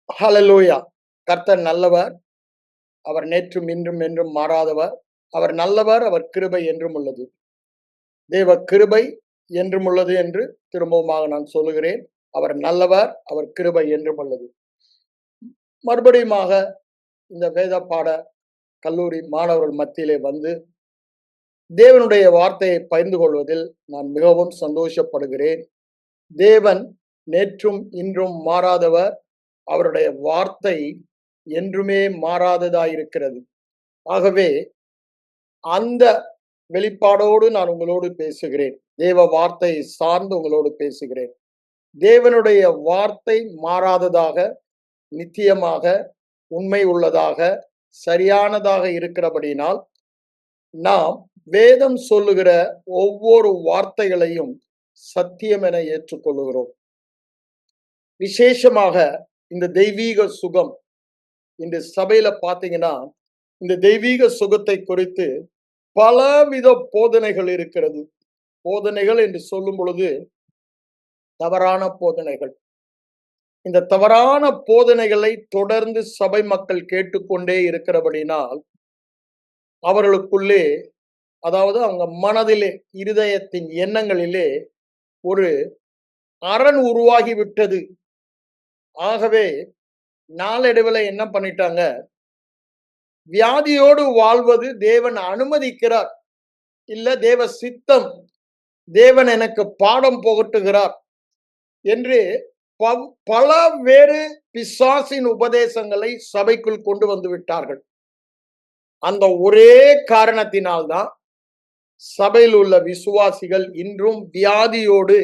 ஹalleluya. கர்த்தர் நல்லவர். அவர் நேற்றும் இன்றும் என்றும் மாறாதவர். அவர் நல்லவர். அவர் கிருபை என்றும் உள்ளது. தேவ கிருபை என்றும் உள்ளது என்று திரும்பவுமாக நான் சொல்லுகிறேன். அவர் நல்லவர். அவர் கிருபை என்றும் உள்ளது. மறுபடியுமாக இந்த வேத பாட கல்லூரி மாணவர்கள் மத்தியிலே வந்து தேவனுடைய வார்த்தையை பகிர்ந்து கொள்வதில் நான் மிகவும் சந்தோஷப்படுகிறேன். தேவன் நேற்றும் இன்றும் மாறாதவர். அவருடைய வார்த்தை என்றுமே மாறாததாயிருக்கிறது. ஆகவே அந்த வெளிப்பாடோடு நான் உங்களோடு பேசுகிறேன். தேவ வார்த்தையை சார்ந்து உங்களோடு பேசுகிறேன். தேவனுடைய வார்த்தை மாறாததாக, நித்தியமாக, உண்மை உள்ளதாக, சரியானதாக இருக்கிறபடியினால் நாம் வேதம் சொல்லுகிற ஒவ்வொரு வார்த்தைகளையும் சத்தியம் என ஏற்றுக்கொள்ளுகிறோம். விசேஷமாக இந்த தெய்வீக சுகம் இந்த சபையில பாத்தீங்கன்னா, இந்த தெய்வீக சுகத்தை குறித்து பலவித போதனைகள் இருக்கிறது. போதனைகள் என்று சொல்லும் பொழுது தவறான போதனைகள். இந்த தவறான போதனைகளை தொடர்ந்து சபை மக்கள் கேட்டுக்கொண்டே இருக்கிறபடினால் அவர்களுக்குள்ளே, அதாவது அவங்க மனதிலே, இருதயத்தின் எண்ணங்களிலே ஒரு அரண் உருவாகி விட்டது. ஆகவே நாளடைவில் என்ன பண்ணிட்டாங்க, வியாதியோடு வாழ்வது தேவன் அனுமதிக்கிறார், இல்ல தேவ சித்தம், தேவன் எனக்கு பாடம் புகட்டுகிறார் என்று பல வேறு பிசாசின் உபதேசங்களை சபைக்குள் கொண்டு வந்து விட்டார்கள். அந்த ஒரே காரணத்தினால்தான் சபையில் உள்ள விசுவாசிகள் இன்றும் வியாதியோடு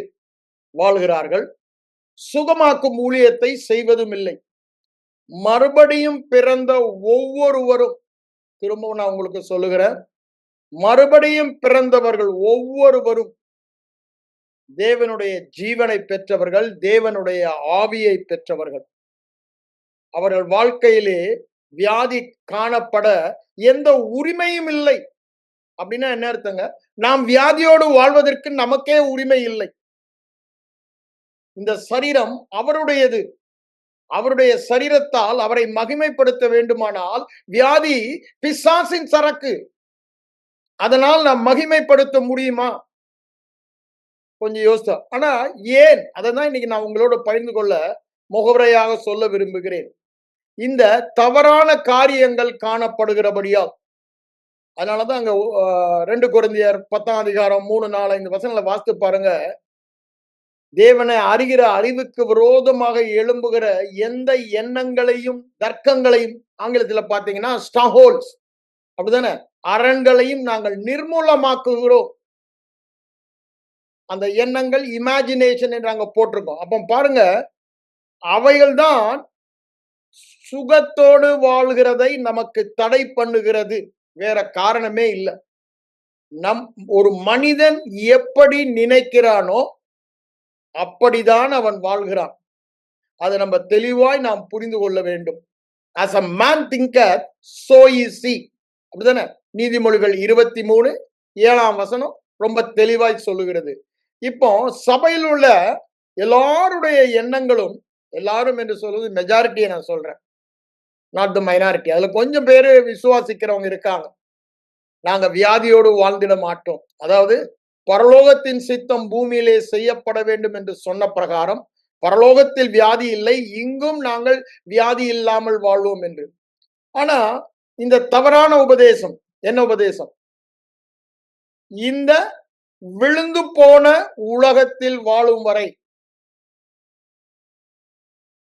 வாழ்கிறார்கள். சுகமாக்கும் ஊழியத்தை செய்வதும் இல்லை. மறுபடியும் பிறந்த ஒவ்வொருவரும், திரும்பவும் நான் உங்களுக்கு சொல்லுகிறேன், மறுபடியும் பிறந்தவர்கள் ஒவ்வொருவரும் தேவனுடைய ஜீவனை பெற்றவர்கள், தேவனுடைய ஆவியை பெற்றவர்கள். அவர்கள் வாழ்க்கையிலே வியாதி காணப்பட எந்த உரிமையும் இல்லை. அப்படின்னா என்ன அர்த்தங்க? நாம் வியாதியோடு வாழ்வதற்கு நமக்கே உரிமை இல்லை. இந்த சரீரம் அவருடையது. அவருடைய சரீரத்தால் அவரை மகிமைப்படுத்த வேண்டுமானால் வியாதி பிசாசின் சரக்கு. அதனால் நாம் மகிமைப்படுத்த முடியுமா? கொஞ்சம் யோசித்தா. ஆனா ஏன்? அதான் இன்னைக்கு நான் உங்களோட பகிர்ந்து கொள்ள முகவரையாக சொல்ல விரும்புகிறேன். இந்த தவறான காரியங்கள் காணப்படுகிறபடியால். அதனாலதான் அங்க 2 கொரிந்தியர் 10ஆம் அதிகாரம் 3-4 வசனங்களை வாசித்து பாருங்க. தேவனை அறிகிற அறிவுக்கு விரோதமாக எழும்புகிற எந்த எண்ணங்களையும், தர்க்கங்களையும், ஆங்கிலத்தில் பாத்தீங்கன்னா ஸ்ட்ராங்ஹோல்ட்ஸ், அப்படிதானே, அரண்களையும் நாங்கள் நிர்மூலமாக்குகிறோம். அந்த எண்ணங்கள் இமேஜினேஷன் என்று அங்க போட்டிருக்கோம். அப்ப பாருங்க, அவைகள்தான் சுகத்தோடு வாழ்கிறதை நமக்கு தடை பண்ணுகிறது. வேற காரணமே இல்லை. ஒரு மனிதன் எப்படி நினைக்கிறானோ அப்படிதான் அவன் வாழ்கிறான். அதை நம்ம தெளிவாய் நாம் புரிந்து கொள்ள வேண்டும். as a man thinketh so is he, அப்படிதானே? நீதிமொழிகள் 23:7 வசனம் ரொம்ப தெளிவாய் சொல்லுகிறது. இப்போ சபையில் உள்ள எல்லாருடைய எண்ணங்களும், எல்லாரும் என்று சொல்வது மெஜாரிட்டியை நான் சொல்றேன், நாட் த மைனாரிட்டி. அதுல கொஞ்சம் பேரு விசுவாசிக்கிறவங்க இருக்காங்க. நாங்க வியாதியோடு வாழ்ந்திட மாட்டோம், அதாவது பரலோகத்தின் சித்தம் பூமியிலே செய்யப்பட வேண்டும் என்று சொன்ன பிரகாரம் பரலோகத்தில் வியாதி இல்லை, இங்கும் நாங்கள் வியாதி இல்லாமல் வாழ்வோம் என்று. ஆனா இந்த தவறான உபதேசம் என்ன உபதேசம்? இந்த விழுந்து போன உலகத்தில் வாழும் வரை,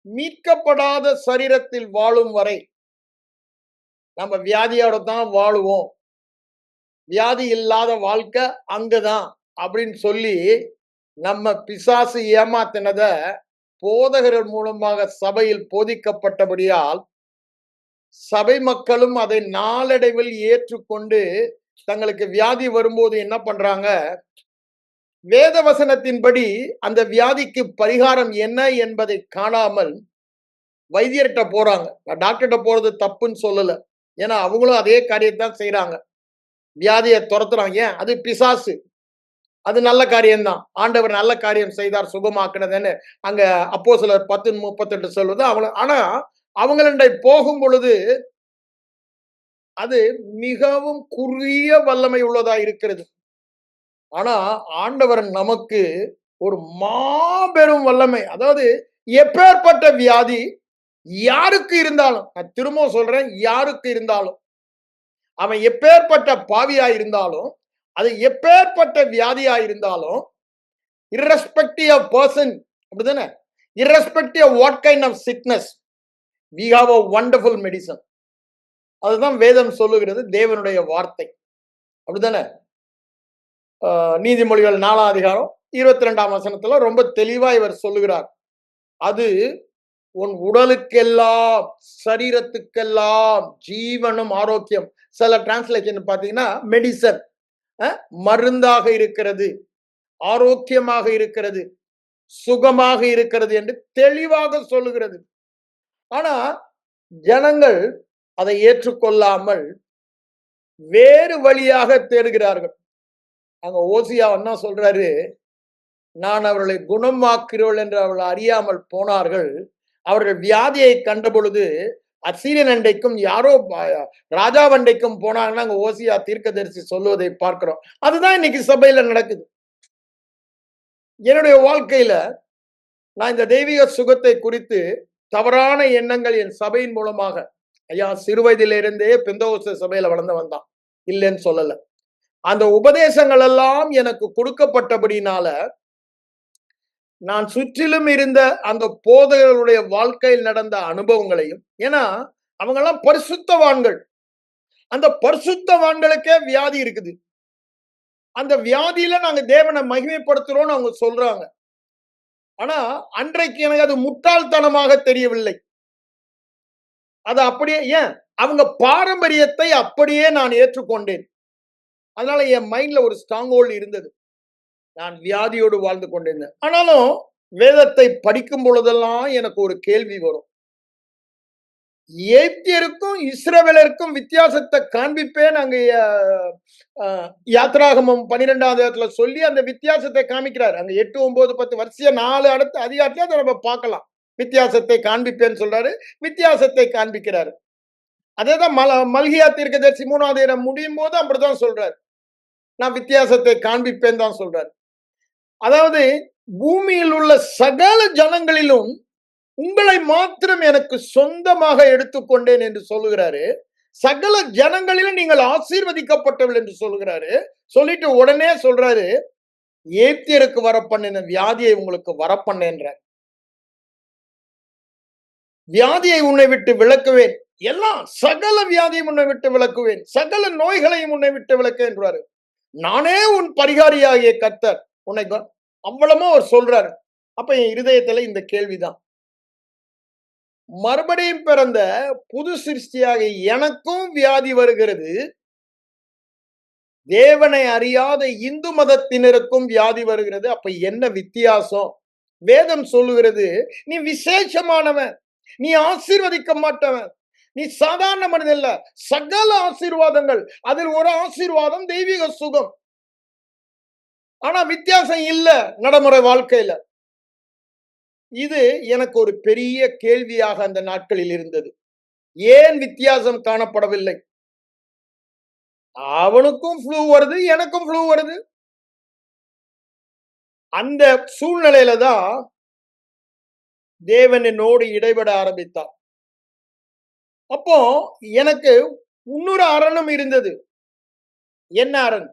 மீட்கப்படாத சரீரத்தில் வாழும் வரை நம்ம வியாதியோட தான் வாழுவோம், வியாதி இல்லாத வாழ்க்கை அங்கதான் அப்படின்னு சொல்லி நம்ம பிசாசு ஏமாத்தினத போதகர்கள் மூலமாக சபையில் போதிக்கப்பட்டபடியால் சபை மக்களும் அதை நாளடைவில் ஏற்றுக்கொண்டு தங்களுக்கு வியாதி வரும்போது என்ன பண்றாங்க, வேத வசனத்தின்படி அந்த வியாதிக்கு பரிகாரம் என்ன என்பதை காணாமல் வைத்தியர்கிட்ட போறாங்க. நான் டாக்டர்கிட்ட போறது தப்புன்னு சொல்லல, ஏன்னா அவங்களும் அதே காரியத்தான் செய்யறாங்க. வியாதியை துரத்துறாங்க. ஏன்? அது பிசாசு. அது நல்ல காரியம்தான். ஆண்டவர் நல்ல காரியம் செய்தார் சுகமாக்குனதுன்னு அங்க அப்போஸ்தலர் 10:38 சொல்லுது. ஆனா அவங்களுடைய போகும் பொழுது அது மிகவும் குறுகிய வல்லமை உள்ளதா இருக்கிறது. ஆனா ஆண்டவர் நமக்கு ஒரு மாபெரும் வல்லமை, அதாவது எப்பேற்பட்ட வியாதி யாருக்கு இருந்தாலும், நான் திரும்பவும் சொல்றேன், யாருக்கு இருந்தாலும், அவன் எப்பேற்பட்ட பாவியா இருந்தாலும், அது எப்பேற்பட்ட வியாதியா இருந்தாலும், irrespective of person, அப்படிதானே, irrespective of what kind of sickness, we have a wonderful medicine. அதுதான் வேதம் சொல்லுகிறது, தேவனுடைய வார்த்தை, அப்படிதானே. நீதிமொழிகள் 4ஆம் அதிகாரம் 22ஆம் வசனத்துல ரொம்ப தெளிவா இவர் சொல்லுகிறார். அது உன் உடலுக்கெல்லாம், சரீரத்துக்கெல்லாம் ஜீவனும் ஆரோக்கியம். சில டிரான்ஸ்லேஷன் பாத்தீங்கன்னா மெடிசன், மருந்தாக இருக்கிறது, ஆரோக்கியமாக இருக்கிறது, சுகமாக இருக்கிறது என்று தெளிவாக சொல்லுகிறது. ஆனா ஜனங்கள் அதை ஏற்றுக்கொள்ளாமல் வேறு வழியாக தேடுகிறார்கள். அங்க ஓசியா என்ன சொல்றாரு, நான் அவர்களை குணமாக்கிறவள் என்று அவர்கள் அறியாமல் போனார்கள். அவர்கள் வியாதியை கண்ட பொழுது அசீரியன் அண்டைக்கும் யாரோ ராஜாவண்டைக்கும் போனாங்கன்னா அங்க ஓசியா தீர்க்கதரிசி சொல்லுவதை பார்க்கிறோம். அதுதான் இன்னைக்கு சபையில நடக்குது. என்னுடைய வாழ்க்கையில நான் இந்த தெய்வீக சுகத்தை குறித்து தவறான எண்ணங்கள் என் சபையின் மூலமாக, ஐயா சிறு வயதிலிருந்தே பெந்தோஸ்தே சபையில வளர்ந்தவன் தான், இல்லைன்னு சொல்லல. அந்த உபதேசங்கள் எல்லாம் எனக்கு கொடுக்கப்பட்டபடினால நான் சுற்றிலும் இருந்த அந்த போதகர்களுடைய வாழ்க்கையில் நடந்த அனுபவங்களையும், ஏன்னா அவங்க எல்லாம் பரிசுத்தவான்கள், அந்த பரிசுத்தவான்களுக்கே வியாதி இருக்குது, அந்த வியாதியில நாங்க தேவனை மகிமைப்படுத்துறோம்னு அவங்க சொல்றாங்க. ஆனா அன்றைக்கு எனக்கு அது முட்டாள்தனமாக தெரியவில்லை. அது அப்படியே, ஏன் அவங்க பாரம்பரியத்தை அப்படியே நான் ஏற்றுக்கொண்டேன். அதனால என் மைண்ட்ல ஒரு ஸ்ட்ராங் ஹோல்ட் இருந்தது. நான் வியாதியோடு வாழ்ந்து கொண்டிருந்தேன். ஆனாலும் வேதத்தை படிக்கும் பொழுதெல்லாம் எனக்கு ஒரு கேள்வி வரும். எகிப்தியருக்கும் இஸ்ரவேலருக்கும் வித்தியாசத்தை காண்பிப்பேன் அங்க யாத்ராகமம் 12ஆம் அதிகாரத்துல சொல்லி அந்த வித்தியாசத்தை காமிக்கிறார். அங்க 8, 9, 10 வரிசையா 4 அடுத்த அதிகாரத்துல அதை நம்ம பார்க்கலாம். வித்தியாசத்தை காண்பிப்பேன்னு சொல்றாரு, வித்தியாசத்தை காண்பிக்கிறாரு. அதேதான் மல்கியா தீர்க்கதரிசி 3ஆம் அதிகாரம் முடியும் போது அப்படிதான் சொல்றாரு, நான் வித்தியாசத்தை காண்பிப்பேன் தான் சொல்றாரு. அதாவது பூமியில் உள்ள சகல ஜனங்களிலும் உங்களை மாத்திரம் எனக்கு சொந்தமாக எடுத்துக்கொண்டேன் என்று சொல்லுகிறாரு. சகல ஜனங்களிலும் நீங்கள் ஆசீர்வதிக்கப்பட்டவள் என்று சொல்லுகிறாரு. சொல்லிட்டு உடனே சொல்றாரு, எகிப்தியருக்கு வரப்பண்ணின வியாதியை உங்களுக்கு வரப்பண்ணேன்ற, வியாதியை உன்னை விட்டு விலக்குவேன், எல்லாம் சகல வியாதியும் உன்னை விட்டு விலக்குவேன், சகல நோய்களையும் உன்னை விட்டு விலக்க என்றாரு. நானே உன் பரிகாரியாகிய கர்த்தர் உன்னை, அவ்வளவோ அவர் சொல்றாரு. அப்ப என் இருதயத்துல இந்த கேள்விதான், மறுபடியும் பிறந்த புது சிருஷ்டியாக எனக்கும் வியாதி வருகிறது, தேவனை அறியாத இந்து மதத்தினருக்கும் வியாதி வருகிறது, அப்ப என்ன வித்தியாசம்? வேதம் சொல்லுகிறது, நீ விசேஷமானவன், நீ ஆசீர்வதிக்க மாட்டவன், நீ சாதாரண மனிதன் இல்ல, சகல ஆசீர்வாதங்கள், அதில் ஒரு ஆசீர்வாதம் தெய்வீக சுகம். ஆனா வித்தியாசம் இல்ல நடைமுறை வாழ்க்கையில. இது எனக்கு ஒரு பெரிய கேள்வியாக அந்த நாட்களில் இருந்தது. ஏன் வித்தியாசம் காணப்படவில்லை? அவனுக்கும் ஃப்ளூ வருது, எனக்கும் ஃப்ளூ வருது. அந்த சூழ்நிலையில தான் தேவன் என்னோடு இடைபட ஆரம்பித்தார். அப்போ எனக்கு இன்னொரு அரணும் இருந்தது. என்ன அரண்?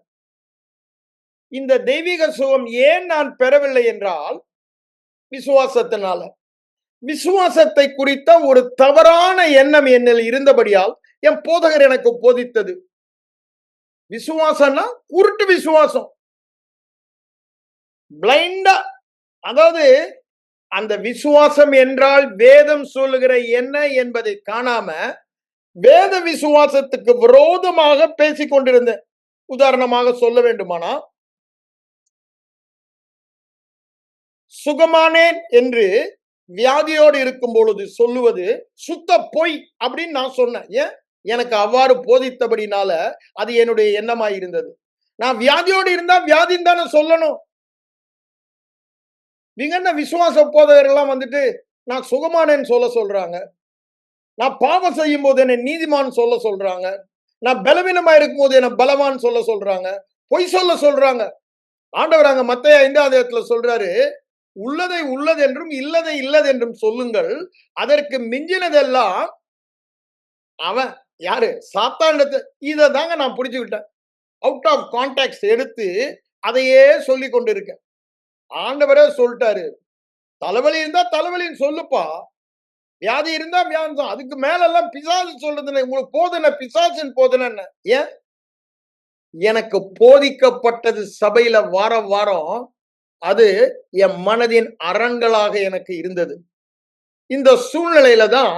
இந்த தெய்வீக சுகம் ஏன் நான் பெறவில்லை என்றால், விசுவாசத்தினால. விசுவாசத்தை குறித்த ஒரு தவறான எண்ணம் என்னில் இருந்தபடியால் என் போதகர் எனக்கு போதித்தது. விசுவாசம்னா குருட்டு விசுவாசம், பிளைண்டா. அதாவது அந்த விசுவாசம் என்றால் வேதம் சொல்லுகிற என்ன என்பதை காணாம வேத விசுவாசத்துக்கு விரோதமாக பேசிக் கொண்டிருந்தேன். உதாரணமாக சொல்ல வேண்டுமானா, சுகமானேன் என்று வியாதியோடு இருக்கும் பொழுது சொல்லுவது சுத்த பொய் அப்படின்னு நான் சொன்னேன். ஏன்? எனக்கு அவ்வாறு போதித்தபடினால அது என்னுடைய எண்ணமாய் இருந்தது. நான் வியாதியோடு இருந்தா வியாதின்னு தானே சொல்லணும். நீங்க என்ன விசுவாச போதகர்கள்லாம் வந்துட்டு நான் சுகமானேன்னு சொல்றாங்க. நான் பாவம் செய்யும் போது என்னை நீதிமான் சொல்றாங்க. நான் பலவீனமா இருக்கும்போது என்ன பலவான் சொல்றாங்க. பொய் சொல்றாங்க. ஆண்டவர் அங்க மத்தேயு 5வது அதிகாரத்துல சொல்றாரு, உள்ளதை உள்ளது என்றும் இல்லதை இல்லது என்றும் சொல்லுங்கள். அதற்கு மிஞ்சினதெல்லாம் அவன் யாரு சாத்தானிடத்து. இதை தாங்க நான் புடிச்சுக்கிட்டேன். அவுட் ஆஃப் கான்டாக்ட் எடுத்து அதையே சொல்லி கொண்டு இருக்கேன். ஆண்டவரே சொல்லிட்டாரு, தலைவலி இருந்தா தலைவலின்னு சொல்லுப்பா, வியாதி இருந்தா வியாதி தான். அதுக்கு மேல எல்லாம் பிசாசு சொல்றது உங்களுக்கு போதனை, பிசாசின் போதனை என்ன? ஏன் எனக்கு போதிக்கப்பட்டது சபையில வாரம் வாரம் அது என் மனதின் அரண்களாக எனக்கு இருந்தது. இந்த சூழ்நிலையில தான்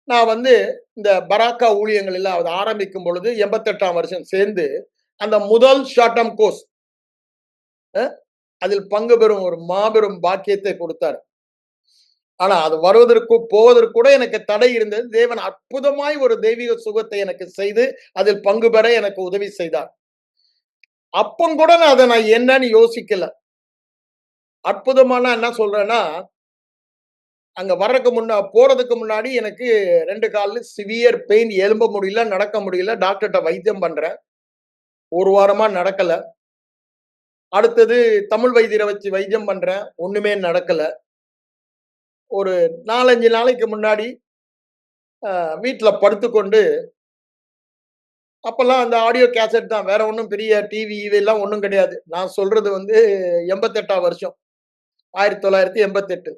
நான் வந்து இந்த பராக்கா ஊழியங்கள் எல்லாம் அது ஆரம்பிக்கும் பொழுது 88ஆம் வருஷம் சேர்ந்து அந்த முதல் ஷார்ட் டேர்ம் கோர்ஸ் அதில் பங்கு பெறும் ஒரு மாபெரும் பாக்கியத்தை கொடுத்தார். ஆனா அது வருவதற்கு போவதற்கு கூட எனக்கு தடை இருந்தது. தேவன் அற்புதமாய் ஒரு தெய்வீக சுகத்தை எனக்கு செய்து அதில் பங்கு பெற எனக்கு உதவி செய்தார். அப்பம் கூட நான் அதை என்னன்னு யோசிக்கல. அற்புதமான என்ன சொல்றேன்னா, அங்க போறதுக்கு முன்னாடி எனக்கு 2 கால்ல சிவியர் பெயின், எழும்ப முடியல, நடக்க முடியல. டாக்டர்கிட்ட வைத்தியம் பண்றேன். 1 வாரமா நடக்கல. அடுத்தது தமிழ் வைத்தியரை வச்சு வைத்தியம் பண்றேன். ஒண்ணுமே நடக்கல. ஒரு 4, 5 நாளைக்கு முன்னாடி வீட்டுல படுத்துக்கொண்டு, அப்பெல்லாம் அந்த ஆடியோ கேசட் தான். வேற ஒண்ணும் பெரிய டிவி இதெல்லாம் ஒண்ணும் கிடையாது. நான் சொல்றது வந்து 88ஆம் வருஷம். 1988.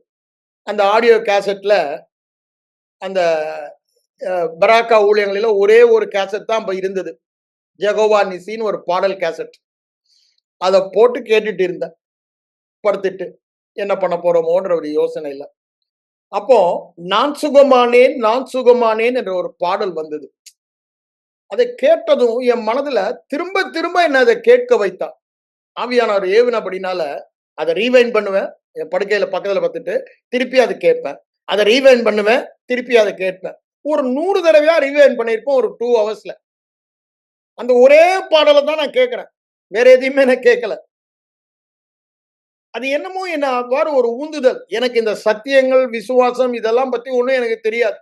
அந்த ஆடியோ கேசட்ல அந்த பராக்கா ஊழியங்களில ஒரே ஒரு கேசட் தான் அப்ப இருந்தது. ஜெகோவா நிசின்னு ஒரு பாடல் கேசட். அத போட்டு கேட்டுட்டு இருந்தேன். படுத்துட்டு. என்ன பண்ண போறோமோன்ற ஒரு யோசனையில. அப்போ நான் சுகமானேன், நான் சுகமானேன் என்ற ஒரு பாடல் வந்தது. அதை கேட்டதும் என் மனதுல திரும்ப திரும்ப என்ன அதை கேட்க வைத்தார். ஆவியானவர் ஏவினபடினால அதை ரீவைண்ட் பண்ணுவேன். என் படுக்கையில பக்கத்துல பார்த்துட்டு திருப்பி அதை கேட்பேன். அதை ரீவைண்ட் பண்ணுவேன். திருப்பி அதை கேட்பேன். ஒரு 100 தடவையா ரீவைண்ட் பண்ணியிருப்போம் ஒரு 2 ஹவர்ஸ்ல. அந்த ஒரே பாடலை தான் நான் கேட்கிறேன். வேற எதையுமே நான் கேட்கல. அது என்னமோ என்ன அவ்வாறு ஒரு ஊந்துதல். எனக்கு இந்த சத்தியங்கள், விசுவாசம் இதெல்லாம் பத்தி ஒண்ணும் எனக்கு தெரியாது.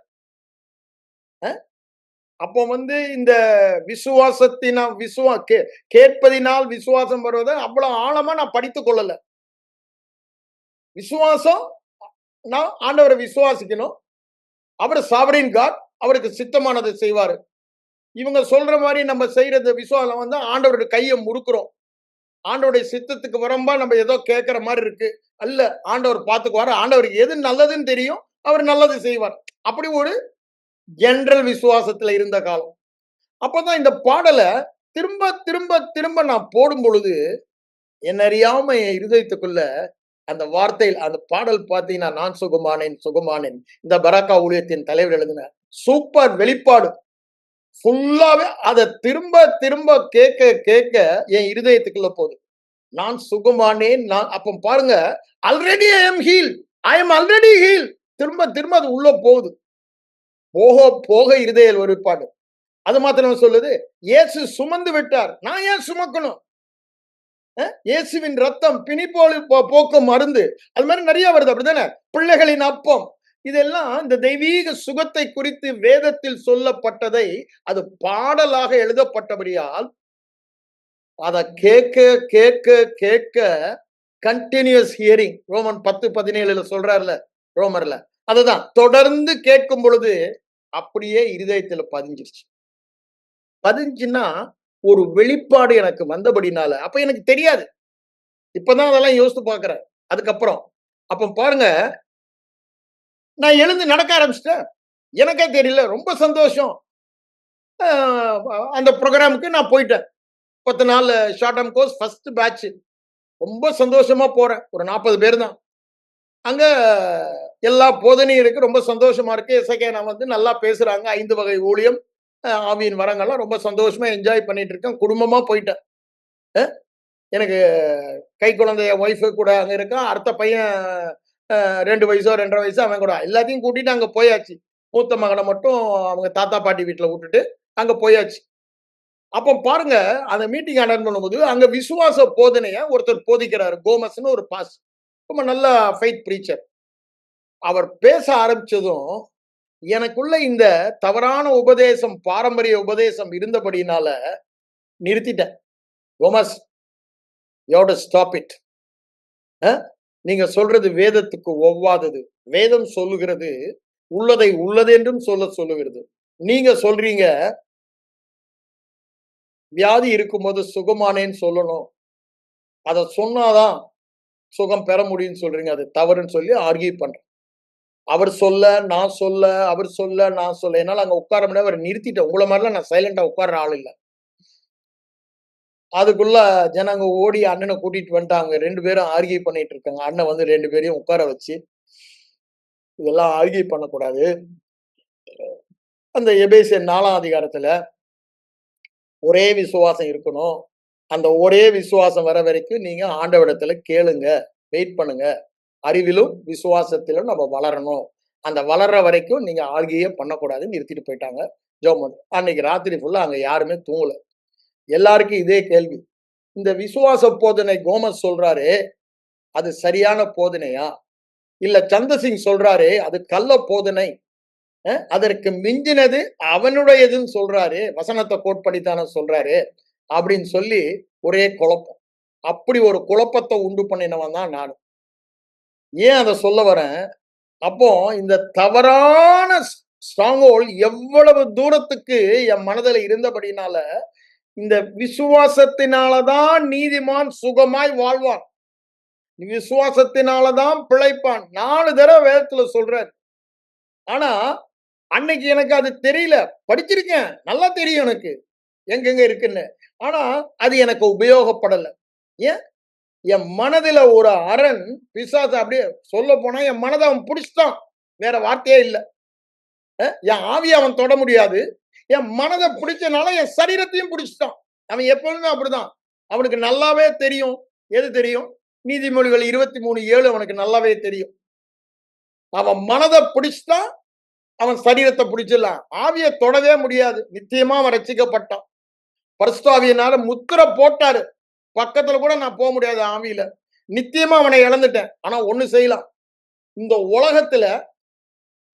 அப்போ வந்து இந்த விசுவாசத்தினால் கேட்பதினால் விசுவாசம் வருவதை அவ்வளவு ஆழமா நான் படித்துக் கொள்ளல. விசுவாசம் நான் ஆண்டவரை விசுவாசிக்கணும். அவர் சாவரின் காட், அவருக்கு சித்தமானதை செய்வாரு. இவங்க சொல்ற மாதிரி நம்ம செய்யறது விசுவாசம் வந்து ஆண்டவருடைய கையை முறுக்குறோம். ஆண்டவருடைய சித்தத்துக்கு வரம்பா நம்ம ஏதோ கேட்கிற மாதிரி இருக்கு. அல்ல, ஆண்டவர் பார்த்துக்குவாரு. ஆண்டவருக்கு எது நல்லதுன்னு தெரியும். அவர் நல்லது செய்வார். அப்படி ஒரு ஜெனரல் விசுவாசத்துல இருந்த காலம். அப்பதான் இந்த பாடலை திரும்ப திரும்ப திரும்ப நான் போடும் பொழுது என்ன அறியாம என் இருதயத்துக்குள்ள அந்த வார்த்தையில் அந்த பாடல் பார்த்தீங்கன்னா, நான் சுகமானேன் சுகமானேன். இந்த பராக்கா ஊழியத்தின் தலைவர் எழுதின சூப்பர் வெளிப்பாடு. ஃபுல்லாவே அதை திரும்ப திரும்ப கேட்க கேட்க என் இருதயத்துக்குள்ள போகுது. நான் சுகமானேன். நான் அப்ப பாருங்க, already I am heal, I am already heal. திரும்ப திரும்ப அது உள்ள போகுது. போக போக இருதய வெளிப்பாடு. அது மாத்திரம் சொல்லுது, இயேசு சுமந்து விட்டார், நான் ஏன் சுமக்கணும்? இயேசுவின் ரத்தம் பிணிப்போல் போக்கும் மருந்து. அது மாதிரி நிறைய வருது. அப்படித்தானே? பிள்ளைகளின் அப்பம். இதெல்லாம் இந்த தெய்வீக சுகத்தை குறித்து வேதத்தில் சொல்லப்பட்டதை அது பாடலாக எழுதப்பட்டபடியால் அதை கேட்க கேட்க கேட்க கண்டினியூஸ் ஹியரிங். ரோமன் 10:17 சொல்றாருல, ரோமர்ல. அதுதான் தொடர்ந்து கேட்கும் பொழுது அப்படியே இருதயத்துல பதிஞ்சிருச்சு. பதிஞ்சுன்னா ஒரு வெளிப்பாடு எனக்கு வந்தபடினால, அப்ப எனக்கு தெரியாது. இப்பதான் அதெல்லாம் யோசித்து பார்க்கிறேன். அதுக்கப்புறம் அப்ப பாருங்க, நான் எழுந்து நடக்க ஆரம்பிச்சிட்டேன். எனக்கே தெரியல. ரொம்ப சந்தோஷம். அந்த ப்ரோக்ராமுக்கு நான் போயிட்டேன். 10 நாள் short term course first batch. ரொம்ப சந்தோஷமா போறேன். ஒரு 40 பேர் தான். அங்க எல்லா போதனையும் இருக்கு. ரொம்ப சந்தோஷமா இருக்கு. நான் வந்து நல்லா பேசுறாங்க. 5 வகை ஊழியம், ஆவியின் வரங்கள்லாம் ரொம்ப சந்தோஷமா என்ஜாய் பண்ணிட்டு இருக்கேன். குடும்பமா போயிட்டேன். எனக்கு கை குழந்தைய ஒய்ஃபு கூட அங்க இருக்கான். அடுத்த பையன் 2 வயசோ 2.5 வயசோ அவன் கூட. எல்லாத்தையும் கூட்டிட்டு அங்க போயாச்சு. மூத்த மகனை மட்டும் அவங்க தாத்தா பாட்டி வீட்டுல விட்டுட்டு அங்க போயாச்சு. அப்போ பாருங்க, அந்த மீட்டிங் அட்டெண்ட் பண்ணும்போது, அங்க விசுவாச போதனைய ஒருத்தர் போதிக்கிறாரு. கோமஸ்ன்னு ஒரு ரொம்ப நல்ல ஃபெய்த் பிரீச்சர். அவர் பேச ஆரம்பிச்சதும், எனக்குள்ள இந்த தவறான உபதேசம், பாரம்பரிய உபதேசம் இருந்தபடியினால நிறுத்திட்டேன். கோமஸ், you have to stop it. அ நீங்க சொல்றது வேதத்துக்கு ஒவ்வாதது. வேதம் சொல்லுகிறது, உள்ளதை உள்ளதென்றும் சொல்லுகிறது. நீங்க சொல்றீங்க, வியாதி இருக்கும்போது சுகமானேன்னு சொல்லணும். அத சொன்னா தான் சுகம் பெற முடியும்னு சொல்றீங்க. அது தவறுன்னு சொல்லி ஆர்கியூ பண்றேன். அவர் சொல்ல, நான் சொல்ல, அவர் சொல்ல, நான் சொல்ல. என்னால அங்க உட்கார முடியாது. அவர நிறுத்திட்டேன். உங்கள மாரிலாம் நான் சைலன்ட்டா உட்கார்ற ஆள் இல்ல. அதுக்குள்ள ஜனங்க ஓடி அண்ணன கூட்டிட்டு வந்துட்டாங்க. 2 பேரும் ஆர்கியூ பண்ணிட்டு இருக்காங்க. அண்ணன் வந்து 2 பேரையும் உட்கார வச்சு, இதெல்லாம் ஆர்கியூ பண்ணக்கூடாது. அந்த எபேசியர் 4ஆம் அதிகாரத்துல ஒரே விசுவாசம் இருக்கணும். அந்த ஒரே விசுவாசம் வர வரைக்கும் நீங்க ஆண்டவரிடத்துல கேளுங்க. வெயிட் பண்ணுங்க. அறிவிலும், விசுவாசத்திலும் நம்ம வளரணும். அந்த வளர்ற வரைக்கும் நீங்க ஆர்கியூயே பண்ணக்கூடாதுன்னு நிறுத்திட்டு போயிட்டாங்க. ஜெபம் பண்ண. அன்னைக்கு ராத்திரி ஃபுல்லா அங்க யாருமே தூங்கல. எல்லாருக்கும் இதே கேள்வி. இந்த விசுவாச போதனை கோமஸ் சொல்றாரு, அது சரியான போதனையா? இல்ல சந்தசிங் சொல்றாரு, அது கள்ள போதனை. அதற்கு மிஞ்சினது அவனுடையதுன்னு சொல்றாரு. வசனத்த கோட் பண்ணித்தானே சொல்றாரு. அப்படின்னு சொல்லி ஒரே குழப்பம். அப்படி ஒரு குழப்பத்த உண்டு பண்ணினவன் தான் நானு. ஏன் அத சொல்ல வரேன்? அப்போ இந்த தவறான ஸ்ட்ராங் ஹோல்ட் எவ்வளவு தூரத்துக்கு என் மனதில இருந்தபடினால, இந்த விசுவாசத்தினால தான் நீதிமான் சுகமாய் வாழ்வான். விசுவாசத்தினால தான் பிழைப்பான். 4 தடவ வேதத்துல சொல்றாரு. ஆனா, அன்னைக்கு எனக்கு அது தெரியல. படிச்சிருக்கேன். நல்லா தெரியும் எனக்கு. எங்கெங்க இருக்குன்னு. ஆனா, அது எனக்கு உபயோகப்படல. ஏன்? என் மனதில ஒரு அரண், பிசாசு அப்படியே சொல்லப்போனா என் மனத அவன் புடிச்சுட்டான். வேற வார்த்தையே இல்ல. என் ஆவிய அவன் தொட முடியாது. என் மனத புடிச்சனால என் சரீரத்தையும் புடிச்சுட்டான். அவன் எப்பொழுதுமே அப்படிதான். அவனுக்கு நல்லாவே தெரியும். எது தெரியும்? நீதிமொழிகள் 23:7 அவனுக்கு நல்லாவே தெரியும். அவன் மனத பிடிச்சுட்டான், அவன் சரீரத்த பிடிச்சிடலாம். ஆவிய தொடவே முடியாது. நிச்சயமா அவன் ரட்சிக்கப்பட்டான். பரிசுத்த ஆவியினால முத்திர போட்டாரு. பக்கத்துல கூட நான் போ முடியாது ஆவியில. நிச்சயமா அவனை இழந்துட்டேன். ஆனா ஒண்ணு செய்யலாம். இந்த உலகத்துல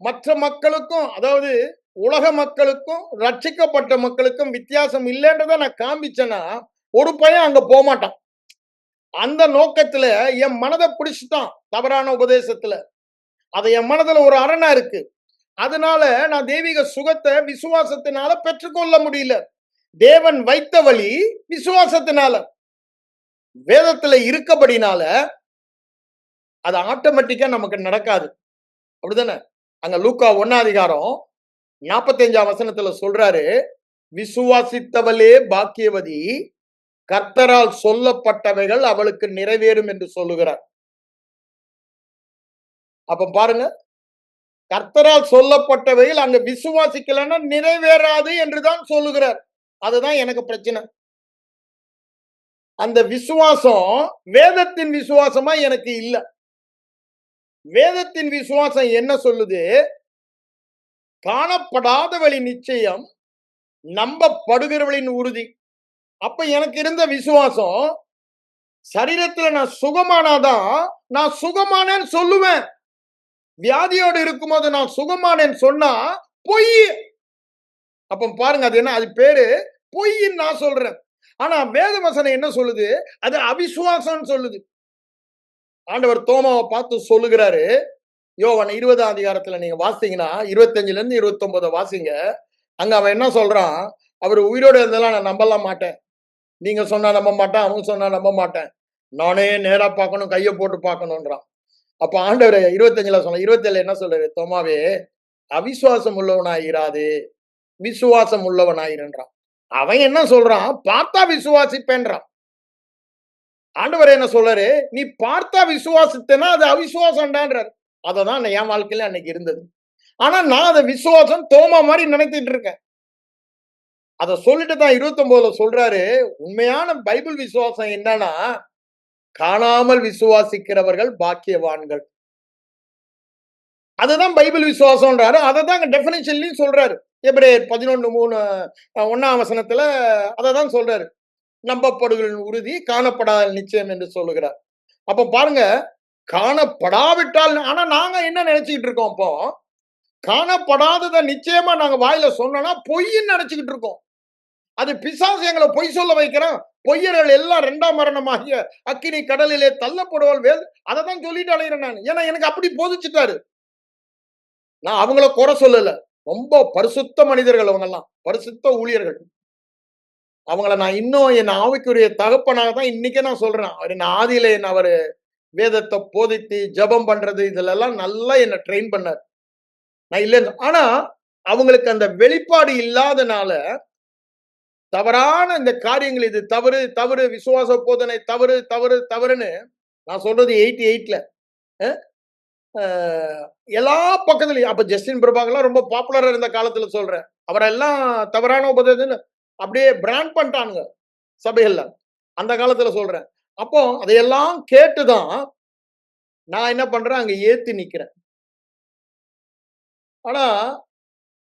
மற்ற மக்களுக்கும், அதாவது உலக மக்களுக்கும், ரட்சிக்கப்பட்ட மக்களுக்கும் வித்தியாசம் இல்லன்றத நான் காண்பிச்சேன்னா, ஒரு பையன் அங்க போமாட்டான். அந்த நோக்கத்துல என் மனத பிடிச்சுட்டான். தவறான உபதேசத்துல. அது என் மனதுல ஒரு அரணா இருக்கு. அதனால நான் தெய்வீக சுகத்தை விசுவாசத்தினால பெற்றுக்கொள்ள முடியல. தேவன் வைத்த வழி விசுவாசத்தினால. வேதத்துல இருக்கபடினால அது ஆட்டோமேட்டிக்கா நமக்கு நடக்காது. அப்படிதானே? அங்க லூக்கா 1 அதிகாரம் 45 வசனத்துல சொல்றாரு, விசுவாசித்தவளே பாக்கியவதி, கர்த்தரால் சொல்லப்பட்டவைகள் அவளுக்கு நிறைவேறும் என்று சொல்லுகிறார். அப்ப பாருங்க, கர்த்தரால் சொல்லப்பட்டவைகள் அங்க விசுவாசிக்கலன்னா நிறைவேறாது என்றுதான் சொல்லுகிறார். அதுதான் எனக்கு பிரச்சனை. அந்த விசுவாசம் வேதத்தின் விசுவாசமா எனக்கு இல்ல. வேதத்தின் விசுவாசம் என்ன சொல்லுது? காணப்படாதவழி நிச்சயம், நம்பப்படுகிறவளின் உறுதி. அப்ப எனக்கு இருந்த விசுவாசம், சரீரத்துல நான் சுகமானாதான் நான் சுகமானேன்னு சொல்லுவேன். வியாதியோடு இருக்கும்போது நான் சுகமானேன்னு சொன்னா பொய். அப்ப பாருங்க, அது என்ன? அது பேரு பொய்ன்னு நான் சொல்றேன். ஆனா வேத வசனம் என்ன சொல்லுது? அது அவிசுவாசம்னு சொல்லுது. ஆண்டவர் தோமாவை பார்த்து சொல்லுகிறாரு, யோவான் 20ஆம் அதிகாரத்துல நீங்க வாசித்தீங்கன்னா 25ல இருந்து 29 வாசிங்க. அங்க அவன் என்ன சொல்றான்? அவர் உயிரோட இருந்தெல்லாம் நான் நம்பலாம் மாட்டேன். நீங்க சொன்னா நம்ப மாட்டேன், அவங்க சொன்னா நம்ப மாட்டேன். நானே நேரா பார்க்கணும், கைய போட்டு பார்க்கணும்ன்றான். அப்ப ஆண்டவர் 25ல சொன்ன 27 என்ன சொல்றாரு? தோமாவே, அவிசுவாசம் உள்ளவனாயிராதே, விசுவாசம் உள்ளவனாயிருன்றான். அவன் என்ன சொல்றான்? பார்த்தா விசுவாசிப்பேன்றான். ஆண்டவர் என்ன சொல்றாரு? நீ பார்த்தா விசுவாசித்தேன்னா அது அவிசுவாசம்டான்றாரு. அததான் என் வாழ்க்கையில அன்னைக்கு இருந்தது. ஆனா நான் அத விசுவாசம் தோமா மாதிரி நினைத்துட்டு இருக்கேன். அத சொல்லிட்டு தான் 29ல சொல்றாரு, உண்மையான பைபிள் விசுவாசம் என்னன்னா, காணாமல் விசுவாசிக்கிறவர்கள் பாக்கியவான்கள். அதுதான் பைபிள் விசுவாசம்ன்றாரு. அததான் டெஃபினிஷன்லயும் சொல்றாரு. எபிரேயர் 11:3 1ஆம் வசனத்துல அததான் சொல்றாரு. நம்பப்படுகளின் உறுதி காணப்படாத நிச்சயம் என்று சொல்லுகிறார். அப்ப பாருங்க, காணப்படாவிட்டால் ஆனா நாங்க என்ன நினைச்சுக்கிட்டு இருக்கோம் அப்போ, காணப்படாதத நிச்சயமா நாங்க வாயில சொன்னோம்னா பொய்ன்னு நினைச்சுக்கிட்டு இருக்கோம். அது பிசாசு எங்களை பொய் சொல்ல வைக்கிறான். பொய்யர்கள் எல்லாம் 2ஆம் மரணமாகிய அக்கினி கடலிலே தள்ளப்படுவாள். அதை தான் சொல்லிட்டு அலைகிறேன் நான். ஏன்னா எனக்கு அப்படி போதிச்சுட்டாரு. நான் அவங்கள குறை சொல்லல. ரொம்ப பரிசுத்த மனிதர்கள் அவங்கெல்லாம். பரிசுத்த ஊழியர்கள். அவங்கள நான் இன்னும் என் ஆவிக்குரிய தகப்பனாக தான் இன்னைக்கே நான் சொல்றேன். என்ன ஆதியில என்ன அவரு வேதத்தை போதித்து ஜெபம் பண்றது இதுலெல்லாம் நல்லா என்ன ட்ரெயின் பண்ணார். நான் இல்லைன்னு ஆனா அவங்களுக்கு அந்த வெளிப்பாடு இல்லாதனால தவறான இந்த காரியங்கள் இது தவறு தவறு விசுவாச போதனை தவறு தவறு தவறுன்னு நான் சொல்றது 88ல எல்லா பக்கத்துலயும் அப்ப ஜஸ்டின் பிரபாகர்லாம் ரொம்ப பாப்புலரா இருந்த காலத்துல சொல்றேன். அவரெல்லாம் தவறான உபதேசம் அப்படியே பிராண்ட் பண்ணிட்டானுங்க சபைகள்ல. அந்த காலத்துல சொல்றேன். அப்போ அதையெல்லாம் கேட்டுதான் நான் என்ன பண்றேன் அங்க ஏத்து நிக்கிறேன். ஆனா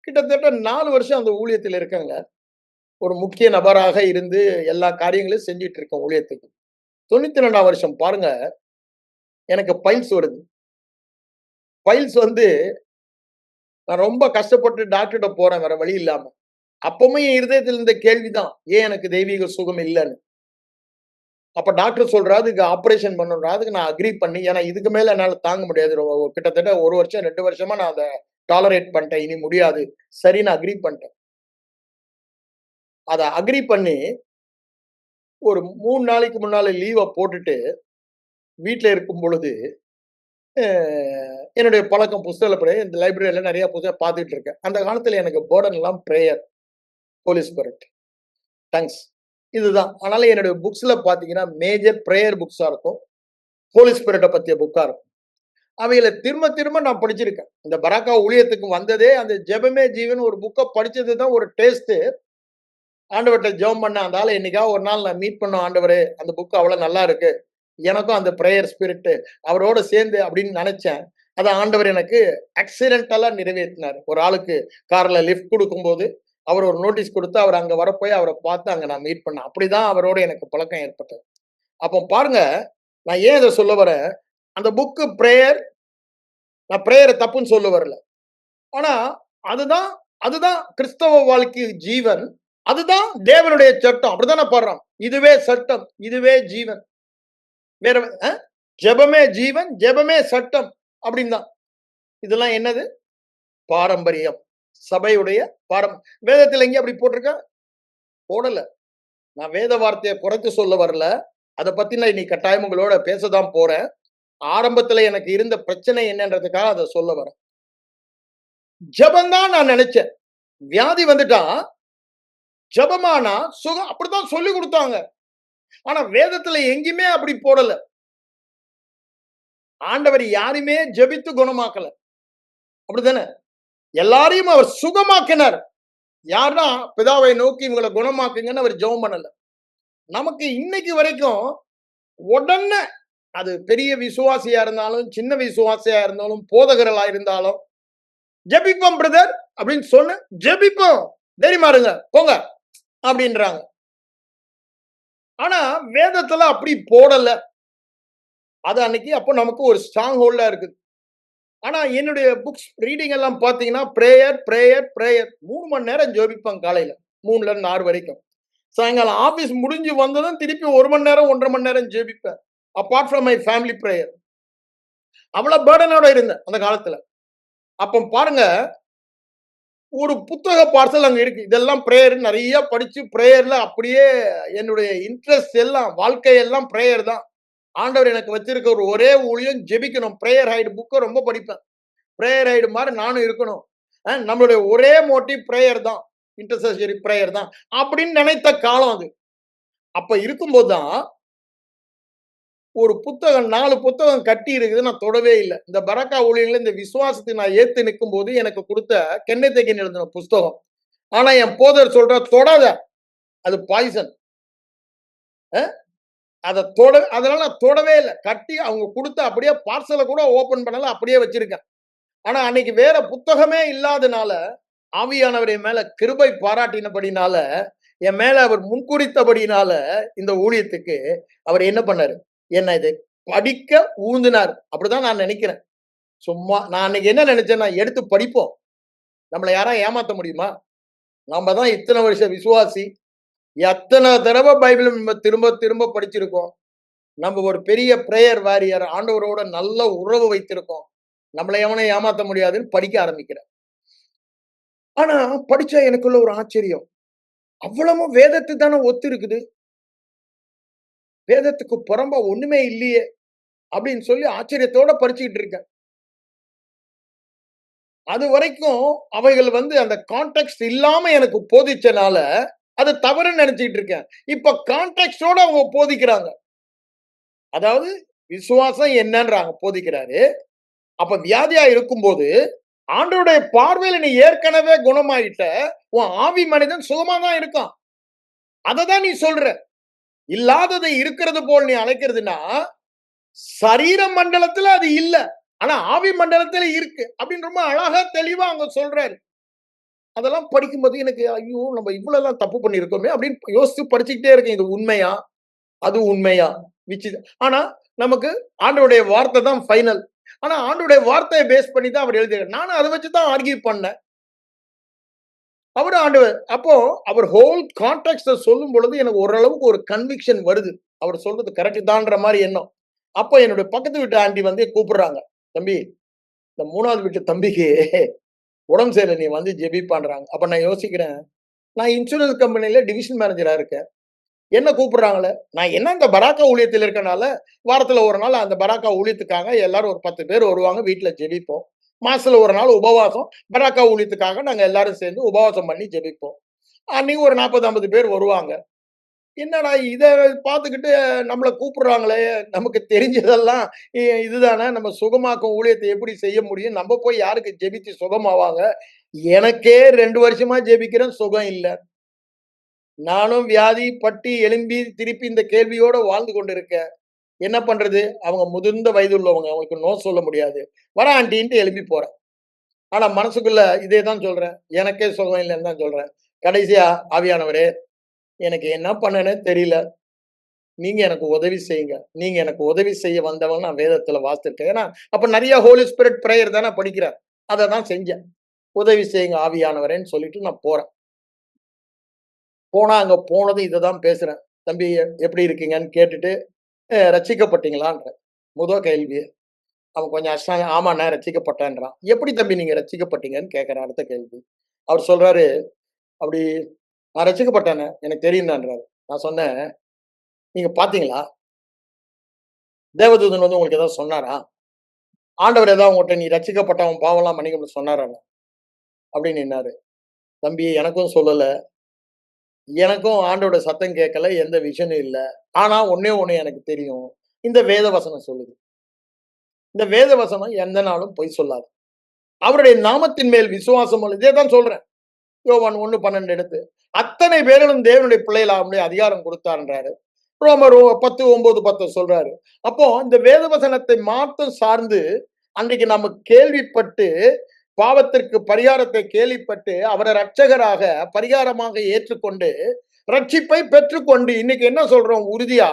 கிட்டத்தட்ட 4 வருஷம் அந்த ஊழியத்தில் இருக்கேங்க. ஒரு முக்கிய நபராக இருந்து எல்லா காரியங்களையும் செஞ்சுட்டு இருக்கேன் ஊழியத்துக்கு. 92ஆம் வருஷம் பாருங்க, எனக்கு பைல்ஸ் வருது. பைல்ஸ் வந்து நான் ரொம்ப கஷ்டப்பட்டு டாக்டர்கிட்ட போறேன் வேற வழி இல்லாம. அப்பவுமே என் இருதயத்தில் இருந்த கேள்விதான், ஏன் எனக்கு தெய்வீக சுகம் இல்லன்னு. அப்ப டாக்டர் சொல்றாரு, இதுக்கு ஆபரேஷன் பண்ணணும்ன்றா. அதுக்கு நான் அக்ரி பண்ணி, ஏன்னா இதுக்கு மேல என்னால தாங்க முடியாது. கிட்டத்தட்ட 1 வருஷம் 2 வருஷமா நான் அத டாலரேட் பண்ணிட்டேன். இனி முடியாது. சரின்னு அக்ரி பண்ணிட்டேன். அத அக்ரி பண்ணி ஒரு 3 நாளைக்கு முன்னால லீவ போட்டுட்டு வீட்ல இருக்கும் பொழுது, என்னுடைய பழக்கம் புஸ்தகத்துல படி இந்த லைப்ரரியில நிறைய புத்தகம் பார்த்துட்டு இருக்கேன். அந்த காலத்துல எனக்கு பர்டன் எல்லாம் பிரேயர், ஹோலி ஸ்பிரிட், டங்ஸ் இதுதான். அதனால என்னுடைய புக்ஸ்ல பாத்தீங்கன்னா மேஜர் பிரேயர் புக்ஸா இருக்கும். ஹோலி ஸ்பிரிட்ட பத்திய புக்கா இருக்கும். அவைகளை திரும்ப திரும்ப நான் படிச்சிருக்கேன். இந்த பராக்கா ஊழியத்துக்கு வந்ததே அந்த ஜெபமே ஜீவன் ஒரு புக்கை படிச்சதுதான் ஒரு டேஸ்ட். ஆண்டவர்கிட்ட ஜெபம் பண்ண அந்த ஆளை என்னைக்காவது ஒரு நாள் நான் மீட் பண்ணோம். ஆண்டவரே அந்த புக் அவ்வளவு நல்லா இருக்கு, எனக்கும் அந்த பிரேயர் ஸ்பிரிட் அவரோட சேர்ந்து அப்படின்னு நினைச்சேன். அதை ஆண்டவர் எனக்கு ஆக்சிடென்டலா நிறைவேற்றினார். ஒரு ஆளுக்கு கார்ல லிஃப்ட் கொடுக்கும்போது அவர் ஒரு நோட்டீஸ் கொடுத்து அவர் அங்க வரப்போய் அவரை பார்த்து அங்க நான் மீட் பண்ணேன். அப்படிதான் அவரோட எனக்கு பழக்கம் ஏற்பட்டது. அப்போ பாருங்க, நான் ஏன் இதை சொல்ல வரேன், அந்த புக்கு பிரேயர், நான் பிரேயரை தப்புன்னு சொல்ல வரல. ஆனா அதுதான் அதுதான் கிறிஸ்தவ வாழ்க்கை ஜீவன். அதுதான் தேவனுடைய சட்டம். அப்படிதான் நான் பாடுறோம். இதுவே சட்டம், இதுவே ஜீவன். வேற ஜெபமே ஜீவன், ஜெபமே சட்டம் அப்படின்னு தான். இதெல்லாம் என்னது? பாரம்பரியம், சபையுடைய வேதத்தில் எங்க அப்படி போட்டிருக்க? போடல. நான் வேத வார்த்தையை குறைத்து சொல்ல வரல. அதை பத்தி நான் இன்னைக்கு கட்டாயம் உங்களோட பேசதான் போறேன். ஆரம்பத்துல எனக்கு இருந்த பிரச்சனை என்னன்றதுக்காக அதை சொல்ல வரேன். ஜெபம் தான் நான் நினைச்சேன். வியாதி வந்துட்டா ஜெபமானா சுகம், அப்படித்தான் சொல்லி கொடுத்தாங்க. ஆனா வேதத்துல எங்கேயுமே அப்படி போடல. ஆண்டவர் யாருமே ஜெபித்து குணமாக்கல. அப்படித்தானே? எல்லாரையும் அவர் சுகமாக்கினார். யாருன்னா பிதாவை நோக்கி இவங்களை குணமாக்குங்கன்னு அவர் ஜெபம் பண்ணல. நமக்கு இன்னைக்கு வரைக்கும் உடனே அது பெரிய விசுவாசியா இருந்தாலும் சின்ன விசுவாசியா இருந்தாலும் போதகர்களா இருந்தாலும் ஜெபிப்போம் பிரதர் அப்படின்னு சொன்ன ஜெபிப்போம் தைரியமா இருங்க போங்க அப்படின்றாங்க. ஆனா வேதத்துல அப்படி போடல. அது அன்னைக்கு அப்போ நமக்கு ஒரு ஸ்ட்ராங் ஹோல்டா இருக்குது. ஆனா என்னுடைய புக்ஸ் ரீடிங் எல்லாம் பாத்தீங்கன்னா பிரேயர் பிரேயர் பிரேயர் 3 மணி நேரம் ஜெபிப்பேன். காலையில 3ல இருந்து 6 வரைக்கும். சாயங்காலம் ஆபீஸ் முடிஞ்சு வந்ததும் திருப்பி 1 மணி நேரம் 1.5 மணி நேரம் ஜெபிப்பேன். Apart from my family prayer. அவ்வளவு பேர்டனோட இருந்தேன் அந்த காலத்துல. அப்ப பாருங்க, ஒரு புத்தக பார்சல் அங்க இருக்கு. இதெல்லாம் பிரேயர் நிறைய படிச்சு பிரேயர்ல அப்படியே என்னுடைய இன்ட்ரெஸ்ட் எல்லாம் வாழ்க்கை எல்லாம் பிரேயர் தான். ஆண்டவர் எனக்கு வச்சிருக்க ஒரு ஒரே ஊழியம் ஜெபிக்கணும். பிரேயர் ஹைடு புக்கை ரொம்ப படிப்பேன். பிரேயர் ஹைடு மாதிரி நானும் இருக்கணும். நம்மளுடைய ஒரே மோட்டிவ் பிரேயர் தான், இன்டர்செசரி பிரேயர் தான் அப்படின்னு நினைத்த காலம் அது. அப்ப இருக்கும்போது தான் ஒரு புத்தகம் 4 புத்தகம் கட்டி இருக்குது, நான் தொடவே இல்லை. இந்த பராக்கா ஊழியர்கள் இந்த விசுவாசத்தை நான் ஏத்து நிற்கும் போது எனக்கு கொடுத்த கென்னத்தேகன் எழுதின புஸ்தகம். ஆனா என் போதர் சொல்ற தொடாத, அது பாய்சன், அதை அதனால நான் தொடவே இல்லை. கட்டி அவங்க கொடுத்த அப்படியே பார்சலை கூட ஓபன் பண்ணல, அப்படியே வச்சிருக்கேன். ஆனா அன்னைக்கு வேற புத்தகமே இல்லாதனால ஆவியானவர் என் மேல கிருபை பாராட்டினபடினால, என் மேல அவர் முன்குறித்தபடினால இந்த ஊழியத்துக்கு அவர் என்ன பண்ணாரு? என்ன இதை படிக்க ஊந்துனார். அப்படிதான் நான் நினைக்கிறேன். சும்மா நான் அன்னைக்கு என்ன நினைச்சேன்னா, எடுத்து படிப்போம். நம்மள யாராவது ஏமாத்த முடியுமா? நம்ம தான் இத்தனை வருஷம் விசுவாசி. எத்தனை தடவை பைபிள் நம்ம திரும்ப திரும்ப படிச்சிருக்கோம். நம்ம ஒரு பெரிய பிரேயர் வாரியர், ஆண்டவரோட நல்ல உறவு வைத்திருக்கோம். நம்மள எவனையும் ஏமாத்த முடியாதுன்னு படிக்க ஆரம்பிக்கிறேன். ஆனா படிச்சா எனக்குள்ள ஒரு ஆச்சரியம். அவ்வளவும் வேதத்துக்கு தானே ஒத்து இருக்குது. வேதத்துக்கு புறம்பா ஒண்ணுமே இல்லையே! அப்படின்னு சொல்லி ஆச்சரியத்தோட படிச்சுக்கிட்டு இருக்கேன். அதுவரைக்கும் அவைகள் அந்த கான்டெக்ஸ்ட் இல்லாம எனக்கு போதிச்சனால, அது தவறுன்னு நெனச்சுக்கிட்டு இருக்கேன். இப்ப கான்டெக்ஸ்டோட அவங்க போதிக்கிறாங்க. அதாவது விசுவாசம் என்னன்றாங்க போதிக்கிறாரு. அப்ப வியாதியா இருக்கும்போது, ஆண்டவருடைய பார்வையில நீ ஏற்கனவே குணமாயிட்ட. உன் ஆவி மனிதன் சுகமா தான் இருக்கான். அததான் நீ சொல்ற. இல்லாததை இருக்கிறது போல் நீ அழைக்கிறதுன்னா, சரீர மண்டலத்துல அது இல்ல. ஆனா ஆவி மண்டலத்துல இருக்கு. அப்படின்னு ரொம்ப அழகா தெளிவா அங்க சொல்றாரு. அதெல்லாம் படிக்கும்போது எனக்கு ஐயோ! நம்ம இவ்வளவுலாம் தப்பு பண்ணியிருக்கோமே அப்படின்னு யோசிச்சு படிச்சுக்கிட்டே இருக்கேன். இது உண்மையா? அது உண்மையா? விச் இஸ் ஆனா நமக்கு ஆண்டவருடைய வார்த்தை தான் ஃபைனல். ஆனா ஆண்டவருடைய வார்த்தையை பேஸ் பண்ணி தான் அவர் எழுதியிருக்காரு. நானும் அத வச்சு தான் ஆர்கியூ பண்ணேன். அவரு ஆண்டவர். அப்போ அவர் ஹோல் கான்டெக்ஸ்ட சொல்லும் பொழுது எனக்கு ஓரளவுக்கு ஒரு கன்விக்ஷன் வருது. அவர் சொல்றது கரெக்ட் தான்ற மாரி எண்ணம். அப்போ என்னுடைய பக்கத்து வீட்டு ஆண்டி கூப்பிடுறாங்க. "தம்பி, இந்த 3வது வீட்டு தம்பிக்கு உடம்பு சரியில்ல. நீ ஜெபிப்பான்றாங்க." அப்ப நான் யோசிக்கிறேன். நான் இன்சூரன்ஸ் கம்பெனில டிவிஷன் மேனேஜரா இருக்கேன். என்ன கூப்பிடுறாங்களே. நான் என்ன இந்த பராக்கா ஊழியத்தில் இருக்கனால, வாரத்துல ஒரு நாள் அந்த பராக்கா ஊழியத்துக்காக எல்லாரும் ஒரு 10 பேர் வருவாங்க. வீட்ல ஜெபிப்போம். மாசத்துல ஒரு நாள் உபவாசம். பராக்கா ஊழியத்துக்காக நாங்க எல்லாரும் சேர்ந்து உபவாசம் பண்ணி ஜெபிப்போம். அன்னைக்கு ஒரு 40, 50 பேர் வருவாங்க. என்னடா இத பார்த்துக்கிட்டு நம்மள கூப்பிடுறாங்களே! நமக்கு தெரிஞ்சதெல்லாம் இதுதானே. நம்ம சுகமாக்கும் ஊழியத்த எப்படி செய்ய முடியும்? நம்ம போய் யாருக்கு ஜெபிச்சு சுகமாவாங்க? எனக்கே 2 வருஷமா ஜெபிக்கிறேன், சுகம் இல்ல. நானும் வியாதி பட்டு எழும்பி திருப்பி இந்த கேள்வியோட வாழ்ந்து கொண்டிருக்கேன். என்ன பண்றது? அவங்க முதிர்ந்த வயது உள்ளவங்க. அவங்களுக்கு நோ சொல்ல முடியாது. வரேன் ஆன்டின்ட்டு எழும்பி போறேன். ஆனா மனசுக்குள்ள இதே தான் சொல்றேன். எனக்கே சுகம் இல்லன்னு தான் சொல்றேன். கடைசியா ஆவியானவரே, எனக்கு என்ன பண்ணேன்னே தெரியல. நீங்க எனக்கு உதவி செய்யுங்க. நீங்க எனக்கு உதவி செய்ய வந்தவன் நான் வேதத்துல வாசிச்சிருக்கேன். ஏன்னா, அப்ப நெறைய ஹோலி ஸ்பிரிட் பிரேயர் தானே படிக்கிறேன். அத தான் செஞ்சேன். உதவி செய்யுங்க ஆவியானவரேன்னு சொல்லிட்டு நான் போறேன். போனா அங்க போனதும் இத தான் பேசுறேன். தம்பி எப்படி இருக்கீங்கன்னு கேட்டுட்டு, ரட்சிக்கப்பட்டீங்களான்றேன். கேள்வி. அவன் கொஞ்சம் அஷ்டாங்க, ஆமாண்ணே ரட்சிக்கப்பட்டேன்றான். எப்படி தம்பி நீங்க ரட்சிக்கப்பட்டீங்கன்னு கேட்கிறேன் அடுத்த கேள்வி. அவர் சொல்றாரு, அப்படி நான் ரட்சிக்கப்பட்டேனே, எனக்கு தெரியும்தான்றாரு. நான் சொன்னேன், நீங்க பார்த்தீங்களா? தேவதூதன் உங்களுக்கு ஏதாவது சொன்னாரா? ஆண்டவர் ஏதாவது உங்கட்ட நீ ரட்சிக்கப்பட்ட உன் பாவம்லாம் மன்னிக்கப்படும் சொன்னாரான்னு? அப்படின்னாரு. தம்பி எனக்கும் சொல்லல. எனக்கும் ஆண்டவரோட சத்தம் கேட்கல. எந்த விஷனும் இல்ல. ஆனா ஒண்ணே ஒண்ணு எனக்கு தெரியும். இந்த வேத வசனம் சொல்லுது. இந்த வேத வசனம் எந்த நாளும் பொய் சொல்லாது. அவருடைய நாமத்தின் மேல் விசுவாசம் இதே தான் சொல்றேன். யோவான் 1:12 எடுத்து. அத்தனை பேர்களும் தேவனுடைய பிள்ளைகளாக அதிகாரம் கொடுத்தார்ன்றாரு. ரோமர் 10:9, 10 சொல்றாரு. அப்போ இந்த வேத வசனத்தை மாத்தம் சார்ந்து அன்றைக்கு நம்ம கேள்விப்பட்டு பாவத்திற்கு பரிகாரத்தை கேள்விப்பட்டு அவரை ரட்சகராக பரிகாரமாக ஏற்றுக்கொண்டு ரட்சிப்பை பெற்றுக்கொண்டு இன்னைக்கு என்ன சொல்றோம் உறுதியா.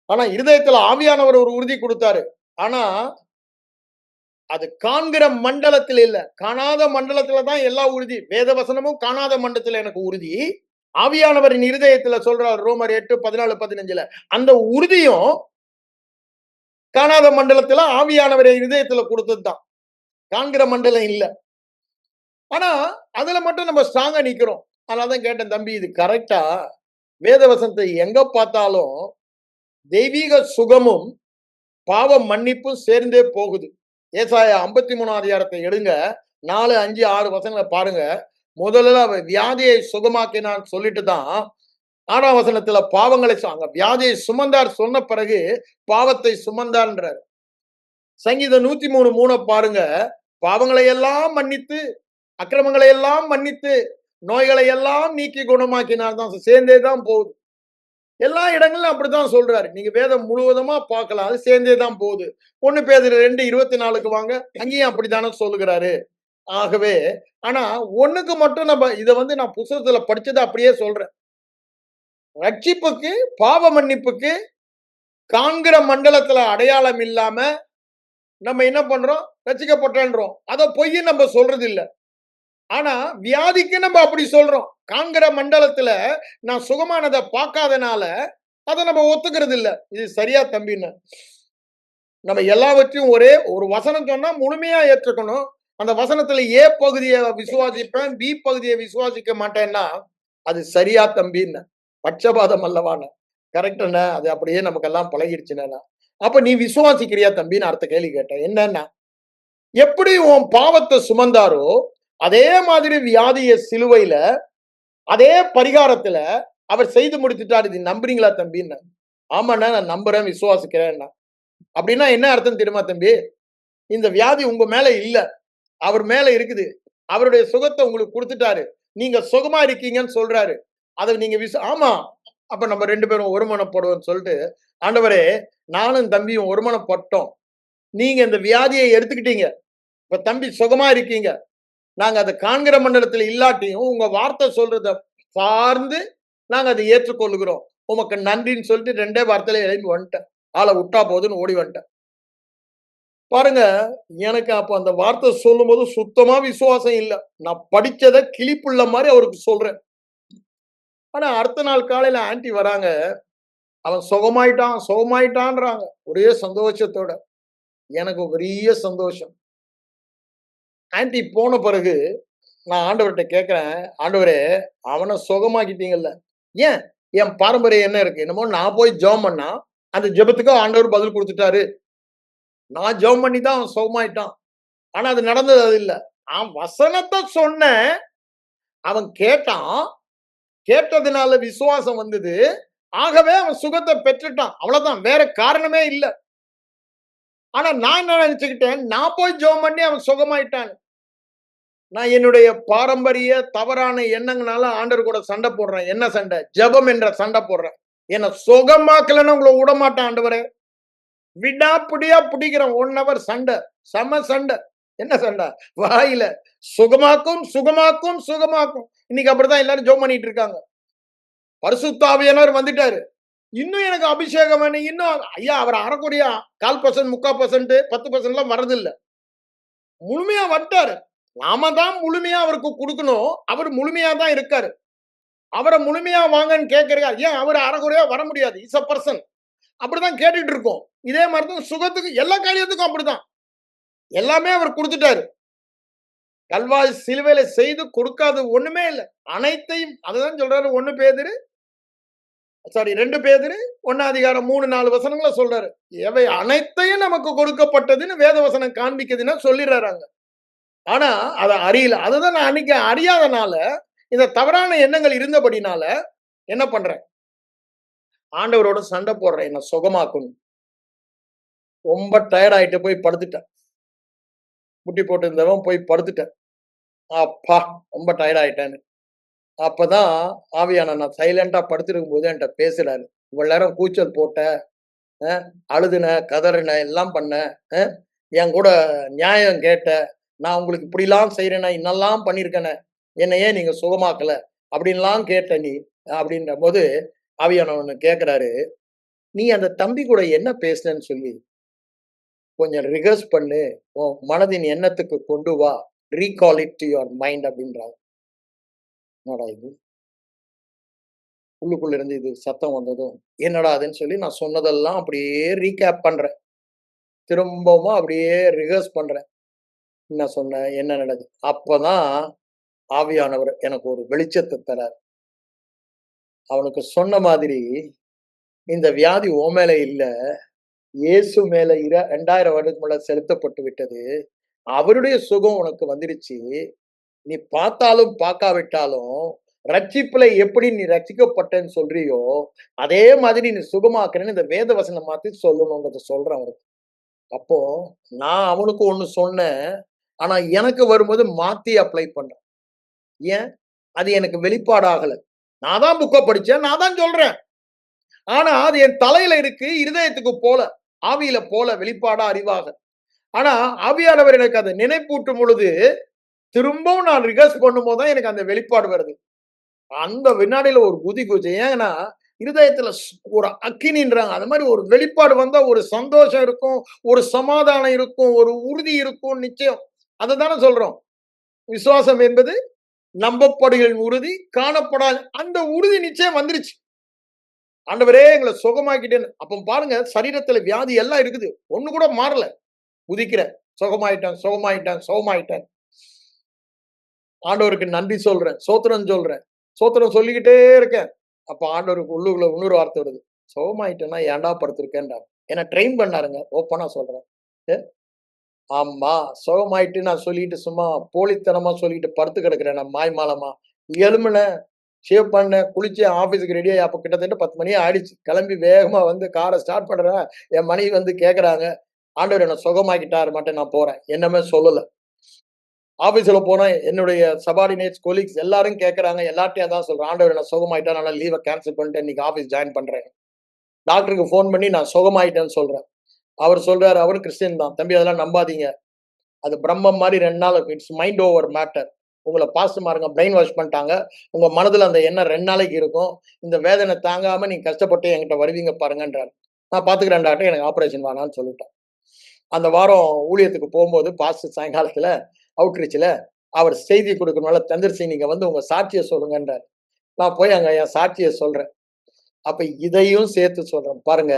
ஆனா இருதயத்துல ஆவியானவர் ஒரு உறுதி கொடுத்தாரு. ஆனா அது காண்கிற மண்டலத்தில் இல்ல. காணாத மண்டலத்துல தான் எல்லா உறுதி. வேத வசனமும் காணாத மண்டலத்துல எனக்கு உறுதி. ஆவியானவரின் இருதயத்துல சொல்றார் ரோமர் 8:14, 15. அந்த உறுதியும் காணாத மண்டலத்துல ஆவியானவரின் இருதயத்துல கொடுத்ததுதான். காண்கிற மண்டலம் இல்ல. ஆனா அதுல மட்டும் நம்ம ஸ்ட்ராங்கா நிக்கிறோம். அதனாலதான் கேட்டேன், தம்பி இது கரெக்டா? வேத வசனத்தை எங்க பார்த்தாலும் தெய்வீக சுகமும் பாவ மன்னிப்பும் சேர்ந்தே போகுது. ஏசாயா 53 அதிகாரத்தை எடுங்க. 4, 5, 6 வசனங்களை பாருங்க. முதல்ல வியாதியை சுகமாக்கினான் சொல்லிட்டு தான் 6ஆம் வசனத்துல பாவங்களை அங்க வியாதியை சுமந்தார் சொன்ன பிறகு பாவத்தை சுமந்தார்ன்றார். சங்கீதம் 103:3 பாருங்க. பாவங்களை எல்லாம் மன்னித்து அக்கிரமங்களை எல்லாம் மன்னித்து நோய்களை எல்லாம் நீக்கி குணமாக்கினார் தான் சேர்ந்தே தான் போகுது. எல்லா இடங்களிலும் அப்படித்தான் சொல்றாரு. நீங்க வேதம் முழுவதுமா பார்க்கலாம். அது சேர்ந்தே தான் போகுது. 1 பேதுரு 2:24 வாங்க. அங்கேயும் அப்படித்தானே சொல்லுகிறாரு. ஆகவே ஆனா ஒண்ணுக்கு மட்டும் நம்ம இத நான் புத்தகத்துல படிச்சத அப்படியே சொல்றேன். ரட்சிப்புக்கு, பாவ மன்னிப்புக்கு காண்கிற மண்டலத்துல அடையாளம் இல்லாம நம்ம என்ன பண்றோம்? ரட்சிக்கப்பட்டேன்றோம். அத பொய்ன்னு நம்ம சொல்றது இல்ல. ஆனா வியாதிக்கு நம்ம அப்படி சொல்றோம். காண்கிற மண்டலத்துல நான் சுகமானத பார்க்காதனால அத நம்ம ஒத்துக்கிறது இல்ல. இது சரியா தம்பின்னு. நம்ம எல்லாவற்றையும் ஒரே ஒரு வசனம் சொன்னா முழுமையா ஏற்றுக்கணும். அந்த வசனத்துல ஏ பகுதிய விசுவாசிப்பேன், பி பகுதிய விசுவாசிக்க மாட்டேன்னா, அது சரியா தம்பின்னு. பட்சபாதம் அல்லவான்னு. கரெக்ட்டுண்ணே. அது அப்படியே நமக்கெல்லாம் பழகிடுச்சுண்ணே. அப்ப நீ விசுவாசிக்கிறியா தம்பின்னு அடுத்த கேள்வி கேட்டேன். என்னன்னா, எப்படி உன் பாவத்த சுமந்தாரோ, அதே மாதிரி வியாதிய சிலுவையில, அதே பரிகாரத்துல அவர் செய்து முடித்துட்டார். இது நம்புறீங்களா தம்பின்னு. ஆமாண்ணே நான் நம்புறேன், விசுவாசிக்கிறேன்னா. அப்படின்னா என்ன அர்த்தம் தெரியுமா தம்பி? இந்த வியாதி உங்க மேல இல்ல. அவர் மேல இருக்குது. அவருடைய சுகத்த உங்களுக்கு குடுத்துட்டாரு. நீங்க சுகமா இருக்கீங்கன்னு சொல்றாரு. அத நீங்க ஆமா. அப்ப நம்ம 2 பேரும் ஒருமனப்படுவோம்ன்னு சொல்லிட்டு, ஆண்டவரே நானும் தம்பியும் ஒருமனப்பட்டோம். நீங்க இந்த வியாதிய எடுத்துக்கிட்டீங்க. இப்ப தம்பி சுகமா இருக்கீங்க. நாங்க அத காண்கிற மண்டலத்துல இல்லாட்டியும், உங்க வார்த்தை சொல்றத சார்ந்து நாங்க அதை ஏற்றுக்கொள்கிறோம். உமக்கு நன்றின்னு சொல்லிட்டு 2டே வார்த்தையில எழும்பி வந்துட்டேன். ஆள விட்டா போதுன்னு ஓடி வந்துட்டேன். பாருங்க, எனக்கு அப்ப அந்த வார்த்தை சொல்லும்போது சுத்தமா விசுவாசம் இல்ல. நான் படிச்சத கிளிப்புள்ள மாரி அவருக்கு சொல்றேன். ஆனா அடுத்த நாள் காலையில ஆன்டி வராங்க. அவன் சுகமாயிட்டான், சுகமாயிட்டான்றாங்க. ஒரே சந்தோஷத்தோட. எனக்கு பெரிய சந்தோஷம். ஆன்டி போன பிறகு நான் ஆண்டவர்ட்ட கேட்கிறேன், ஆண்டவரே அவன சுகமாக்கிட்டீங்கல்ல. ஏன்? என் பாரம்பரியம் என்ன இருக்கு? என்னமோ நான் போய் ஜெபம் பண்ணா, அந்த ஜெபத்துக்கு ஆண்டவர் பதில் குடுத்துட்டாரு. நான் ஜெபம் பண்ணி தான் அவன் சுகமாயிட்டான். ஆனா அது நடந்தது அது இல்ல. நான் வசனத்த சொன்னேன். அவன் கேட்டான். கேட்டதுனால விசுவாசம் வந்தது. ஆகவே அவன் சுகத்த பெற்றுட்டான். அவ்வளவுதான். வேற காரணமே இல்ல. ஆனா நான் என்ன நினைச்சுக்கிட்டேன், நான் போய் ஜெபம் பண்ணி அவன் சுகமாயிட்டான். நான் என்னுடைய பாரம்பரிய தவறான எண்ணங்களால ஆண்டவர் கூட சண்டை போடுறேன். என்ன சண்டை? ஜெபம் என்ற சண்டை போடுறேன். என்ன சுகமாக்கலன்னா உங்கள விடமாட்டேன் ஆண்டவரே. விடாப்பிடியா பிடிக்கிறேன் 1 ஹவர் சண்டை. செம சண்டை. என்ன சண்டை? வாயில சுகமாக்கும், சுகமாக்கும், சுகமாக்கும். இன்னைக்கு அப்படித்தான் எல்லாரும் ஜெபம் பண்ணிட்டு இருக்காங்க. பரிசுத்த ஆவியானவர் வந்துட்டாரு. இன்னும் எனக்கு அபிஷேகம் வேணும். இன்னும் ஐயா அவர் அரைக்குறையா 1/4%, 3/4%, 10%லாம் வரதில்ல. முழுமையா வந்துட்டாரு. நாம தான் முழுமையா அவருக்கு குடுக்கணும். அவர் முழுமையா தான் இருக்காரு. அவர முழுமையா வாங்கன்னு கேட்கிறீங்க. ஏன் அவர் அரைகுறையா வர முடியாது. Is a person. அப்படிதான் கேட்டுட்டு இருக்கோம். இதே மாதிரி தான் சுகத்துக்கு எல்லா காரியத்துக்கும் அப்படிதான். எல்லாமே அவர் குடுத்துட்டாரு. கல்வாரி சிலுவையில செய்து கொடுக்காத ஒண்ணுமே இல்ல. அனைத்தையும் அதுதான் சொல்றாரு 1 பேதுரு 2 பேதுரு 1 அதிகாரம் 3, 4 வசனங்கள சொல்றாரு. எவை அனைத்தையும் நமக்கு கொடுக்கப்பட்டதுன்னு வேத வசனம் காண்பிக்குதுன்னா சொல்லிடுறாரு அங்க. ஆனா அத அறியல. அதுதான் நான் அன்னைக்கு அறியாதனால, இந்த தவறான எண்ணங்கள் இருந்தபடினால என்ன பண்றேன்? ஆண்டவரோட சண்டை போடுறேன். என்ன சுகமாக்கணும். ரொம்ப டயர்ட் ஆயிட்டு போய் படுத்துட்டேன். முட்டி போட்டிருந்தவன் போய் படுத்துட்டேன். அப்பா! ரொம்ப டயர்ட் ஆயிட்டேன்னு. அப்பதான் ஆவியானவர் நான் சைலன்ட்டா படுத்திருக்கும்போது என்ட்ட பேசுறாரு. இவ்வளவு நேரம் கூச்சல் போட்ட, அ அழுதுன, கதறின, எல்லாம் பண்ண, அ என் கூட நியாயம் கேட்ட, நான் உங்களுக்கு இப்படிலாம் செய்றேனே, இன்னெல்லாம் பண்ணியிருக்கேனே, என்ன ஏன் நீங்க சுகமாக்கல? அப்படின்லாம் கேட்ட நீ, அப்படின்றபோது ஆவியானவர் ஒண்ணு கேட்கிறாரு. நீ அந்த தம்பி கூட என்ன பேசினன்னு சொல்லி கொஞ்சம் ரிஹர்ஸ் பண்ணு. உன் மனதின் எண்ணத்துக்கு கொண்டு வா. Recall it two your mind அப்படின்றாரு. என்னடா இது? உள்ளுக்குள்ள இருந்து இது சத்தம் வந்ததும், என்னடா அதுன்னு சொல்லி நான் சொன்னதெல்லாம் அப்படியே ரீகேப் பண்றேன். திரும்பவும் அப்படியே ரிஹர்ஸ் பண்றேன். என்ன சொன்னேன்? என்ன நடக்குது? அப்பதான் ஆவியானவர் எனக்கு ஒரு வெளிச்சத்த தரார். அவனுக்கு சொன்ன மாதிரி, இந்த வியாதி உன் மேல இல்ல. இயேசு மேல 2000 வருடத்துக்கு முன்னால செலுத்தப்பட்டு விட்டது. அவருடைய சுகம் உனக்கு வந்துருச்சு. நீ பார்த்தாலும் பார்க்காவிட்டாலும், ரட்சிப்புல எப்படி நீ ரட்சிக்கப்பட்டேன்னு சொல்றியோ, அதே மாதிரி நீ சுகமாக்குறேன்னு இந்த வேத வசனம் மாத்தி சொல்லணும்ன்றத சொல்றேன் அவருக்கு. அப்போ நான் அவனுக்கு ஒண்ணு சொன்னேன். ஆனா எனக்கு வரும்போது மாத்தி அப்ளை பண்றேன். ஏன்? அது எனக்கு வெளிப்பாடு ஆகல. நான் தான் புக்க படிச்சேன். நான் தான் சொல்றேன். ஆனா அது என் தலையில இருக்கு. இருதயத்துக்கு போல. ஆவியில போல வெளிப்பாடா அறிவாக. ஆனா ஆவியானவர் எனக்கு அத நினைப்பூட்டும் பொழுது திரும்பவும் நான் ரிகர்ஸ் பண்ணும்போது தான் எனக்கு அந்த வெளிப்பாடு வருது. அந்த வினாடியில ஒரு குதி குதிச்சேன். ஏன்னா, இருதயத்துல ஒரு அக்கினின்றாங்க. அது மாரி ஒரு வெளிப்பாடு வந்தா ஒரு சந்தோஷம் இருக்கும், ஒரு சமாதானம் இருக்கும், ஒரு உறுதி இருக்கும் நிச்சயம். அததானே சொல்றோம். விசுவாசம் என்பது நம்பப்படுகளின் உறுதி, காணப்படாத அந்த உறுதி நிச்சயம் வந்துருச்சு. ஆண்டவரே எங்கள சுகமாக்கிட்டேன்னு. அப்ப பாருங்க சரீரத்துல வியாதி எல்லாம் இருக்குது. ஒண்ணு கூட மாறல. குதிக்கிறேன். சுகமாயிட்டேன், சுகமாயிட்டேன், சுகமாயிட்டேன். ஆண்டவருக்கு நன்றி சொல்றேன். ஸ்தோத்திரம் சொல்றேன். ஸ்தோத்திரம் சொல்லிக்கிட்டே இருக்கேன். அப்ப ஆண்டவருக்கு உள்ளுக்குள்ள இன்னொரு வார்த்தை வருது. சுகமாயிட்டேன்னா ஏன்டா படுத்திருக்கேன்டாரு. என்ன ட்ரெயின் பண்ணாருங்க. ஓப்பனா சொல்றேன். எ ஆமா. சுகமாயிட்டு நான் சொல்லிட்டு சும்மா போலித்தனமா சொல்லிட்டு படுத்து கிடக்குறேன் நான் மாய்மாலமா. எழும்புனேன், ஷேவ் பண்ணேன், குளிச்சேன், ஆஃபீஸ்க்கு ரெடி ஆயி அப்ப கிட்டத்தட்ட 10 மணி ஆயிடுச்சு. கிளம்பி வேகமா வந்து கார ஸ்டார்ட் பண்றேன். என் மனைவி வந்து கேட்கறாங்க. ஆண்டவர் என்ன சுகமாக்கிட்டாரு மட்டும் நான் போறேன். என்னமே சொல்லல. ஆபீஸ்ல போனா என்னுடைய சபார்டினேட்ஸ், கொலீக்ஸ் எல்லாரும் கேட்கறாங்க. எல்லார்ட்டயும் அதான் சொல்றேன். ஆண்டவர் என்ன சுகமாயிட்டார். அதனால லீவ கேன்சல் பண்ணிட்டு இன்னைக்கு ஆபீஸ் ஜாயின் பண்றேன். டாக்டருக்கு ஃபோன் பண்ணி நான் சுகமாயிட்டேன்னு சொல்றேன். அவர் சொல்றாரு, அவரும் கிறிஸ்டியன் தான். தம்பி அதெல்லாம் நம்பாதீங்க. அது பிரம்மம் மாரி 2 நாள் இட்ஸ் மைண்ட் ஓவர் மேட்டர். உங்கள பாஸ்டர்மாருங்க பிரெயின் வாஷ் பண்ணிட்டாங்க. உங்க மனதுல அந்த எண்ணம் 2 நாளைக்கு இருக்கும். இந்த வேதனை தாங்காம நீங்க கஷ்டப்பட்டு என்கிட்ட வருவீங்க பாருங்கன்றாரு. நான் பார்த்துக்கிறேன் டாக்டர். எனக்கு ஆப்பரேஷன் வேணான்னு சொல்லிட்டேன். அந்த வாரம் ஊழியத்துக்கு போம்போது பாஸ்டர் சாயங்காலத்துல அவுட்ரீச்ல அவர் செய்தி கொடுக்கறனால சந்திரசிங் நீங்க வந்து உங்க சாட்சிய சொல்லுங்கன்றார். நான் போய் அங்க என் சாட்சிய சொல்றேன். அப்ப இதையும் சேர்த்து சொல்றேன். பாருங்க,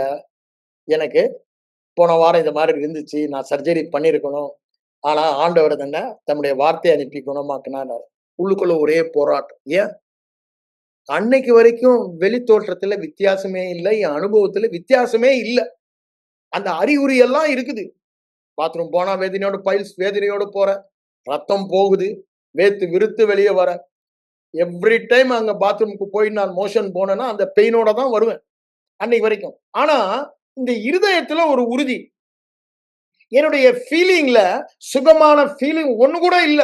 எனக்கு போன வாரம் இந்த மாரி இருந்துச்சு. நான் சர்ஜரி பண்ணியிருக்கணும். ஆனா ஆண்டவர் என்ன தம்முடைய வார்த்தைய அனுப்பி குணமாக்குனாரு. உள்ளுக்குள்ள ஒரே போராட்டம். ஏன்? அன்னைக்கு வரைக்கும் வெளி தோற்றத்துல வித்தியாசமே இல்ல. என் அனுபவத்துல வித்தியாசமே இல்ல. அந்த அறிகுறி எல்லாம் இருக்குது. பாத்ரூம் போனா வேதனையோட பைல்ஸ் வேதனையோட போறேன். ரத்தம் போகுது. வேர்த்து விறுத்து வெளிய வரேன். எவ்ரி டைம் அங்க பாத்ரூம்க்கு போய் நான் மோஷன் போனேன்னா, அந்த பெயினோட தான் வருவேன். அன்னைக்கு வரைக்கும். ஆனா, இந்த இருதயத்துல ஒரு உறுதி. என்னுடைய ஃபீலிங்ல சுகமான ஃபீலிங் ஒண்ணு கூட இல்ல.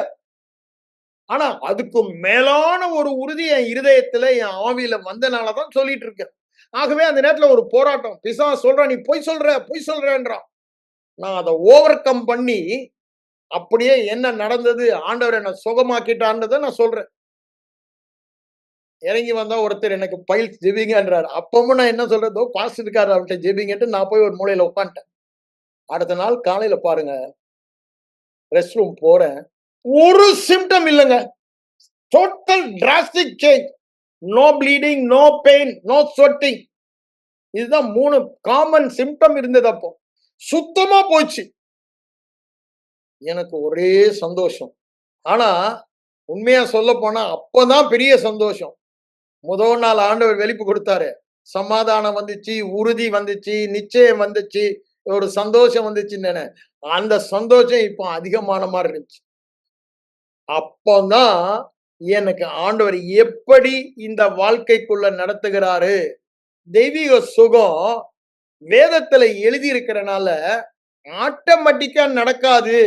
ஆனா, அதுக்கு மேலான ஒரு உறுதி என் இருதயத்துல, என் ஆவியில வந்தனால தான் சொல்லிட்டு இருக்கேன். ஆகவே அந்த நேரத்துல ஒரு போராட்டம். பிசாசு சொல்றான், "நீ பொய் சொல்ற, பொய் சொல்றன்றான்." நான் அத ஓவர் கம் பண்ணி, அப்படியே என்ன நடந்தது, ஆண்டவர் என்ன சுகமாக்கிட்டார்ன்றத நான் சொல்றேன். இறங்கி வந்தா ஒருத்தர் எனக்கு பைல்ஸ் ஜெபிங்கன்றாரு. அப்பவும் நான் என்ன சொல்றேன், "இதோ பாஸ்டர் இருக்காரு அவர்ட்ட ஜெபிங்கன்ட்டு" நான் போய் ஒரு மூலையில உட்கார்ந்துட்டேன். அடுத்த நாள் காலையில பாருங்க, ரெஸ்ட் ரூம் போறேன். ஒரு சிம்ப்டம் இல்லங்க. Total drastic change. No bleeding, no pain, no sweating. இதுதான் 3 காமன் சிம்ப்டம் இருந்தது அப்போ. சுத்தமா போச்சு. எனக்கு ஒரே சந்தோஷம். ஆனா, உண்மையா சொல்லப்போனா அப்பதான் பெரிய சந்தோஷம். முதல் நாள் ஆண்டவர் வெளிப்பு கொடுத்தாரு. சமாதானம் வந்துச்சு, உறுதி வந்துச்சு, நிச்சயம் வந்துச்சு, ஒரு சந்தோஷம் வந்துச்சுன்னு. அந்த சந்தோஷம் இப்போ அதிகமான மாரி இருந்துச்சு. அப்பதான் எனக்கு ஆண்டவர் எப்படி இந்த வாழ்க்கைக்குள்ள நடத்துகிறாரு. தெய்வீக சுகம் வேதத்துல எழுதி இருக்கிறனால ஆட்டோமேட்டிக்கா நடக்காது.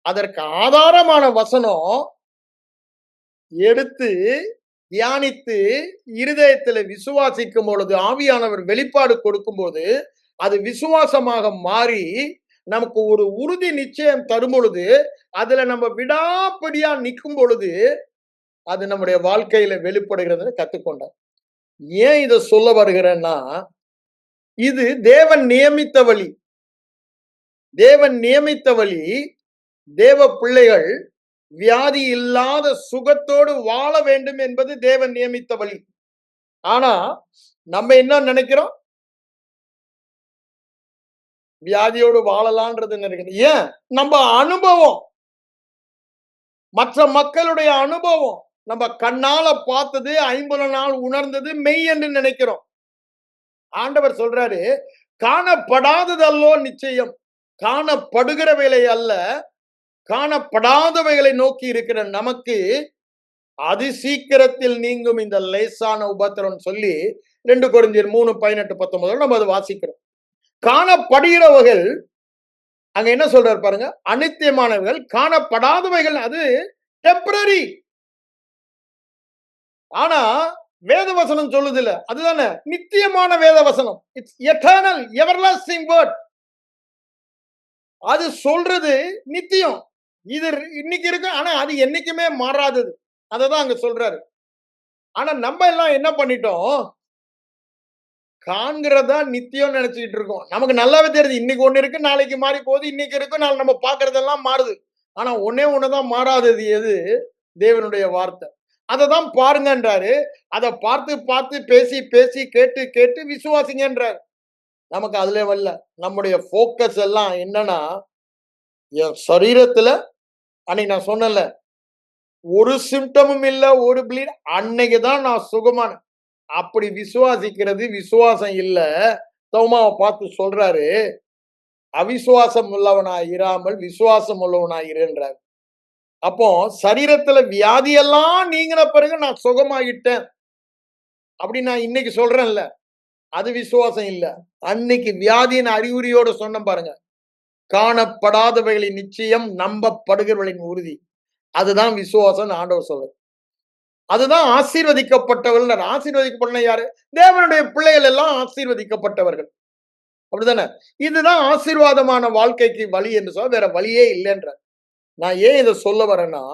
அதற்கு ஆதாரமான வசனம் எடுத்து தியானித்து இருதயத்துல விசுவாசிக்கும் பொழுது ஆவியானவர் வெளிப்பாடு கொடுக்கும்போது அது விசுவாசமாக மாறி நமக்கு ஒரு உறுதி நிச்சயம் தரும் பொழுது அதுல நம்ம விடாப்பிடியா நிற்கும் பொழுது அது நம்முடைய வாழ்க்கையில வெளிப்படுகிறத கத்துக்கொண்டோம். ஏன் இத சொல்ல வருகிறேன்னா, இது தேவன் நியமித்த வழி. தேவன் நியமித்த வழி. தேவ பிள்ளைகள் வியாதி இல்லாத சுகத்தோடு வாழ வேண்டும் என்பது தேவன் நியமித்த வழி. ஆனா நம்ம என்ன நினைக்கிறோம்? வியாதியோடு வாழலான்றது நினைக்கிறோம். ஏன்? நம்ம அனுபவம், மற்ற மக்களுடைய அனுபவம், நம்ம கண்ணால பார்த்தது, 50 நாள் உணர்ந்தது மெய் என்று நினைக்கிறோம். ஆண்டவர் சொல்றாரு, காணப்படாததல்லோ நிச்சயம். காணப்படுகிறவைகளை அல்ல, காணப்படாதவைகளை நோக்கி இருக்கிற நமக்கு அதி சீக்கிரத்தில் நீங்கும் இந்த லேசான உபத்திரம் சொல்லி 2 கொரிந்தியர் 3:18-19 நம்ம அதை வாசிக்கிறோம். காணப்படுகிறவர்கள் அங்க என்ன சொல்றாரு பாருங்க, அநித்தியமானவர்கள், காணப்படாதவைகள் அது டெம்பரரி. ஆனா வேதவசனம் சொல்லுது இல்ல, அதுதானே நித்தியமான வேதவசனம். It's eternal everlasting word. அது சொல்றது நித்தியம். இது இன்னைக்கு இருக்கு. ஆனா அது என்னைக்குமே மாறாதது. அததான் அங்க சொல்றாரு. ஆனா நம்ம எல்லாம் என்ன பண்ணிட்டோம்? காண்கிறதா நித்தியம்னு நினைச்சுக்கிட்டு இருக்கோம். நமக்கு நல்லாவே தெரியுது. இன்னைக்கு ஒண்ணு இருக்கு, நாளைக்கு மாறி போகுது. இன்னைக்கு இருக்கு, நாளை நம்ம பார்க்கிறதெல்லாம் மாறுது. ஆனா ஒண்ணே ஒண்ணு தான் மாறாதது எது? தேவனுடைய வார்த்தை. அததான் பாருங்கன்றாரு. அத பார்த்து பார்த்து, பேசி பேசி, கேட்டு கேட்டு விசுவாசிங்கன்றாரு. நமக்கு அதுல வரல. நம்முடைய ஃபோக்கஸ் எல்லாம் என்னன்னா, என் சரீரத்துல அன்னைக்கு நான் சொன்னேன்ல, ஒரு சிம்டமும் இல்ல, ஒரு ப்ளீட் அன்னைக்கு தான் நான் சுகமானேன். அப்படி விசுவாசிக்கிறது விசுவாசம் இல்ல. தோமாவை பார்த்து சொல்றாரு, அவிசுவாசம் உள்ளவனாய் இராமல் விசுவாசம் உள்ளவனாய் இருன்றார். அப்போ சரீரத்துல வியாதி எல்லாம் நீங்கின பிறகு நான் சுகமாயிட்டேன். அப்படி நான் இன்னைக்கு சொல்றேன்ல, அது விசுவாசம் இல்ல. அன்னைக்கு வியாதியின் அறிகுறியோட சொன்னேன் பாருங்க. காணப்படாதவைகளின் நிச்சயம், நம்பப்படுகிறவர்களின் உறுதி. அதுதான் விசுவாசம் ஆண்டவர் சொல்றார். அதுதான் ஆசீர்வதிக்கப்பட்டவர்கள். ஆசீர்வதிக்கப்பட்ட யாரு? தேவனுடைய பிள்ளைகள் எல்லாம் ஆசீர்வதிக்கப்பட்டவர்கள். அப்படிதானே? இதுதான் ஆசீர்வாதமான வாழ்க்கைக்கு வழி என்று சொல்ல வேற வழியே இல்லைன்ற. நான் ஏன் இதை சொல்ல வரேன்னா,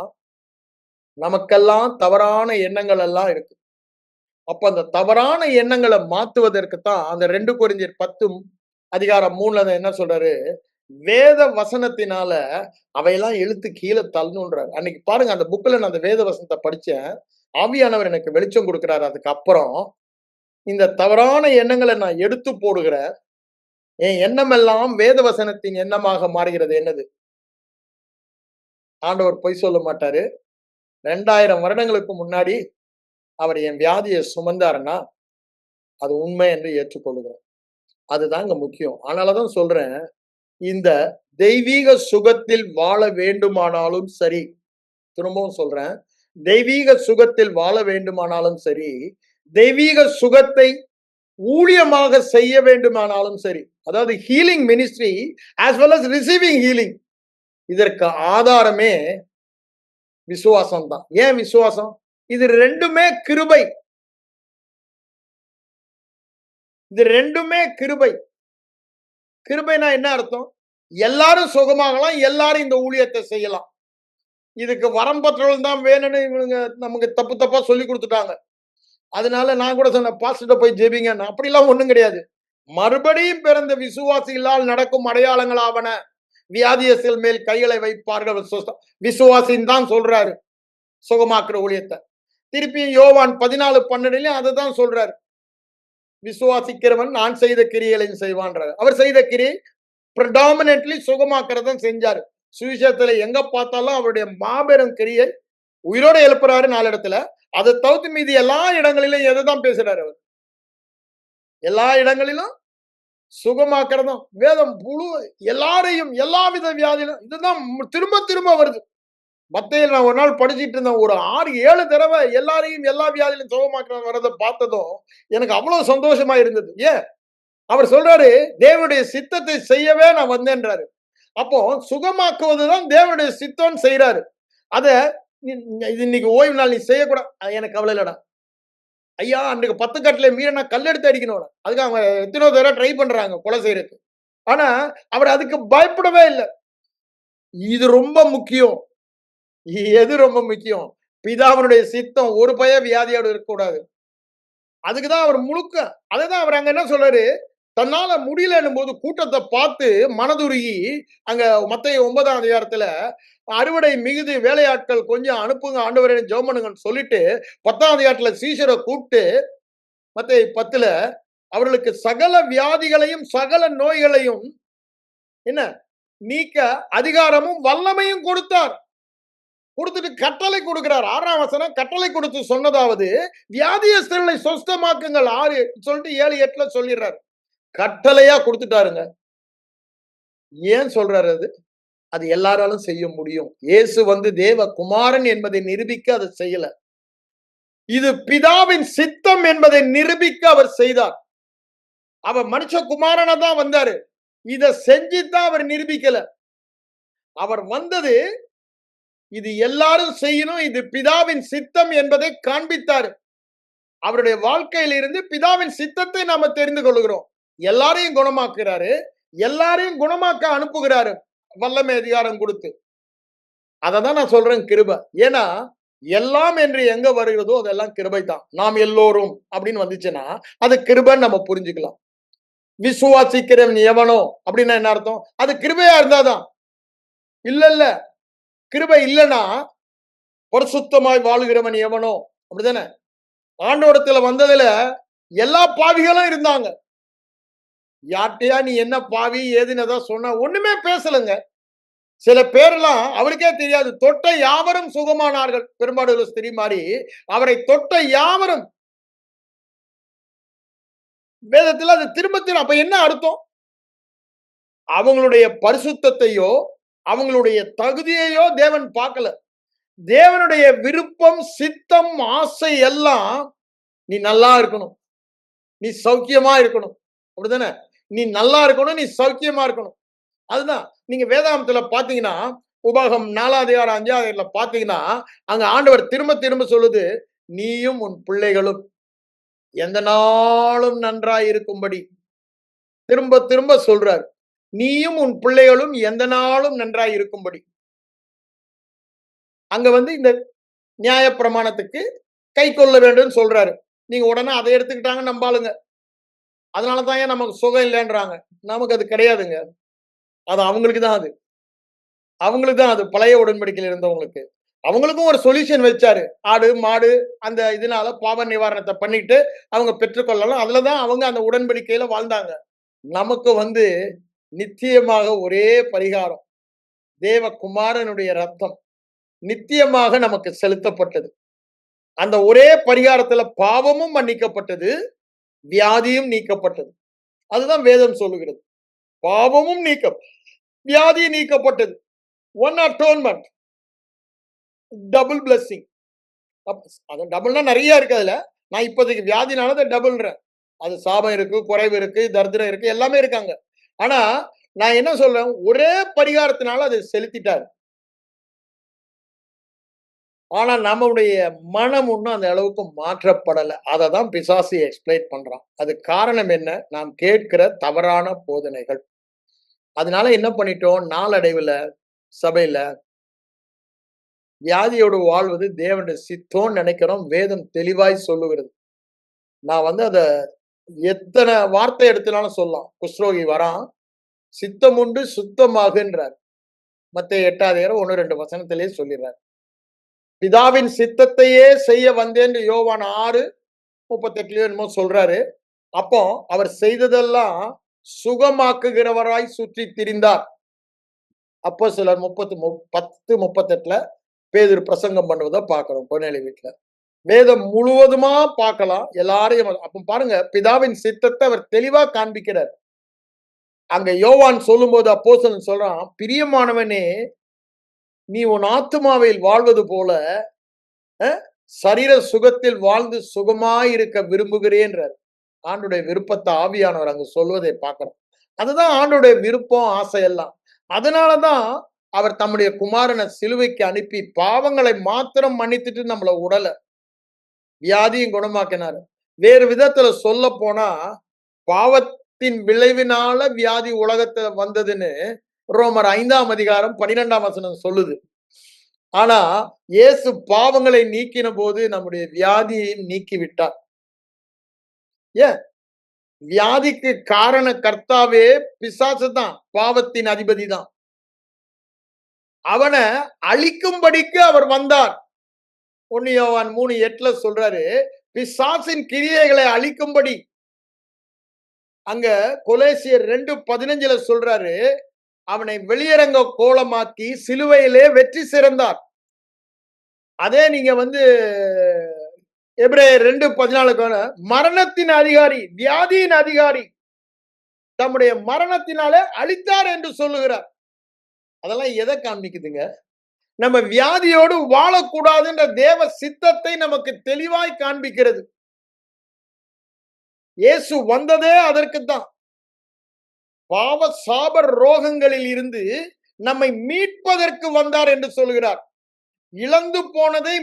நமக்கெல்லாம் தவறான எண்ணங்கள் எல்லாம் இருக்கு. அப்ப அந்த தவறான எண்ணங்களை மாத்துவதற்கு தான் அந்த 2 கொரிந்தியர் 10 அதிகாரம் 3ல என்ன சொல்றாரு? வேத வசனத்தினால அவையெல்லாம் இழுத்து கீழ தள்ளணுன்றாரு. அன்னைக்கு பாருங்க அந்த புக்ல நான் அந்த வேத வசனத்தை படிச்சேன். ஆவியானவர் எனக்கு வெளிச்சம் கொடுக்கிறாரு. அதுக்கப்புறம் இந்த தவறான எண்ணங்களை நான் எடுத்து போடுகிறேன். என் எண்ணமெல்லாம் வேத வசனத்தின் எண்ணமாக மாறுகிறது. என்னது? ஆண்டவர் பொய் சொல்ல மாட்டாரு. 2000 வருடங்களுக்கு முன்னாடி அவர் என் வியாதியை சுமந்தாருன்னா அது உண்மை என்று ஏற்றுக்கொள்கிறேன். அதுதாங்க முக்கியம். அதனாலதான் சொல்றேன், இந்த தெய்வீக சுகத்தில் வாழ வேண்டுமானாலும் சரி, திரும்பவும் சொல்றேன், தெய்வீக சுகத்தில் வாழ வேண்டுமானாலும் சரி, தெய்வீக சுகத்தை ஊழியமாக செய்ய வேண்டுமானாலும் சரி, அதாவது healing ministry as well as receiving healing, இதற்கு ஆதாரமே விசுவாசம் தான். ஏன் விசுவாசம்? இது ரெண்டுமே கிருபை. இது ரெண்டுமே கிருபை. கிருபைனா என்ன அர்த்தம்? எல்லாரும் சுகமாகலாம், எல்லாரும் இந்த ஊழியத்தை செய்யலாம். இதுக்கு வரம் பெற்றவர்கள் தான் வேணும்னு இவனுங்க நமக்கு தப்பு தப்பா சொல்லி கொடுத்துட்டாங்க. அதனால நான் கூட சொன்னேன், பாஸ்டர்ட்ட போய் ஜெபிங்க. அப்படிலாம் ஒண்ணும் கிடையாது. மறுபடியும் பிறந்த விசுவாசிகளால் நடக்கும் அடையாளங்களாவன வியாதியஸ்தர் மேல் கைகளை வைப்பார்கள். விசுவாசின்னு தான் சொல்றாரு சுகமாக்குற ஊழியத்தை. திருப்பி யோவான் 14:12 அதுதான் சொல்றாரு. விசுவாசிக்கிறவன் நான் செய்த கிரியைகளையும் செய்வான்றாரு. அவர் செய்த கிரியை predominantly சுகமாக்குறதான் செஞ்சாரு. சுவிசேஷத்துல எங்க பார்த்தாலும் அவருடைய மாபெரும் கிரியை உயிரோட எழுப்புறாரு 4 இடத்துல. அதை தவிர்த்து மீதி எல்லா இடங்களிலும் எதைதான் பேசுறாரு அவர்? எல்லா இடங்களிலும் சுகமாக்குறதும் வேதம் முழு எல்லாரையும் எல்லாவித வியாதியிலும் இதுதான் திரும்ப திரும்ப வருது. மத்தையில் நான் ஒரு நாள் படிச்சுட்டு இருந்தேன். ஒரு 6-7 தடவை எல்லாரையும் எல்லா வியாதியிலும் சுகமாக்குற வரதை பார்த்ததும் எனக்கு அவ்வளவு சந்தோஷமா இருந்தது. ஏன்? அவர் சொல்றாரு, தேவனுடைய சித்தத்தை செய்யவே நான் வந்தேன்றாரு. அப்போ சுகமாக்குவதுதான் தேவனுடைய சித்தம் செய்யறாரு. அத இது இன்னைக்கு ஓய்வு நாள் நீ செய்யக்கூடாது, எனக்கு கவலை இல்லடா. ஐயா அன்றைக்கு 10 கட்டில மீறினா கல்லெடுத்து அடிக்கணும். அதுக்கு அவங்க எத்தனோ தடவை ட்ரை பண்றாங்க கொலை செய்யறதுக்கு. ஆனா அவர் அதுக்கு பயப்படவே இல்லை. இது ரொம்ப முக்கியம். எது ரொம்ப முக்கியம்? பிதாவினுடைய சித்தம் ஒரு பய வியாதியோடு இருக்கக்கூடாது. அதுக்குதான் அவர் முழுக்க அதுதான் அவர் அங்க என்ன சொல்றாரு, தன்னால முடியலன்னும் போது கூட்டத்தை பார்த்து மனதுருகி அங்க மத்தேயு 9ஆம் அதிகாரத்துல அறுவடை மிகுதி வேலையாட்கள் கொஞ்சம் அனுப்புங்க ஆண்டவரே ஜெபம் பண்ணுங்கன்னு சொல்லிட்டு 10ஆம் அதிகாரத்துல சீஷரை கூப்பிட்டு மத்தேயு 10ல அவர்களுக்கு சகல வியாதிகளையும் சகல நோய்களையும் என்ன நீக்க அதிகாரமும் வல்லமையும் கொடுத்தார். கொடுத்துட்டு கட்டளை கொடுக்கிறார். 6ஆம் வசனம் கட்டளை கொடுத்து சொன்னதாவது வியாதியஸ்தர்களை சொஸ்தமாக்குங்கள் 6 சொல்லிட்டு 7-8ல சொல்லிடுறாரு. கட்டளையா கொடுத்துட்டாருங்க. ஏன் சொல்றாரு அது? அது எல்லாராலும் செய்ய முடியும். இயேசு வந்து தேவ குமாரன் என்பதை நிரூபிக்க அதை செய்யல. இது பிதாவின் சித்தம் என்பதை நிரூபிக்க அவர் செய்தார். அவர் மனுஷ குமாரனா தான் வந்தாரு. இத செஞ்சுதான் அவர் நிரூபிக்கல. அவர் வந்தது இது எல்லாரும் செய்யணும், இது பிதாவின் சித்தம் என்பதை காண்பித்தார். அவருடைய வாழ்க்கையில இருந்து பிதாவின் சித்தத்தை நாம தெரிந்து கொள்கிறோம். எல்லாரையும் குணமாக்குறாரு, எல்லாரையும் குணமாக்க அனுப்புகிறாரு வல்லமை அதிகாரம் கொடுத்து. அததான் நான் சொல்றேன் கிருபை. ஏன்னா எல்லாம் என்று எங்க வருகிறதோ அதெல்லாம் கிருபை தான். நாம் எல்லோரும் அப்படின்னு வந்துச்சுன்னா அது கிருபைன்னு நம்ம புரிஞ்சுக்கலாம். விசுவாசிக்கிறவன் எவனோ அப்படின்னா என்ன அர்த்தம்? அது கிருபையா இருந்தாதான். இல்ல இல்ல கிருபை இல்லைன்னா பரிசுத்தமாய் வாழுகிறவன் எவனோ அப்படிதானே? ஆண்டவரத்துல வந்ததுல எல்லா பாவிகளும் இருந்தாங்க. யார்ட்டையா நீ என்ன பாவி ஏதுன்னு ஏதாவது சொன்னா ஒண்ணுமே பேசலங்க. சில பேரெல்லாம் அவருக்கே தெரியாது. தொட்ட யாவரும் சுகமானார்கள். பெரும்பாடு ஸ்திரீ மாதிரி அவரை தொட்ட யாவரும் வேதத்துல அது திரும்ப திரும்ப அப்ப என்ன அர்த்தம்? அவங்களுடைய பரிசுத்தத்தையோ அவங்களுடைய தகுதியையோ தேவன் பார்க்கல. தேவனுடைய விருப்பம், சித்தம், ஆசை எல்லாம் நீ நல்லா இருக்கணும், நீ சௌக்கியமா இருக்கணும், அப்படிதானே? நீ நல்லா இருக்கணும், நீ சௌக்கியமா இருக்கணும். அதுதான் நீங்க வேதாந்தத்துல பாத்தீங்கன்னா உபாகம் 4 அதிகாரம் 5 அதிகாரத்துல பாத்தீங்கன்னா அங்க ஆண்டவர் திரும்ப திரும்ப சொல்லுது, நீயும் உன் பிள்ளைகளும் எந்த நாளும் நன்றாய் இருக்கும்படி திரும்ப திரும்ப சொல்றார். நீயும் உன் பிள்ளைகளும் எந்த நாளும் நன்றாய் இருக்கும்படி. அங்க வந்து இந்த நியாய பிரமாணத்துக்கு கை கொள்ள வேண்டும் சொல்றாரு. நீங்க உடனே அதை எடுத்துக்கிட்டாங்க நம்பாளுங்க. அதனாலதான் ஏன் நமக்கு சுகம் இல்லைன்றாங்க. நமக்கு அது கிடையாதுங்க. அது அவங்களுக்கு தான் அது. அவங்களுக்கு தான் அது பழைய உடன்படிக்கையில் இருந்தவங்களுக்கு. அவங்களுக்கும் ஒரு சொல்யூஷன் வச்சாரு. ஆடு, மாடு அந்த இதனால பாவ நிவாரணத்தை பண்ணிட்டு அவங்க பெற்றுக்கொள்ளலாம். அதுலதான் அவங்க அந்த உடன்படிக்கையில வாழ்ந்தாங்க. நமக்கு வந்து நிச்சயமாக ஒரே பரிகாரம். தேவகுமாரனுடைய ரத்தம் நித்தியமாக நமக்கு செலுத்தப்பட்டது. அந்த ஒரே பரிகாரத்துல பாவமும் மன்னிக்கப்பட்டது, வியாதியும் நீக்கப்பட்டது. அதுதான் வேதம் சொல்லுகிறது. பாவமும் வியாதி நீக்கப்பட்டது. One atonement, double blessing. அது டபுள்னா நிறைய இருக்கு அதுல. நான் இப்போதைக்கு வியாதினால அதை டபுள்ன்றேன். அது சாபம் இருக்கு, குறைவு இருக்கு, தரித்திரம் இருக்கு, எல்லாமே இருக்காங்க. ஆனா நான் என்ன சொல்றேன், ஒரே பரிகாரத்தினால அதை செலுத்திட்டாரு. ஆனா நம்முடைய மனம் ஒன்றும் அந்த அளவுக்கு மாற்றப்படலை. அதை தான் பிசாசு எக்ஸ்பிளைன் பண்றான். அது காரணம் என்ன? நாம் கேட்கிற தவறான போதனைகள். அதனால என்ன பண்ணிட்டோம், நாளடைவுல சபையில வியாதியோடு வாழ்வது தேவனுடைய சித்தம்னு நினைக்கிறோம். வேதம் தெளிவாய் சொல்லுகிறது. நான் வந்து அத எத்தனை வார்த்தை எடுத்துனாலும் சொல்லலாம். குஷ்ரோகி வரான், சித்தம் உண்டு சுத்தமாகுன்றார். மத்தேயு 8 1, 2 வசனத்திலேயே சொல்லிடுறார். பிதாவின் சித்தத்தையே செய்ய வந்தேன் யோவான் 6:38 என்னமோ சொல்றாரு. அப்போ அவர் செய்ததெல்லாம் சுகமாக்குகிறவராய் சுற்றி திரிந்தார். அப்போ சிலர் 10:38 பேதுரு பிரசங்கம் பண்ணுவதை பார்க்கிறோம் பொன்னேலி வீட்டுல. வேதம் முழுவதுமா பார்க்கலாம். எல்லாரையும் அப்ப பாருங்க, பிதாவின் சித்தத்தை அவர் தெளிவா காண்பிக்கிறார். அங்க யோவான் சொல்லும் போது அப்போஸ்தலன் சொல்றான், பிரியமானவனே நீ உன் ஆத்துமாவில் வாழ்வது போல சரீர சுகத்தில் வாழ்ந்து சுகமாயிருக்க விரும்புகிறேன்றார். ஆண்டுடைய விருப்பத்தை ஆவியானவர் அங்க சொல்வதை பார்க்கிறோம். அதுதான் ஆண்டுடைய விருப்பம், ஆசை எல்லாம். அதனாலதான் அவர் தம்முடைய குமாரனை சிலுவைக்கு அனுப்பி பாவங்களை மாத்திரம் மன்னித்துட்டு நம்மளை உடல வியாதியும் குணமாக்கினாரு. வேறு விதத்துல சொல்ல போனா பாவத்தின் விளைவினால வியாதி உலகத்துல வந்ததுன்னு ரோமர் 5 அதிகாரம் 12 சொல்லுது. ஆனா இயேசு பாவங்களை நீக்கின போது நம்முடைய வியாதியை நீக்கி விட்டார். ஏன்? வியாதிக்கு காரண கர்த்தாவே பிசாசு தான், பாவத்தின் அதிபதி தான். அவனை அழிக்கும்படிக்கு அவர் வந்தார். 1 யோவான் 3:8 சொல்றாரு, பிசாசின் கிரியைகளை அழிக்கும்படி. அங்க கொலேசியர் 2:15 சொல்றாரு, அவனை வெளியரங்க கோலமாக்கி சிலுவையிலே வெற்றி சிறந்தார். அதே நீங்க வந்து எபிரேயர் 2:14 மரணத்தின் அதிகாரி, வியாதியின் அதிகாரி தம்முடைய மரணத்தினாலே அழித்தார் என்று சொல்லுகிறார். அதெல்லாம் எதை காண்பிக்குதுங்க? நம்ம வியாதியோடு வாழக்கூடாதுன்ற தேவ சித்தத்தை நமக்கு தெளிவாய் காண்பிக்கிறது. இயேசு வந்ததே அதற்குத்தான். பாவ சாப ரோகங்களில் இருந்து நம்மை மீட்பதற்கு வந்தார் என்று சொல்கிறார். இழந்து போனதை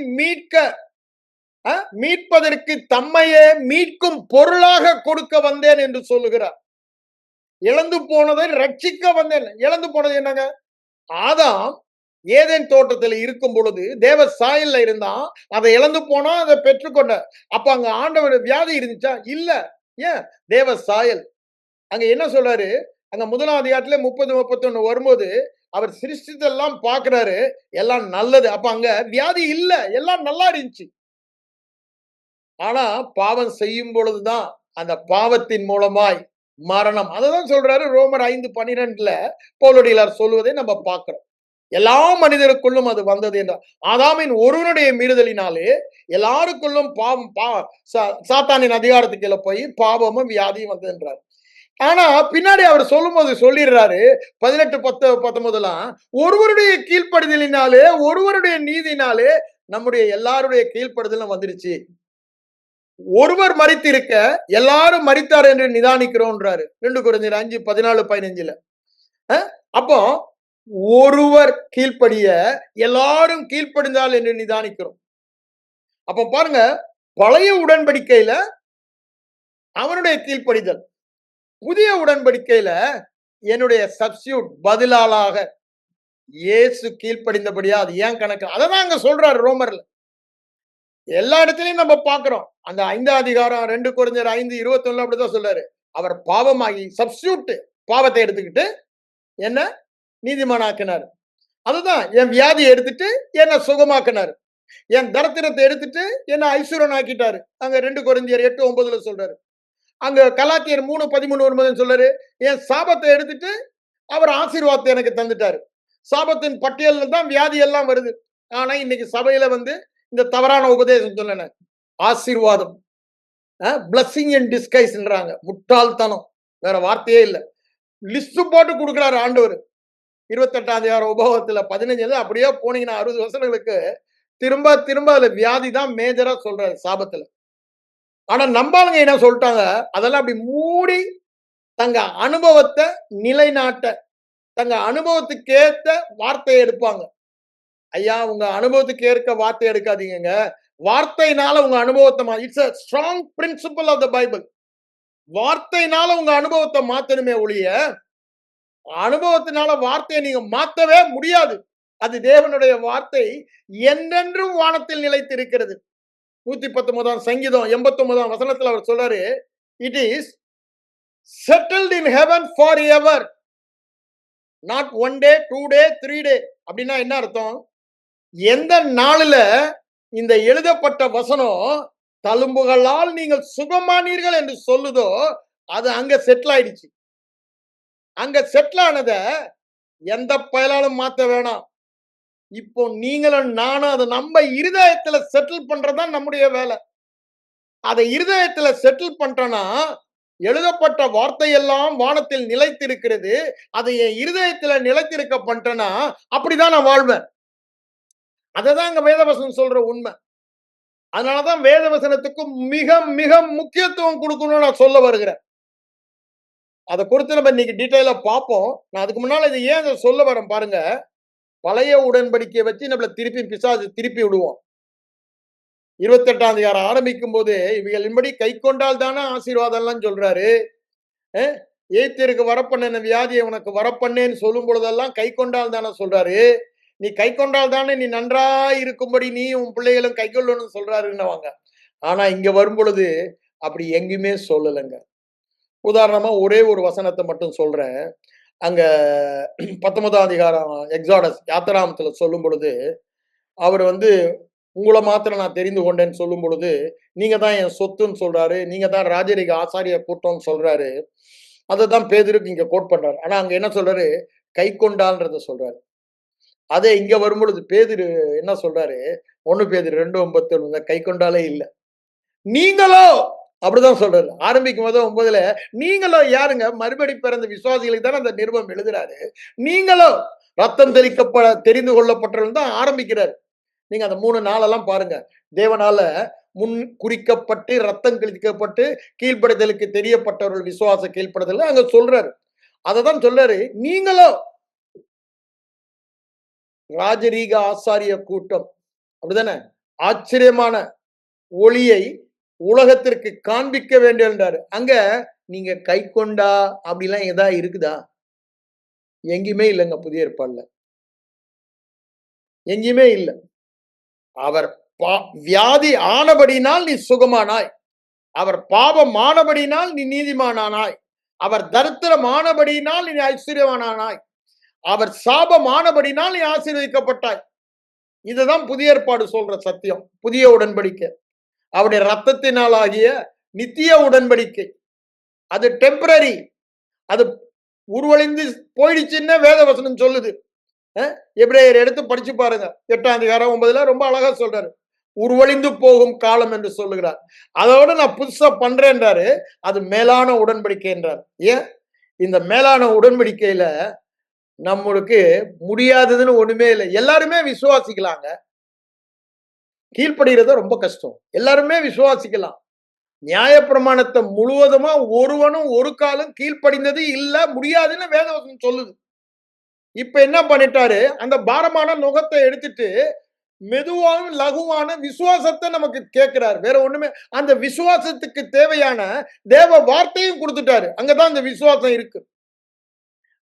மீட்பதற்கு தம்மையே மீட்கும் பொருளாக கொடுக்க வந்தேன் என்று சொல்லுகிறார். இழந்து போனதை ரட்சிக்க வந்தேன். இழந்து போனது என்னங்க? ஆதாம் ஏதேன் தோட்டத்துல இருக்கும் பொழுது தேவ சாயல்ல இருந்தான். அதை இழந்து போனா அதை பெற்றுக்கொண்ட. அப்ப அங்க ஆண்டவர் வியாதி இருந்துச்சா? இல்ல. ஏன்? தேவ சாயல். அங்க என்ன சொல்றாரு? அங்க 1ஆம் அதிகாரத்திலே 30, 31 வரும்போது, அவர் சிருஷ்டித்தெல்லாம் பார்க்கிறாரு. எல்லாம் நல்லது. அப்ப அங்க வியாதி இல்ல. எல்லாம் நல்லா இருந்துச்சு. ஆனா பாவம் செய்யும் பொழுதுதான் அந்த பாவத்தின் மூலமாய் மரணம். அததான் சொல்றாரு ரோமர் 5:12 பவுலடிகளார் சொல்வதை நம்ம பார்க்கிறோம். எல்லா மனிதருக்குள்ளும் அது வந்தது என்றார். ஆதாமின் ஒருவனுடைய மீறுதலினாலே எல்லாருக்குள்ளும் பாவம் சாத்தானின் அதிகாரத்துக்கு கீழே போய் பாவமும் வியாதியும் வந்தது என்றார். ஆனா பின்னாடி அவர் சொல்லும்போது சொல்லிடுறாரு 18:10-19 ஒருவருடைய கீழ்ப்படுதலினாலே ஒருவருடைய நீதினாலே நம்முடைய எல்லாருடைய கீழ்ப்படுதலும் வந்துருச்சு. ஒருவர் மரித்திருக்க எல்லாரும் மரித்தார் என்று நிதானிக்கிறோம்ன்றாரு 2 கொரிந்தியர் 5:14-15 அப்போ ஒருவர் கீழ்ப்படிய எல்லாரும் கீழ்ப்படிந்தால் என்று நிதானிக்கிறோம். அப்ப பாருங்க, பழைய உடன்படிக்கையில அவனுடைய கீழ்ப்படிதல், புதிய உடன்படிக்கையில என்னுடைய சப்ஸ்டியூட் பதிலாளாக இயேசு கீழ்ப்படிந்தபடியா அது ஏன் கணக்கு அதான் அங்க சொல்றாரு ரோமர்ல. எல்லா இடத்துலயும் நம்ம பார்க்கிறோம். அந்த 5ஆம் அதிகாரம் 2 கொரிந்தியர் 5:21 அப்படிதான் சொல்றாரு. அவர் பாவமாகி சப்ஸ்டியூட் பாவத்தை எடுத்துக்கிட்டு என்ன நீதிமானாக்கினார். அதுதான் என் வியாதியை எடுத்துட்டு என்ன சுகமாக்கினார். என் தரித்திரத்தை எடுத்துட்டு என்ன ஐஸ்வர்யன் ஆக்கிட்டாரு. அங்க 2 கொரிந்தியர் 8:9 சொல்றாரு. அங்க கலாத்தியர் 3:13 சொல்றாரு. என் சாபத்தை எடுத்துட்டு அவர் ஆசீர்வாதத்தை எனக்கு தந்துட்டாரு. சாபத்தின் பட்டியல்ல தான் வியாதி எல்லாம் வருது. ஆனா இன்னைக்கு சபையில வந்து இந்த தவறான உபதேசம் சொன்ன ஆசீர்வாதம் பிளஸிங் இன் டிஸ்கைஸ்ன்றாங்க. முட்டாள்தனம், வேற வார்த்தையே இல்ல. லிஸ்ட் போட்டு கொடுக்கிறாரு ஆண்டவர். 28ஆம் அதிகாரம் உபவாகத்துல 15 அப்படியே போனீங்கன்னா 60 வசனங்களுக்கு திரும்ப திரும்ப அதுல வியாதி தான் மேஜரா சொல்றாரு சாபத்துல. ஆனா நம்பாளுங்க என்ன சொல்லிட்டாங்க, அதெல்லாம் அப்படி மூடி தங்க அனுபவத்தை நிலைநாட்ட தங்க அனுபவத்துக்கு ஏத்த வார்த்தையை எடுப்பாங்க. ஐயா உங்க அனுபவத்துக்கு ஏற்க வார்த்தை எடுக்காதீங்க. வார்த்தையினால உங்க அனுபவத்தை it's a strong principle of the Bible. வார்த்தையினால உங்க அனுபவத்தை மாத்தணுமே ஒழிய அனுபவத்தினால வார்த்தையை நீங்க மாத்தவே முடியாது. அது தேவனுடைய வார்த்தை என்றென்றும் வானத்தில் நிலைத்திருக்கிறது. 119 சங்கீதம் 89 வசனத்துல அவர் சொல்றாரு, it is settled in heaven for ever, not 1 டே 2 டே 3 டே. அப்படின்னா என்ன அர்த்தம்? எந்த நாளில இந்த எழுதப்பட்ட வசனம் தழும்புகளால் நீங்கள் சுகமானீர்கள் என்று சொல்லுதோ அது அங்க செட்டில் ஆயிடுச்சு. அங்க செட்டில் ஆனத எந்த பயலாலும் மாத்த வேணாம். இப்போ நீங்களும் நானும் அதை நம்ம இருதயத்துல செட்டில் பண்றதுதான் நம்முடைய வேலை. அதை இருதயத்துல செட்டில் பண்றோம்னா எழுதப்பட்ட வார்த்தையெல்லாம் வானத்தில் நிலைத்திருக்கிறது. அதை என் இருதயத்துல நிலைத்திருக்க பண்றேன்னா அப்படிதான் நான் வாழ்வேன். அததான் அங்க வேதவசனம் சொல்ற உண்மை. அதனாலதான் வேதவசனத்துக்கு மிக மிக முக்கியத்துவம் கொடுக்கணும்னு நான் சொல்ல வருகிறேன். அதை குறித்து நம்ம இன்னைக்கு டீட்டெயிலா பார்ப்போம். நான் அதுக்கு முன்னால இதை ஏன் சொல்ல வரேன் பாருங்க. பழைய உடன்படிக்கையை வச்சு நம்மள திருப்பி விடுவோம். 28ஆம் அதிகாரம் ஆரம்பிக்கும் போது இவைகளின்படி கை கொண்டால் தானே ஆசீர்வாதம் எல்லாம் சொல்றாரு. எய்த்திற்கு வரப்பண்ண வியாதியை உனக்கு வரப்பண்ணேன்னு சொல்லும் பொழுதெல்லாம் கை கொண்டால் தானே சொல்றாரு. நீ கை கொண்டால் தானே நீ நன்றாய் இருக்கும்படி நீ உன் பிள்ளைகளும் கை கொள்ளணும்னு சொல்றாருன்னவாங்க. ஆனா இங்க வரும் பொழுது அப்படி எங்கேயுமே சொல்லலைங்க. உதாரணமா ஒரே ஒரு வசனத்தை மட்டும் சொல்றேன். அங்க 19ஆம் அதிகாரம் எக்ஸாடஸ் யாத்திராமத்துல சொல்லும் பொழுது அவர் வந்து உங்களை மாத்திரம் நான் தெரிந்து கொண்டேன்னு சொல்லும் பொழுது நீங்க தான் என் சொத்துன்னு சொல்றாரு. நீங்க தான் ராஜரிக ஆசாரிய கூட்டம்னு சொல்றாரு. அதைதான் பேதுருக்கு இங்க கோட் பண்றாரு. ஆனா அங்க என்ன சொல்றாரு? கை கொண்டான்றத சொல்றாரு. அதே இங்க வரும் பொழுது பேதுரு என்ன சொல்றாரு? 1 பேதுரு 2:9 கை கொண்டாலே இல்ல. நீங்களோ அப்படிதான் சொல்றாரு. ஆரம்பிக்கும் போது 9 நீங்களோ யாருங்க? மறுபடி பிறந்த விசுவாசிகளுக்கு தானே அந்த நிருபம் எழுதுறாரு. நீங்களோ ரத்தம் தெளிக்கப்பட தெரிந்து கொள்ளப்பட்டவர்கள் தான் ஆரம்பிக்கிறார். நீங்க அந்த 3 நாளெல்லாம் பாருங்க. தேவனால முன் குறிக்கப்பட்டு ரத்தம் தெளிக்கப்பட்டு கீழ்ப்படுதலுக்கு தெரியப்பட்டவர்கள் விசுவாச கீழ்ப்படுதல் அங்க சொல்றாரு. அததான் சொல்றாரு. நீங்களோ ராஜரீக ஆசாரிய கூட்டம் அப்படிதானே ஆச்சரியமான ஒளியை உலகத்திற்கு காண்பிக்க வேண்டும் என்றாரு. அங்க நீங்க கை கொண்டா அப்படிலாம் ஏதா இருக்குதா? எங்கேயுமே இல்லைங்க புதிய ஏற்பாடுல. எங்கேயுமே இல்லை. அவர் வியாதி ஆனபடினால் நீ சுகமானாய். அவர் பாவம் ஆனபடினால் நீ நீதிமானானாய். அவர் தரித்திரம் ஆனபடினால் நீ ஐஸ்வர்யவானானாய். அவர் சாபம் ஆனபடினால் நீ ஆசீர்வதிக்கப்பட்டாய். இதுதான் புதிய ஏற்பாடு சொல்ற சத்தியம், புதிய உடன்படிக்கை. அவருடைய ரத்தத்தினால் ஆகிய நித்திய உடன்படிக்கை. அது டெம்பரரி, அது உருவழிந்து போயிடுச்சுன்னு வேதவசனம் சொல்லுது. எபிரேயர் எடுத்து படிச்சு பாருங்க, 8ஆம் அதிகாரம் 9ல ரொம்ப அழகா சொல்றாரு. உருவழிந்து போகும் காலம் என்று சொல்லுகிறார். அதோட நான் புதுசா பண்றேன்றாரு. அது மேலான உடன்படிக்கை என்றார். ஏன்? இந்த மேலான உடன்படிக்கையில நம்மளுக்கு முடியாததுன்னு ஒண்ணுமே இல்லை. எல்லாருமே விசுவாசிக்கலாங்க. கீழ்ப்படுகிறது ரொம்ப கஷ்டம். எல்லாருமே விசுவாசிக்கலாம். நியாயப்பிரமாணத்தை முழுவதுமா ஒருவனும் ஒரு காலம் கீழ்ப்படிந்தது இல்ல, முடியாதுன்னு வேதவசனம் சொல்லுது. இப்ப என்ன பண்ணிட்டாரு, அந்த பாரமான நுகத்தை எடுத்துட்டு மெதுவான லகுவான விசுவாசத்தை நமக்கு கேட்கிறார். வேற ஒண்ணுமே, அந்த விசுவாசத்துக்கு தேவையான தேவ வார்த்தையும் கொடுத்துட்டாரு. அங்கதான் அந்த விசுவாசம் இருக்கு.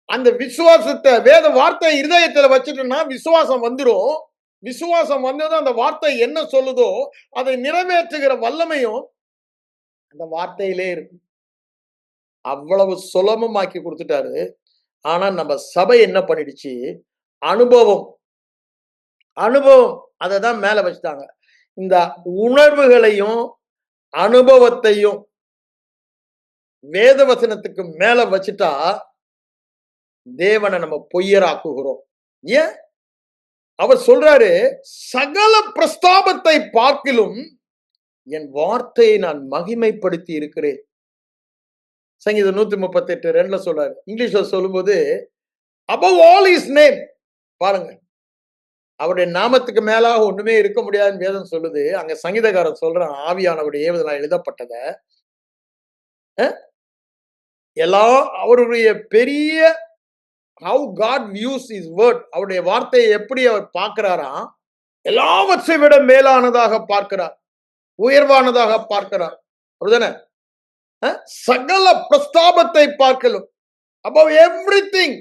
அந்த விசுவாசத்தை, வேத வார்த்தை இருதயத்துல வச்சுட்டோம்னா விசுவாசம் வந்துடும். விசுவாசம் வந்ததும் அந்த வார்த்தை என்ன சொல்லுதோ அதை நிறைவேற்றுகிற வல்லமையும் அந்த வார்த்தையிலே இருக்கு. அவ்வளவு சுலபமாக்கி கொடுத்துட்டாரு. ஆனா நம்ம சபை என்ன பண்ணிடுச்சு, அனுபவம் அனுபவம் அதை தான் மேல வச்சுட்டாங்க. இந்த உணர்வுகளையும் அனுபவத்தையும் வேதவசனத்துக்கு மேல வச்சுட்டா தேவனை நம்ம பொய்யராக்குகிறோம். ஏன்? அவர் சொல்றாரு, சகல பிரஸ்தாபத்தை பார்க்கிலும் என் வார்த்தையை நான் மகிமைப்படுத்தி இருக்கிறேன். சங்கீதம் 138:2 சொல்றாரு. இங்கிலீஷ்ல சொல்லும்போது above all his name, பாருங்க, அவருடைய நாமத்துக்கு மேலாக ஒண்ணுமே இருக்க முடியாதுன்னு வேதம் சொல்லுது. அங்க சங்கீதக்காரன் சொல்றான், ஆவியானவருடைய ஏவுதலால் எழுதப்பட்டத எல்லாம் அவருடைய பெரிய how God views his word, அவருடைய வார்த்தையை எப்படி அவர் பார்க்கிறாராம், எல்லாவற்றை விட மேலானதாக பார்க்கிறார், உயர்வானதாக பார்க்கிறார். அப்படிதானே? சகல பிரஸ்தாபத்தை பார்க்கலும், above everything,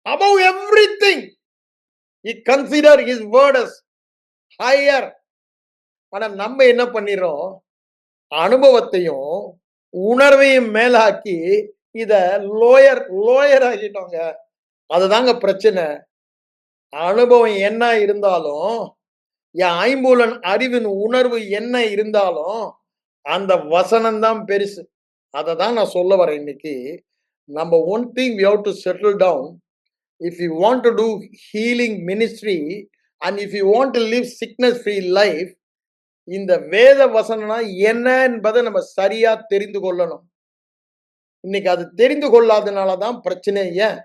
above everything he consider his word as higher. ஆனா நம்ம என்ன பண்ணிரோம், அனுபவத்தையும் உணர்வையும் மேலாக்கி இத லோயர் ஆகிட்டோங்க. அதுதாங்க பிரச்சனை. அனுபவம் என்ன இருந்தாலும், என் ஐம்புலன் அறிவின் உணர்வு என்ன இருந்தாலும் அந்த வசனம் தான் பெருசு. அதை தான் நான் சொல்ல வரேன் இன்னைக்கு. நம்ம one thing we have to settle down. If you want to do healing ministry and if you want to live sickness free life, இந்த வேத வசனம்னா என்ன என்பதை நம்ம சரியா தெரிந்து கொள்ளணும். இன்னைக்கு அது தெரிந்து கொள்ளாதனாலதான் பிரச்சனை. ஏன்?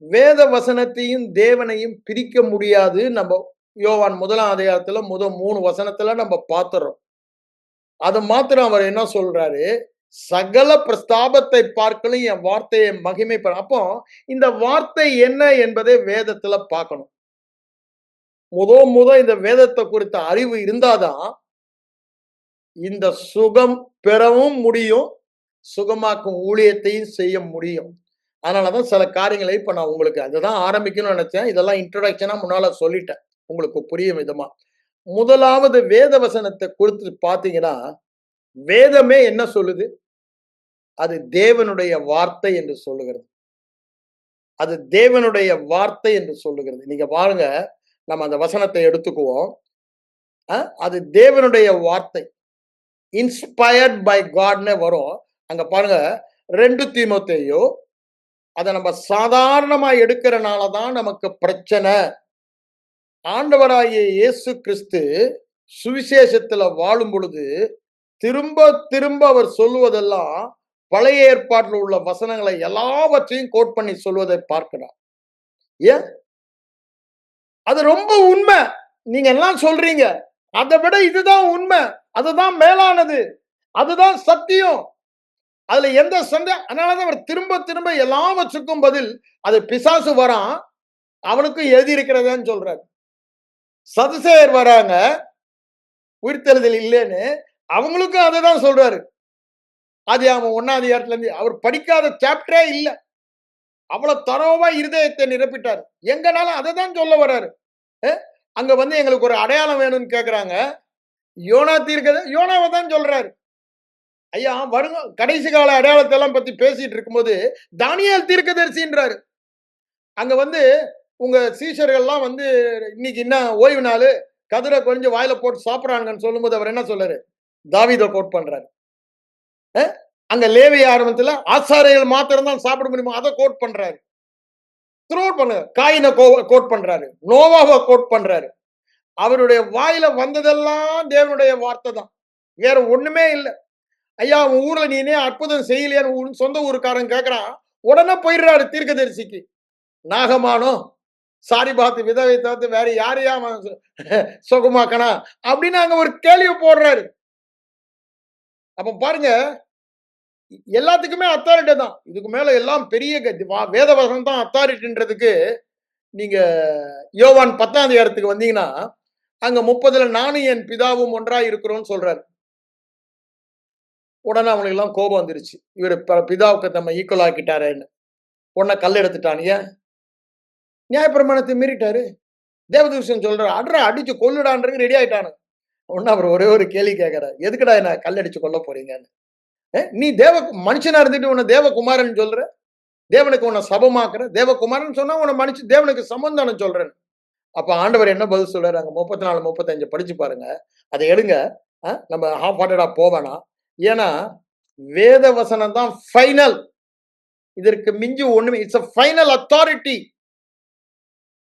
வேத வசனத்தையும் தேவனையும் பிரிக்க முடியாது. நம்ம யோவான் 1ஆம் அதிகாரத்துல முதல் 3 வசனத்துல நம்ம பார்த்துறோம். அது மாத்திரம் அவர் என்ன சொல்றாரு, சகல பிரஸ்தாபத்தை பார்க்கலும் என் வார்த்தையை மகிமைப்பட. அப்போ இந்த வார்த்தை என்ன என்பதை வேதத்துல பார்க்கணும். இந்த வேதத்தை குறித்த அறிவு இருந்தாதான் இந்த சுகம் பெறவும் முடியும், சுகமாக்கும் ஊழியத்தையும் செய்ய முடியும். அதனாலதான் சில காரியங்களை இப்ப நான் உங்களுக்கு அதுதான் ஆரம்பிக்கணும்னு நினைச்சேன். இதெல்லாம் இன்ட்ரோடக்ஷனா முன்னால சொல்லிட்டேன் உங்களுக்கு புரியும் விதமா. முதலாவது வேத வசனத்தை கொடுத்து பாத்தீங்கன்னா, வேதமே என்ன சொல்லுது, அது தேவனுடைய வார்த்தை என்று சொல்லுகிறது. அது தேவனுடைய வார்த்தை என்று சொல்லுகிறது. நீங்க பாருங்க, நம்ம அந்த வசனத்தை எடுத்துக்குவோம். அது தேவனுடைய வார்த்தை, இன்ஸ்பயர்ட் பை காட்னு வரும். அங்க பாருங்க, 2 தீமோத்தேயு. அதை நம்ம சாதாரணமா எடுக்கிறனாலதான் நமக்கு பிரச்சனை. ஆண்டவராகிய இயேசு கிறிஸ்து சுவிசேஷத்துல வாழும் பொழுது திரும்ப திரும்ப அவர் சொல்லுவதெல்லாம் பழைய ஏற்பாட்டில் உள்ள வசனங்களை எல்லாவற்றையும் கோட் பண்ணி சொல்வதை பார்க்கிறார். ஏன்? அது ரொம்ப உண்மை. நீங்க எல்லாம் சொல்றீங்க, அதை விட இதுதான் உண்மை, அதுதான் மேலானது, அதுதான் சத்தியம், அதுல எந்த சந்தேகம். அதனாலதான் அவர் திரும்ப திரும்ப எல்லாவற்றுக்கும் பதில், அது பிசாசு வரான், அவனுக்கும் எழுதி இருக்கிறதான்னு சொல்றாரு. சதுசேயர் வராங்க, உயிர்த்தெழுதல் இல்லைன்னு, அவங்களுக்கும் அதை தான் சொல்றாரு. அது அவன் 1ஆம் அதிகாரத்துல இருந்து அவர் படிக்காத சாப்டரே இல்லை. அவ்வளவு தரோவா இருதயத்தை நிரப்பிட்டார். எங்கனாலும் அதை தான் சொல்ல வர்றாரு. அங்க வந்து எங்களுக்கு ஒரு அடையாளம் வேணும்னு கேக்குறாங்க. யோனா யோனாவை தான் சொல்றாரு. ஐயா வருங்க கடைசி கால அடையாளத்தை எல்லாம் பத்தி பேசிட்டு இருக்கும்போது தானியேல் தீர்க்கதரிசின்றாரு. அங்க வந்து உங்க சீஷர்கள்லாம் வந்து இன்னைக்கு என்ன ஓய்வு நாள் கதிரை கொஞ்சம் வாயில போட்டு சாப்பிடுறாங்கன்னு சொல்லும்போது அவர் என்ன சொல்றாரு? தாவீதை கோட் பண்றாரு. அங்க லேவிய ஆரம்பத்துல ஆசாரியர்கள் மாத்திரம் தான் சாப்பிட முடியுமா அதை கோட் பண்றாரு. காயினை கோட் பண்றாரு. நோவாவை கோட் பண்றாரு. அவருடைய வாயில வந்ததெல்லாம் தேவனுடைய வார்த்தை தான். வேற ஒண்ணுமே இல்ல. ஐயா உன் ஊர்ல நீனே அற்புதம் செய்யலையான்னு சொந்த ஊருக்காரன் கேட்கிறான். உடனே போயிடுறாரு தீர்க்கதரிசிக்கு. நாகமானோ சாரி பார்த்து விதவை தவிர்த்து வேற யாரையா சுகமாக்கனா அப்படின்னு அங்க ஒரு கேள்வி போடுறாரு. அப்ப பாருங்க எல்லாத்துக்குமே அத்தாரிட்டி தான். இதுக்கு மேல எல்லாம் பெரிய வேத வசனம் தான் அத்தாரிட்டின்றதுக்கு நீங்க யோவான் 10ஆம் அதிகாரத்துக்கு வந்தீங்கன்னா அங்க 30ல நானும் என் பிதாவும் ஒன்றாய் இருக்கிறோம்னு சொல்றாரு. உடனே அவனுக்கு எல்லாம் கோபம் வந்துருச்சு. இவர் பிதாவுக்கு நம்ம ஈக்குவல் ஆக்கிட்டாருன்னு. உடனே கல் எடுத்துட்டான். ஏன் நியாயப்பிரமாணத்தை மீறிட்டாரு. தேவதூஷன் சொல்றாரு அட்ரா அடிச்சு கொல்லுடான்றது ரெடி ஆயிட்டானு. உடனே அவர் ஒரே ஒரு கேள்வி கேட்கிறார். எதுக்குடா என்ன கல் அடிச்சு கொல்ல போறீங்கன்னு. நீ மனுஷனா இருந்துட்டு உன்னை தேவகுமாரன் சொல்ற, தேவனுக்கு உன்னை சபமாக்குற, தேவகுமாரன் சொன்னா உன்னை மனுஷன் தேவனுக்கு சம்பந்தானம் சொல்றேன். அப்ப ஆண்டவர் என்ன பதில் சொல்றாரு? அங்க 34, 35 படிச்சு பாருங்க. அதை எடுங்க. நம்ம ஹாஃப் ஹார்ட்டடா போவேனா. ஏன்னா வேத வசனம் தான் ஃபைனல். இதற்கு மிஞ்சி ஒண்ணுமே இட்ஸ் a ஃபைனல் அத்தாரிட்டி.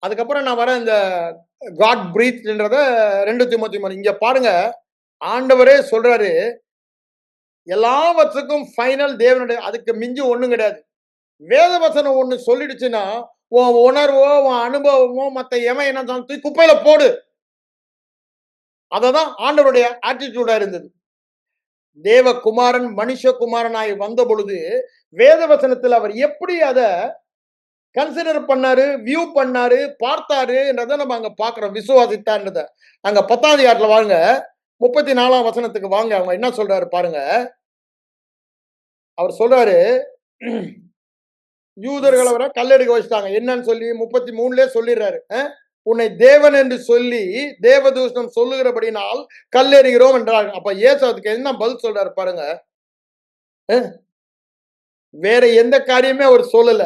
அதுக்கப்புறம் நான் வர இந்த காட் பிரீத்ன்றத 2 தீமோத்தேயு இங்க பாருங்க. ஆண்டவரே சொல்றாரு எல்லாவற்றுக்கும் ஃபைனல் தேவனுடைய, அதுக்கு மிஞ்சி ஒண்ணும் கிடையாது. வேத வசனம் ஒண்ணு சொல்லிடுச்சுன்னா உன் உணர்வோ உன் அனுபவமோ மத்த எவன் என்ன தூக்கி குப்பையில போடு. அததான் ஆண்டவருடைய ஆட்டிடியூடா இருந்தது. தேவகுமாரன் மனுஷகுமாரனாய் வந்த பொழுது வேத வசனத்தில் அவர் எப்படி அதை கன்சிடர் பண்ணாரு, வியூ பண்ணாரு, பார்த்தாரு என்றதை நம்ம அங்க பாக்குறோம். விசுவாசித்தார்ன்றத அங்க 10ஆம் அதிகாரத்துல வாங்க 34ஆம் வசனத்துக்கு வாங்க. அவங்க என்ன சொல்றாரு பாருங்க. அவர் சொல்றாரு யூதர்களை வர கல்லெடுக்க வச்சுட்டாங்க. என்னன்னு சொல்லி 33லே சொல்லிடுறாரு. உன்னை தேவன் என்று சொல்லி தேவதூஷணம் சொல்லுகிறபடினால் கல்லெறிகிறோம் என்றார். அப்ப இயேசு அதுக்கு என்ன பதில் சொல்றாரு பாருங்க. வேற எந்த காரியமே அவர் சொல்லல.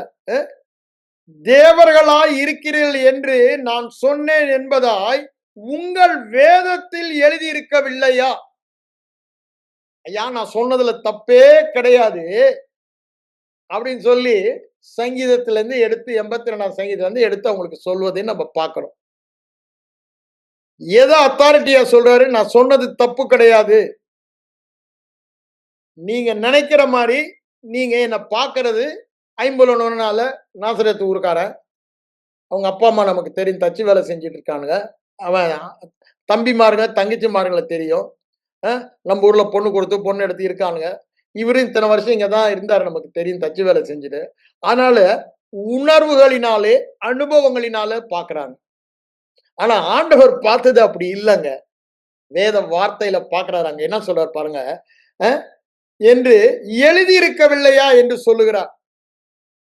தேவர்களாய் இருக்கிறீர்கள் என்று நான் சொன்னேன் என்பதாய் உங்கள் வேதத்தில் எழுதி இருக்கவில்லையா? ஐயா நான் சொன்னதுல தப்பே கிடையாது அப்படின்னு சொல்லி சங்கீதத்துல இருந்து எடுத்து 82ஆம் சங்கீதத்துல இருந்து எடுத்து அவங்களுக்கு சொல்வதையும் நம்ம பார்க்கிறோம். ஏதோ அத்தாரிட்டியா சொல்றாரு, நான் சொன்னது தப்பு கிடையாது. நீங்க நினைக்கிற மாதிரி நீங்க என்ன பாக்குறது 50 நாசரேத்து ஊருக்காரன். அவங்க அப்பா அம்மா நமக்கு தெரியும், தச்சு வேலை செஞ்சுட்டு இருக்கானுங்க. அவன் தம்பிமாருங்க தங்கச்சிமாருங்களை தெரியும். நம்ம ஊர்ல பொண்ணு கொடுத்து பொண்ணு எடுத்து இருக்கானுங்க. இவரும் இத்தனை வருஷம் இங்கதான் இருந்தாரு, நமக்கு தெரியும் தச்சு வேலை செஞ்சுட்டு. அதனால உணர்வுகளினாலே அனுபவங்களினாலே பாக்குறாங்க. ஆனா ஆண்டவர் பார்த்தது அப்படி இல்லைங்க. வேத வார்த்தையில பாக்குறாரு. அங்க என்ன சொல்றாரு பாருங்க. என்று எழுதி இருக்கவில்லையா என்று சொல்லுகிறார்.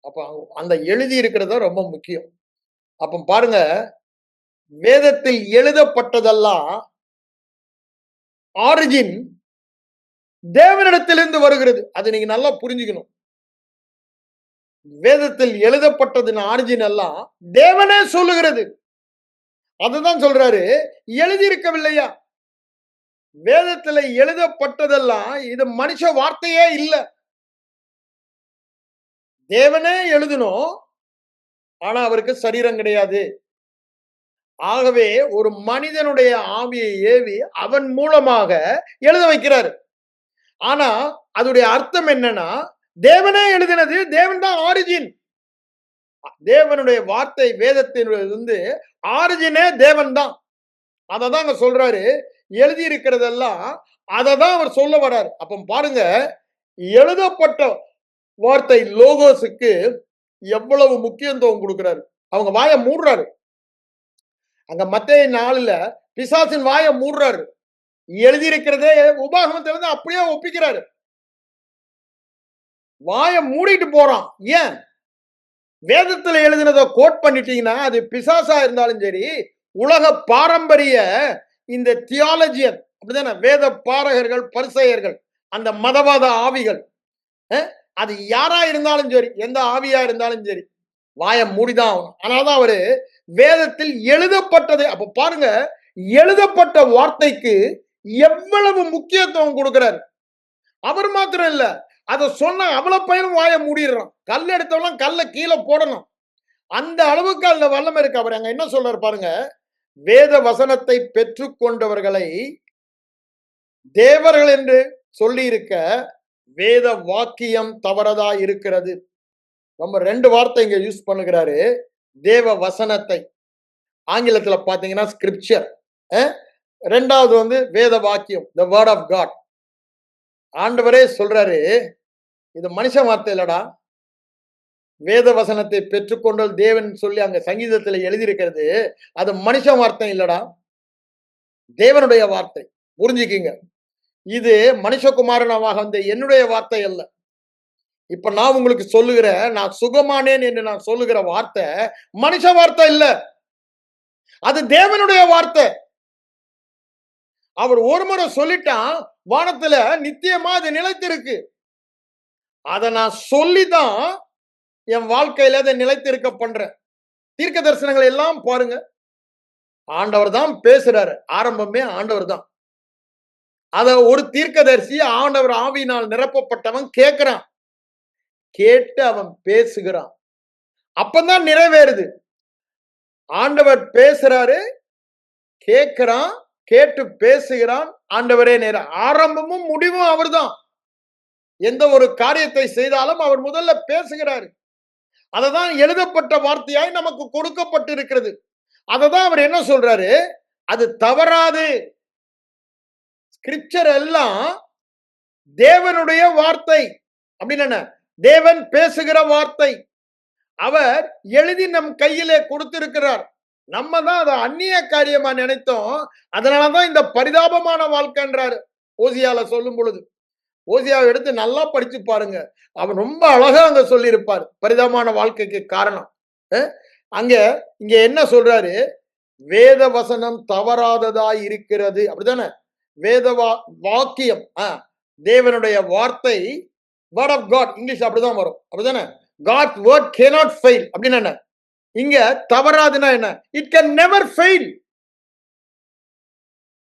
அப்ப அந்த எழுதி இருக்கிறது ரொம்ப முக்கியம். அப்ப பாருங்க வேதத்தில் எழுதப்பட்டதெல்லாம் ஆரிஜின் தேவனிடத்திலிருந்து வருகிறது. அதை நீங்க நல்லா புரிஞ்சுக்கணும். வேதத்தில் எழுதப்பட்டதின் ஆரிஜின் எல்லாம் தேவனே சொல்லுகிறது. அதுதான் சொல்றாரு எழுதியிருக்கவில்லையா. வேதத்துல எழுதப்பட்டதெல்லாம் இது மனுஷ வார்த்தையே இல்ல, தேவனே எழுதணும். ஆனா அவருக்கு சரீரம் கிடையாது. ஆகவே ஒரு மனிதனுடைய ஆவியை ஏவி அவன் மூலமாக எழுத வைக்கிறாரு. ஆனா அதோடைய அர்த்தம் என்னன்னா தேவனே எழுதினது, தேவன் தான் ஆரிஜின். தேவனுடைய வார்த்தை வேதத்திலிருந்து ஆரிஜினே தேவன் தான். அததான் அங்க சொல்றாரு எழுதி இருக்கிறதெல்லாம் அததான் அவர் சொல்ல வர்றாரு. அப்ப பாருங்க எழுதப்பட்ட வார்த்தை லோகோஸுக்கு எவ்வளவு முக்கியத்துவம் கொடுக்கிறாரு. அவங்க வாயை மூடுறாரு. அங்க மத்தேயு 4ல பிசாசின் வாயை மூடுறாரு. எழுதியிருக்கிறதே உபாகமத்திலிருந்து அப்படியே ஒப்பிக்கிறாரு. வாயை மூடிட்டு போறான். ஏன்? வேதத்துல எழுதினதை கோட் பண்ணிட்டீங்கன்னா அது பிசாசா இருந்தாலும் சரி, உலக பாரம்பரிய இந்த தியாலஜியன் அப்படிதானே, வேத பாரகர்கள், பரிசேயர்கள், அந்த மதவாத ஆவிகள், அது யாரா இருந்தாலும் சரி, எந்த ஆவியா இருந்தாலும் சரி, வாயை மூடிதான் ஆகணும். அதனாலதான் அவரு வேதத்தில் எழுதப்பட்டது, அப்ப பாருங்க, எழுதப்பட்ட வார்த்தைக்கு எவ்வளவு முக்கியத்துவம் கொடுக்கிறார். அவர் மாத்திரம் இல்ல, அதை சொன்ன அவ்வளவு பையனும் வாயை மூடிடுறான். கல் எடுத்தவெல்லாம் கல்ல கீழே போடணும். அந்த அளவுக்கு அதுல வல்லமை இருக்கு. அவர் அங்க என்ன சொல்றாரு பாருங்க, வேத வசனத்தை பெற்றுக்கொண்டவர்களை தேவர்கள் என்று சொல்லி இருக்க, வேத வாக்கியம் தவறதா இருக்கிறது. நம்ம 2 வார்த்தை இங்க யூஸ் பண்ணுகிறாரு. தேவ வசனத்தை ஆங்கிலத்துல பாத்தீங்கன்னா ஸ்கிரிப்சர், 2வது வந்து வேத வாக்கியம், த வேர்ட் ஆஃப் காட். ஆண்டவரே சொல்றாரு, இது மனுஷ வார்த்தை இல்லடா, வேத வசனத்தை பெற்றுக்கொண்டல் தேவன் சொல்லி அங்க சங்கீதத்துல எழுதியிருக்கிறது, அது மனுஷ வார்த்தை இல்லடா, தேவனுடைய வார்த்தை. புரிஞ்சுக்கிங்க, இது மனுஷகுமாரனாக வந்த என்னுடைய வார்த்தை அல்ல. இப்ப நான் உங்களுக்கு சொல்லுகிற, நான் சுகமானேன் என்று நான் சொல்லுகிற வார்த்தை மனுஷ வார்த்தை இல்ல, அது தேவனுடைய வார்த்தை. அவர் ஒரு முறை சொல்லிட்டான், வானத்துல நித்தியமா அது நிலைத்திருக்கு. அதை நான் சொல்லிதான் என் வாழ்க்கையில அதை நிலைத்திருக்க பண்றேன். தீர்க்க தரிசனங்கள் எல்லாம் பாருங்க, ஆண்டவர் தான் பேசுறாரு. ஆரம்பமே ஆண்டவர் தான். அத ஒரு தீர்க்கதரிசி ஆண்டவர் ஆவியினால் நிரப்பப்பட்டவன் கேட்கிறான், கேட்டு அவன் பேசுகிறான், அப்பதான் நிறைவேறுது. ஆண்டவர் பேசுறாரு, கேட்கிறான், கேட்டு பேசுகிறான். ஆண்டவரே நேர ஆரம்பமும் முடிவும் அவர்தான். எந்த ஒரு காரியத்தை செய்தாலும் அவர் முதல்ல பேசுகிறாரு. அததான் எழுதப்பட்ட வார்த்தையாய் நமக்கு கொடுக்கப்பட்டிருக்கிறது. அததான் அவர் என்ன சொல்றாரு, அது தவறாது. ஸ்கிரிப்சர் எல்லாம் தேவனுடைய வார்த்தை. அப்படின்னு என்ன, தேவன் பேசுகிற வார்த்தை. அவர் எழுதி நம் கையிலே கொடுத்திருக்கிறார். நம்ம தான் அதை அந்நிய காரியமா நினைத்தோம். அதனாலதான் இந்த பரிதாபமான வாழ்க்கைன்றாரு ஓசியால சொல்லும் பொழுது. ஓசியாவை எடுத்து நல்லா படிச்சு பாருங்க, அவன் ரொம்ப அழகா அங்க சொல்லி இருப்பார் பரிதாபமான வாழ்க்கைக்கு காரணம். அங்க இங்க என்ன சொல்றாரு, வேத வசனம் தவறாததா இருக்கிறது, அப்படித்தானே, வேத வாக்கியம், தேவனுடைய வார்த்தை, வேர்ட் ஆஃப் காட், இங்கிலீஷ் அப்படிதான் வரும், அப்படித்தானே, காட் வேர்ட் cannot fail அப்படின்னு என்ன, இங்க தவறாதுன்னா என்ன, இட் கேன் நெவர் ஃபெயில்.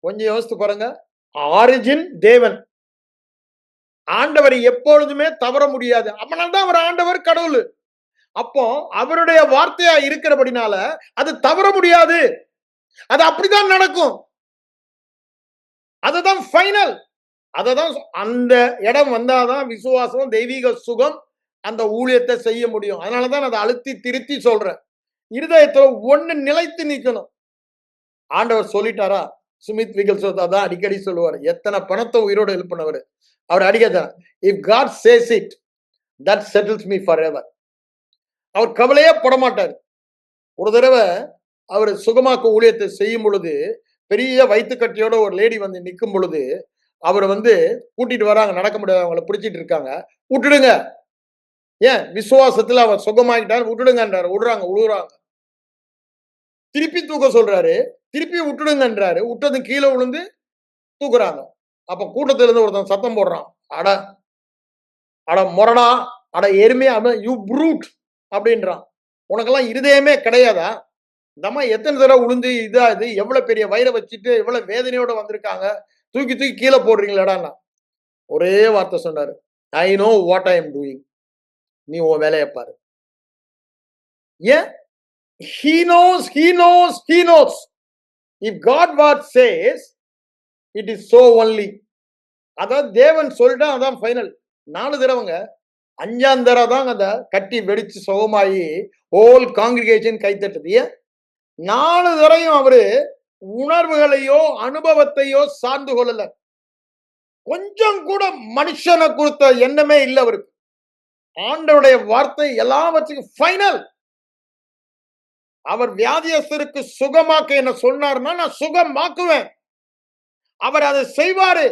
கொஞ்சம் யோசித்து பாருங்க, ஆரிஜின் தேவன், ஆண்டவர் எப்பொழுதுமே தவற முடியாது. அதனால்தான் அவர் ஆண்டவர், கடவுள். அப்போ அவருடைய வார்த்தையா இருக்கிறபடினால அது தவற முடியாது, அது அப்படிதான் நடக்கும், அதுதான் ஃபைனல். அததான் அந்த இடம் வந்தாதான் விசுவாசம், தெய்வீக சுகம், அந்த ஊழியத்தை செய்ய முடியும். அதனாலதான் அதை அழுத்தி திருத்தி சொல்றேன். இருதயத்துல ஒண்ணு நிலைத்து நிக்கணும். ஆண்டவர் சொல்லிட்டாரா, சுமித் விகல்சோதா தான் அடிக்கடி சொல்லுவார், எத்தனை பணத்தை உயிரோடு எழுப்பினவர் அவர் அடிக்கதான், if God says it that settles me for ever. அவர் கவலையே படமாட்டார். ஒரு தடவை அவர் சுகமாக்க ஊழியத்தை செய்யும் பொழுது, பெரிய வயிற்றுக்கட்டியோட ஒரு லேடி வந்து நிற்கும் பொழுது, அவர் வந்து கூட்டிட்டு வராங்க, நடக்க முடியாது, அவங்கள பிடிச்சிட்டு இருக்காங்க, விட்டுடுங்க, ஏன் விசுவாசத்துல அவர் சுகமாக்கிட்டார், விட்டுடுங்கன்றாரு. விடுறாங்க, உழுவுறாங்க. திருப்பி தூக்க சொல்றாரு, திருப்பி விட்டுடுங்கன்றாரு. விட்டதும் கீழே விழுந்து தூக்குறாங்க. அப்ப கூட்டத்துல இருந்து ஒருத்தன் சத்தம் போடுறான், அட அட மொரடா, அட எருமையா, யூ ப்ரூட் அப்படின்றான். உனக்கெல்லாம் இருதயமே கிடையாதா? இந்த எத்தனை தடவை உளுந்து இதா, இது எவ்வளவு பெரிய வயிறை வச்சுட்டு எவ்வளவு வேதனையோட வந்திருக்காங்க, தூக்கி தூக்கி கீழே போடுறீங்களாடா. ஒரே வார்த்தை சொன்னாரு, I know what I am doing, நீ உன் வேலையை பாரு. ஏன்? he knows, he knows, he knows. if God what says, it is so only. அதான் தேவன் சொல்லிட்டா அதான் ஃபைனல். 4 தடவைங்க, 5ஆம் தடவை தான் அந்த கட்டி வெடிச்சு சுகமாயி ஹோல் காங்கிரிகேஷன் கைத்தட்டது. ஏன்? 4 தடவையும் அவரு உணர்வுகளையோ அனுபவத்தையோ சார்ந்து கொள்ளல. கொஞ்சம் கூட மனுஷனை கொடுத்த எண்ணமே இல்லை அவருக்கு. ஆண்டவருடைய வார்த்தை எல்லாவற்றுக்கும் ஃபைனல். அவர் வியாதியஸ்தருக்கு சுகமாக்க என்ன சொன்னார்னா, நான் சுகமாக்குவேன், அவர் அதை செய்வாரு.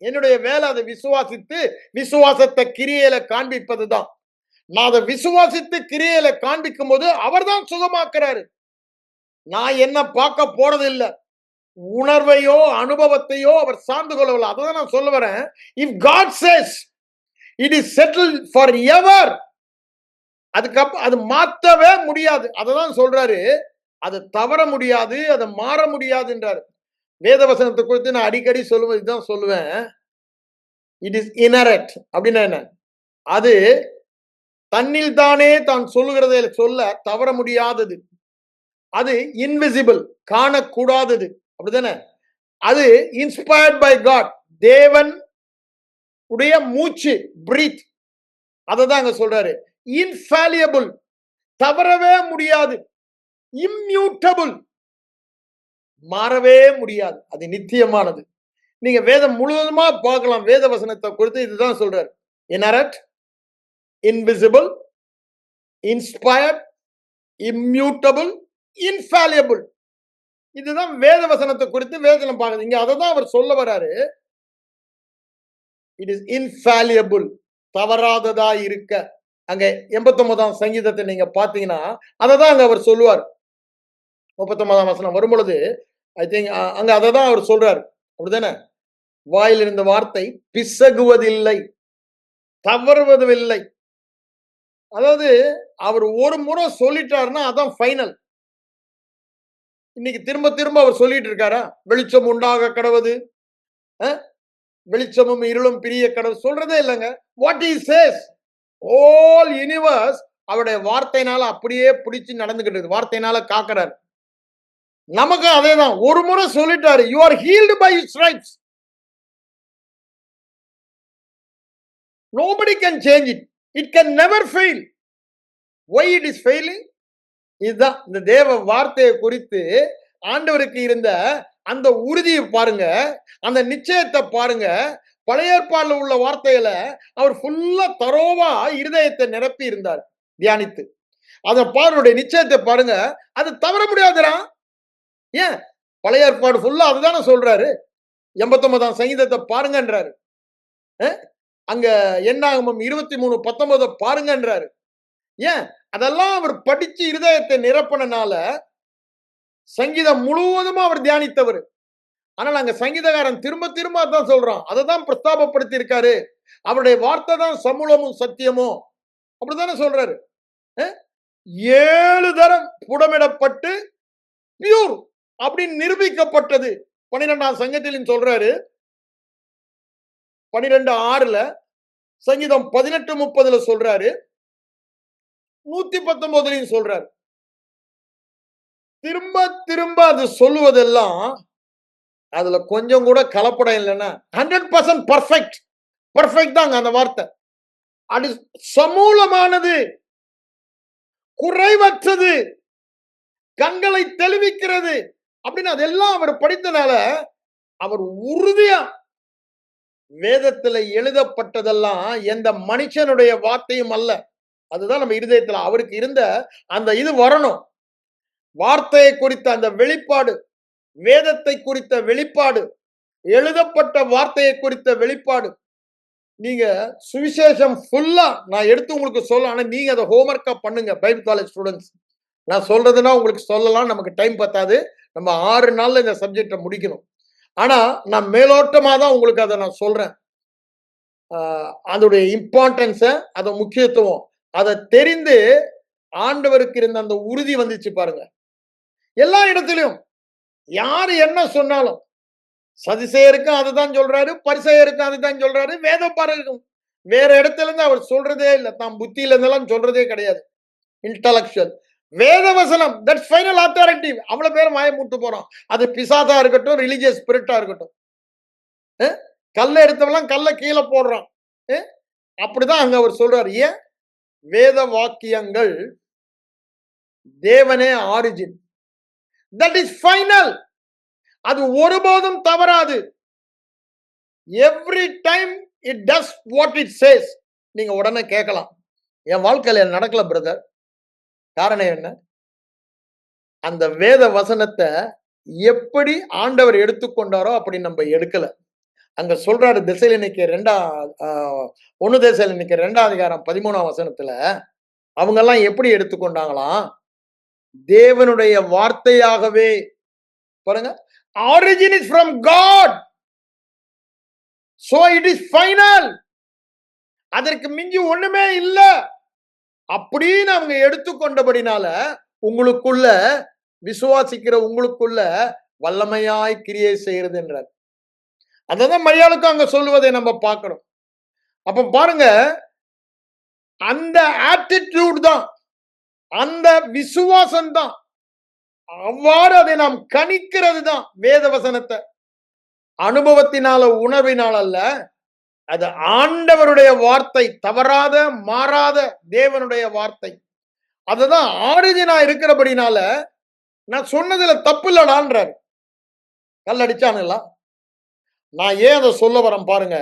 என்னுடைய வேலை அதை விசுவாசித்து விசுவாசத்தை கிரியையில காண்பிப்பதுதான். நான் அதை விசுவாசித்து கிரியையில காண்பிக்கும் போது அவர் தான் சுகமாக்குறாரு. நான் என்ன பார்க்க போறது இல்ல. உணர்வையோ அனுபவத்தையோ அவர் சார்ந்து கொள்ளவில்லை. அதான் நான் சொல்ல வரேன். If God says it is settled forever. அதுக்கப்புறம் அது மாற்றவே முடியாது. அததான் சொல்றாரு. அது தவற முடியாது, அதை மாற முடியாதுன்றாரு. வேத வசனத்தை குறித்து நான் அடிக்கடி சொல்லுவது இதுதான் சொல்லுவேன். இட் இஸ் இனரட் அப்படின்னா என்ன? அது தன்னில் தானே தான் சொல்லுகிறதை சொல்ல தவற முடியாதது. அது இன்விசிபிள், காணக்கூடாதது. அப்படிதானே? அது இன்ஸ்பயர்ட் பை காட், தேவன் உடைய மூச்சு, பிரீத். அததான் அங்க சொல்றாரு. இன்ஃபாலியபிள், தவறவே முடியாது. இம்மியூட்டபிள், மாறவே முடியாது. அது நித்தியமானது. நீங்க வேதம் முழுவதுமா பார்க்கலாம். வேத வசனத்தை குறித்து இதுதான் சொல்றாரு. இனரட், இன்விசிபிள், இன்ஸ்பயர்ட், இம்மியூட்டபிள், இன்ஃபாலியபிள். இதுதான் வேத வசனத்தை குறித்து வேதனம் பார்க்குது. இங்க அதை தான் அவர் சொல்ல வராரு. இட் இஸ் இன்ஃபாலியபிள், தவறாததா இருக்க. அங்க 89ஆம் சங்கீதத்தை நீங்க பாத்தீங்கன்னா அதை தான் அங்க அவர் சொல்லுவார். 39ஆம் வசனம் வரும்பொழுது ஐ திங்க் அங்க அதை தான் அவர் சொல்றாரு. அப்படிதானே? வாயில் இருந்த வார்த்தை பிசகுவதில்லை, தவறுவதில்லை. அதாவது அவர் ஒரு முறை சொல்லிட்டாருன்னா அதான் ஃபைனல். இன்னைக்கு திரும்ப திரும்ப அவர் சொல்லிட்டு இருக்காரா? வெளிச்சம் உண்டாக கடவுது, வெளிச்சமும் இருளும் பிரிய கடவுள் சொல்றதே இல்லைங்க. What he says, all universe அவருடைய வார்த்தையினால அப்படியே பிடிச்சு நடந்துகிட்டு இருக்கு. வார்த்தையினால காக்கிறார். நமக்கு அதேதான். ஒரு முறை சொல்லிட்டாரு, you are healed by his stripes. Nobody can change it. It can never fail. Why it is failing? இதுதான் இந்த தேவ வார்த்தையை குறித்து ஆண்டவருக்கு இருந்த அந்த உறுதியை பாருங்க, அந்த நிச்சயத்தை பாருங்க. பழைய ஏற்பாடுல உள்ள வார்த்தையில அவர் ஃபுல்லா தரோவா இருதயத்தை நிரப்பி இருந்தார் தியானித்து. அத பாருடைய நிச்சயத்தை பாருங்க, அது தவற முடியாதுடா. ஏன்? பழைய ஏற்பாடு ஃபுல்லா அதுதானே சொல்றாரு. 89ஆம் சங்கீதத்தை பாருங்கன்றாரு. அங்க என்னாகமம் 23:19 பாருங்கன்றாரு. ஏன்? அதெல்லாம் அவர் படிச்சு இருதயத்தை நிரப்பினால சங்கீதம் முழுவதுமா அவர் தியானித்தவர். ஆனால் அங்க சங்கீதகாரன் திரும்ப திரும்ப அதான் சொல்றான். அதை தான் பிரஸ்தாபப்படுத்தி இருக்காரு. அவருடைய வார்த்தை தான் சமூலமும் சத்தியமும். அப்படித்தானே சொல்றாரு. 7 தரம் புடமிடப்பட்டு பியூர் அப்படின்னு நிரூபிக்கப்பட்டது. 12ஆம் சங்கீதத்திலும் சொல்றாரு. 12:6 சங்கீதம் 18:30 சொல்றாரு. 119 சொல்றாரு. திரும்ப திரும்ப அது சொல்லுவதெல்லாம் அதுல கொஞ்சம் கூட கலப்படம் இல்லைன்னா 100% பர்ஃபெக்ட். பர்ஃபெக்ட் தாங்க அந்த வார்த்தை. அது சமூலமானது, குறைவற்றது, கண்களை தெளிவிக்கிறது அப்படின்னு அதெல்லாம் அவர் படித்தனால அவர் உறுதியா வேதத்துல எழுதப்பட்டதெல்லாம் எந்த மனுஷனுடைய வார்த்தையும் அல்ல. அதுதான் நம்ம இருதயத்துல அவருக்கு இருந்த அந்த இது வரணும். வார்த்தையை குறித்த அந்த வெளிப்பாடு, வேதத்தை குறித்த வெளிப்பாடு, எழுதப்பட்ட வார்த்தையை குறித்த வெளிப்பாடு. நீங்க சுவிசேஷம் ஃபுல்லா நான் எடுத்து உங்களுக்கு சொல்ல, ஆனா நீங்க அதை ஹோம்ஒர்க்கா பண்ணுங்க. பைபிள் காலேஜ் ஸ்டூடெண்ட்ஸ், நான் சொல்றதுன்னா உங்களுக்கு சொல்லலாம், நமக்கு டைம் பத்தாது. நம்ம 6 நாள்ல இந்த சப்ஜெக்டை முடிக்கணும். ஆனா நான் மேலோட்டமா தான் உங்களுக்கு அதை நான் சொல்றேன். அதோடைய இம்பார்ட்டன்ஸ, அத முக்கியத்துவம், அதை தெரிந்து ஆண்டவருக்கு இருந்த அந்த உறுதி வந்துச்சு பாருங்க. எல்லா இடத்திலும் யாரு என்ன சொன்னாலும் சதிசேயருக்கும் அதுதான் சொல்றாரு, பரிசேயருக்கும் அதுதான் சொல்றாரு, வேதபாரருக்கும் வேற இடத்துல இருந்து அவர் சொல்றதே இல்லை. தான் புத்தியில இருந்தெல்லாம் சொல்றதே கிடையாது. இன்டலெக்சுவல் வேதவசனம், தட்ஸ் ஃபைனல் அத்தாரிட்டி. அவ்வளவு பேரும் வாய மூட்டு போறோம். அது பிசாதா இருக்கட்டும், ரிலிஜியஸ் ஸ்பிரிட்டா இருக்கட்டும். கல்ல எடுத்தவெல்லாம் கல்ல கீழே போடுறான். அப்படிதான் அங்க அவர் சொல்றாரு. ஏன்? வேத வாக்கியங்கள் தேவனே ஆரிஜின். That is final. அது ஒருபோதும் தவறாது. Every time it does what it chase. நீங்க உடனே கேட்கலாம், என் வாழ்க்கையில நடக்கல பிரதர். காரணம் என்ன? அந்த வேத வசனத்தை எப்படி ஆண்டவர் எடுத்துக்கொண்டாரோ அப்படி நம்ம எடுக்கல. அங்க சொல்றாரு தெசலோனிக்கே 1 தெசலோனிக்கே 2ஆம் அதிகாரம் 13ஆம் வசனத்துல அவங்க எல்லாம் எப்படி எடுத்துக்கொண்டாங்களாம்? தேவனுடைய வார்த்தையாகவே பாருங்க, origin is from God, so it is final. அதற்கு மிஞ்சி ஒண்ணுமே இல்ல அப்படின்னு அவங்க எடுத்துக்கொண்டபடினால உங்களுக்குள்ள விசுவாசிக்கிற உங்களுக்குள்ள வல்லமையாய் கிரியை செய்கிறது என்றார். அததான் மரியாளுக்கும் அங்க சொல்லுவதை நம்ம பார்க்கிறோம். அப்ப பாருங்க, அந்த ஆட்டிடியூட் தான், அந்த விசுவாசம் தான், அவ்வாறு அதை நாம் கணிக்கிறது தான் வேத வசனத்தை. அனுபவத்தினால உணர்வினால் அல்ல, அது ஆண்டவருடைய வார்த்தை, தவறாத மாறாத தேவனுடைய வார்த்தை. அதுதான் ஆரிஜினா இருக்கிறபடினால நான் சொன்னதுல தப்பு இல்லடான்றார். கல்லடிச்சானுங்களா? நான் ஏன் அதை சொல்ல வரேன் பாருங்க.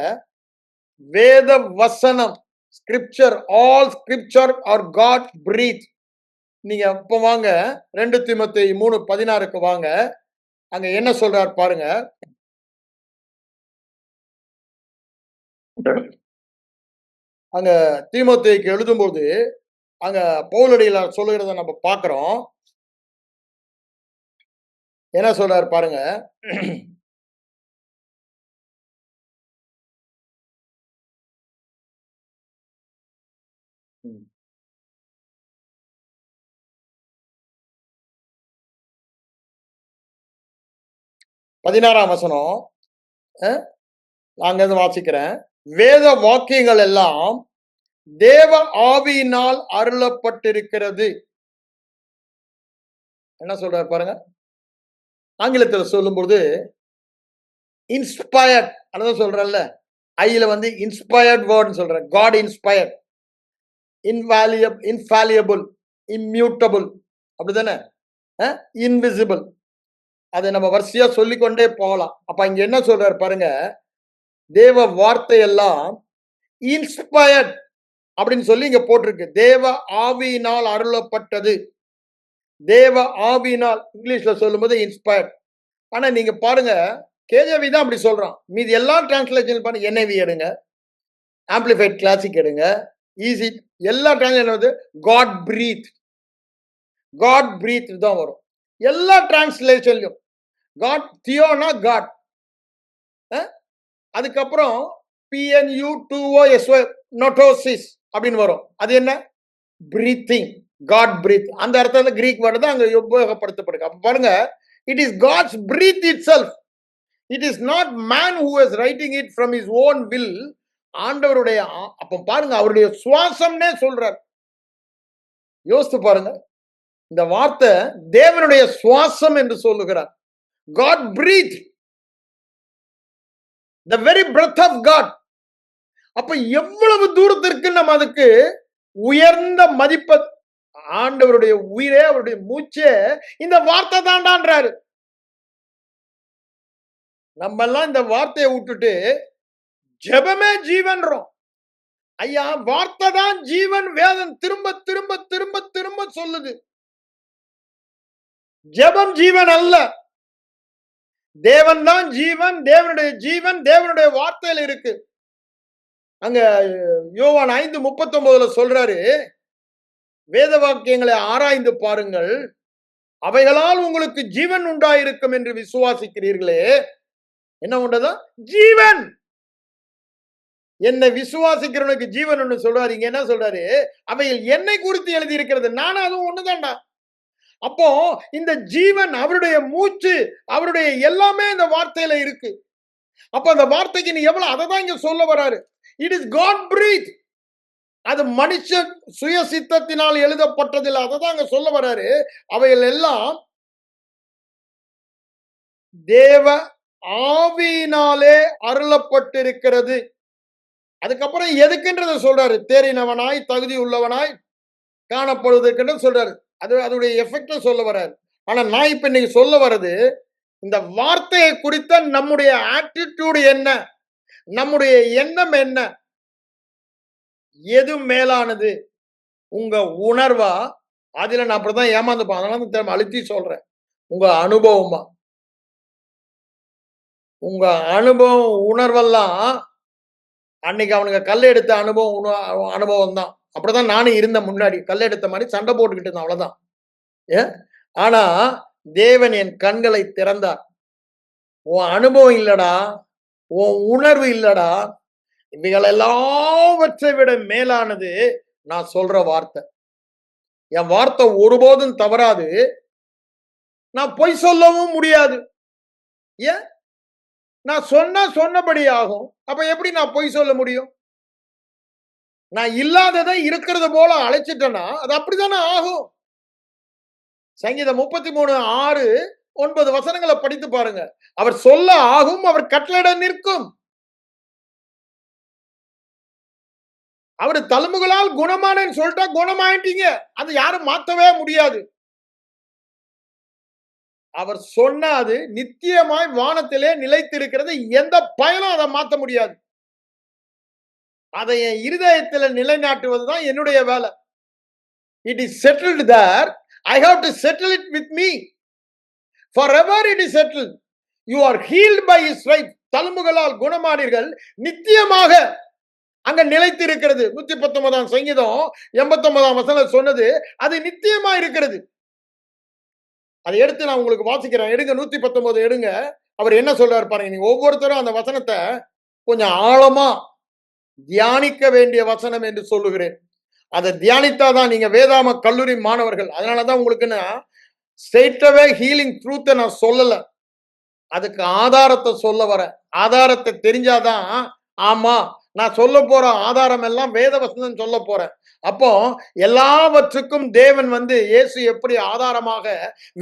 வேத வசனம், scripture, all scripture are God breath. நீங்க இப்ப வாங்க 2 தீமோத்தேயு 3:16க்கு வாங்க. அங்க என்ன சொல்றார் பாருங்க. அங்க தீமோத்தேயுக்கு எழுதும்போது அங்க பவுலடிகளார் சொல்லுகிறத நம்ம பார்க்கிறோம். என்ன சொல்றாரு பாருங்க. 16ஆம் வசனம். நான் அங்கிருந்து வாசிக்கிறேன். வேத வாக்கியங்கள் எல்லாம் தேவ ஆவியினால் அருளப்பட்டிருக்கிறது. என்ன சொல்றாரு பாருங்க. ஆங்கிலத்தில் சொல்லும்போது இன்ஸ்பயர்ட், அதான் சொல்றேன்ல, ஐல வந்து இன்ஸ்பயர்ட் வேர்ட்னு சொல்றேன். காட் இன்ஸ்பயர்ட், இன்ஃபாலியபிள், இம்மியூட்டபிள், அப்படிதானே? இன்விசிபிள். அதை நம்ம வரிசையா சொல்லிக்கொண்டே போகலாம். அப்ப இங்க என்ன சொல்றாரு பாருங்க. தேவ வார்த்தை எல்லாம் இன்ஸ்பயர்ட் அப்படின்னு சொல்லி இங்க போட்டிருக்கு. தேவ ஆவியினால் அருளப்பட்டது. தேவ ஆவியினால் இங்கிலீஷ்ல சொல்லும்போது இன்ஸ்பயர்ட். ஆனா நீங்க பாருங்க, கேஜேவி தான் அப்படி சொல்றான். மீதி எல்லா டிரான்ஸ்லேஷன் பண்ணி என்ஐவி எடுங்க, ஆம்பிளிஃபைட் கிளாசிக் எடுங்க, ஈஸி, எல்லா translation God breath, God breath தான் வரும் எல்லா டிரான்ஸ்லேஷன்லயும். காட் தியோனா காட், அதுக்கப்புறம் பிஎன்யூ டூஓ எஸ்ஓ நோட்டோசிஸ் அப்படின்னு வரும். அது என்ன? Breathing, God breath. அந்த அர்த்தத்துல கிரீக் வேர்டு தான் அங்க உபயோகப்படுத்தப்படுது. அப்ப பாருங்க, it is God's breath itself. It is not man who is writing it from his own will. ஆண்டவருடைய, அப்ப பாருங்க, அவருடைய சுவாசம்னே சொல்றார். யோசித்து பாருங்க, இந்த வார்த்தை தேவனுடைய சுவாசம் என்று சொல்லுகிறார். God breath, the very breath of God. அப்ப எவ்வளவு தூரத்திற்கு நம்ம அதுக்கு உயர்ந்த மதிப்பை, ஆண்டவருடைய உயிரே, அவருடைய மூச்சே இந்த வார்த்தை தாண்டான்றாரு. நம்ம எல்லாம் இந்த வார்த்தையை விட்டுட்டு ஜெபமே ஜீவன்றோம். ஐயா, வார்த்தை தான் ஜீவன். வேதம் திரும்ப திரும்ப திரும்ப திரும்ப சொல்லுது. ஜெபம் ஜீவன் அல்ல. தேவன் தான் ஜீவன். தேவனுடைய ஜீவன் தேவனுடைய வார்த்தையில இருக்கு. அங்க யோவான் 5:39 சொல்றாரு, வேத வாக்கியங்களை ஆராய்ந்து பாருங்கள், அவைகளால் உங்களுக்கு ஜீவன் உண்டாயிருக்கும் என்று விசுவாசிக்கிறீர்களே. என்ன உண்டதா? ஜீவன். என்னை விசுவாசிக்கிறவனுக்கு ஜீவன் ஒண்ணு சொல்றாரு. இங்க என்ன சொல்றாரு? அவைகள் என்னை குறித்து எழுதி இருக்கிறது, நானும் அதுவும் ஒண்ணுதான்டா. அப்போ இந்த ஜீவன், அவருடைய மூச்சு, அவருடைய எல்லாமே இந்த வார்த்தையில இருக்கு. அப்ப அந்த வார்த்தைக்கு நீ எவ்வளவு, அதை தான் இங்க சொல்ல வராரு. It is God breath. அது மனுஷ சுய சித்தத்தினால் எழுதப்பட்டதில்லை. அதை தான் அங்க சொல்ல வராரு. அவைகள் எல்லாம் தேவ ஆவியினாலே அருளப்பட்டிருக்கிறது. அதுக்கப்புறம் எதுக்குன்றத சொல்றாரு. தேறினவனாய் தகுதி உள்ளவனாய் காணப்படுவதற்கு சொல்றாரு. அது அதோடைய எஃபெக்ட சொல்ல வர்றாரு. ஆனா நான் இப்ப இன்னைக்கு சொல்ல வர்றது, இந்த வார்த்தையை குறித்த நம்முடைய ஆட்டிடியூட் என்ன, நம்முடைய எண்ணம் என்ன, எது மேலானது? உங்க உணர்வா? அதுல நான் அப்படிதான் ஏமாந்துப்பேன். அதனால அழுத்தி சொல்றேன். உங்க அனுபவமா? உங்க அனுபவம், உணர்வெல்லாம் அன்னைக்கு அவனுங்க கல் எடுத்த அனுபவம் தான். அப்படிதான் நானும் இருந்தேன் முன்னாடி. கல் எடுத்த மாரி சண்டை போட்டுக்கிட்டு இருந்தேன் அவ்வளவுதான். ஏன்? ஆனா தேவன் என் கண்களை திறந்தார். உன் அனுபவம் இல்லடா, உன் உணர்வு இல்லடா, இவைகள் எல்லாவற்றை விட மேலானது நான் சொல்ற வார்த்தை. என் வார்த்தை ஒருபோதும் தவறாது. நான் பொய் சொல்லவும் முடியாது. ஏன்? நான் சொன்னா சொன்னபடி ஆகும். அப்ப எப்படி நான் பொய் சொல்ல முடியும்? நான் இல்லாததை இருக்கிறது போல அழைச்சிட்டேன்னா, அது அப்படித்தானே ஆகும். சங்கீதம் 33:6, 9 வசனங்களை படித்து பாருங்க. அவர் சொல்ல ஆகும், அவர் கட்டளையிட நிற்கும். அவரு தழும்புகளால் குணமானேன்னு சொல்லிட்டா குணமாயிட்டீங்க. அது யாரும் மாத்தவே முடியாது. அவர் சொன்ன அது நித்தியமாய் வானத்திலே நிலைத்திருக்கிறது. எந்த பயனும் அதை மாத்த முடியாது. அதை என் இருதயத்தில் நிலைநாட்டுவதுதான் என்னுடைய வேலை. It is settled there. I have to settle it with me. Forever it is settled. You are healed by his stripes. தழும்புகளால் குணமானீர்கள். நித்தியமாக அங்க நிலைத்து இருக்கிறது. 119 சங்கீதம் 89 வசனம் சொன்னது அது நித்தியமா இருக்கிறது. அதை எடுத்து நான் உங்களுக்கு வாசிக்கிறேன். எடுங்க 119 எடுங்க. அவர் என்ன சொல்றாரு பாருங்க. நீங்க ஒவ்வொருத்தரும் அந்த வசனத்தை கொஞ்சம் ஆழமா தியானிக்க வேண்டிய வசனம் என்று சொல்லுகிறேன். அதை தியானித்தாதான் நீங்க வேதாம கல்லூரி மாணவர்கள். அதனாலதான் உங்களுக்கு நான் ஸ்ட்ரெயிட்டாவே ஹீலிங் ட்ரூத்தை நான் சொல்லல. அதுக்கு ஆதாரத்தை சொல்ல வரேன். ஆதாரத்தை தெரிஞ்சாதான் ஆமா நான் சொல்ல போற ஆதாரம் எல்லாம் வேத வசனம் சொல்ல போறேன். அப்போ எல்லாவற்றுக்கும் தேவன் இயேசு எப்படி ஆதாரமாக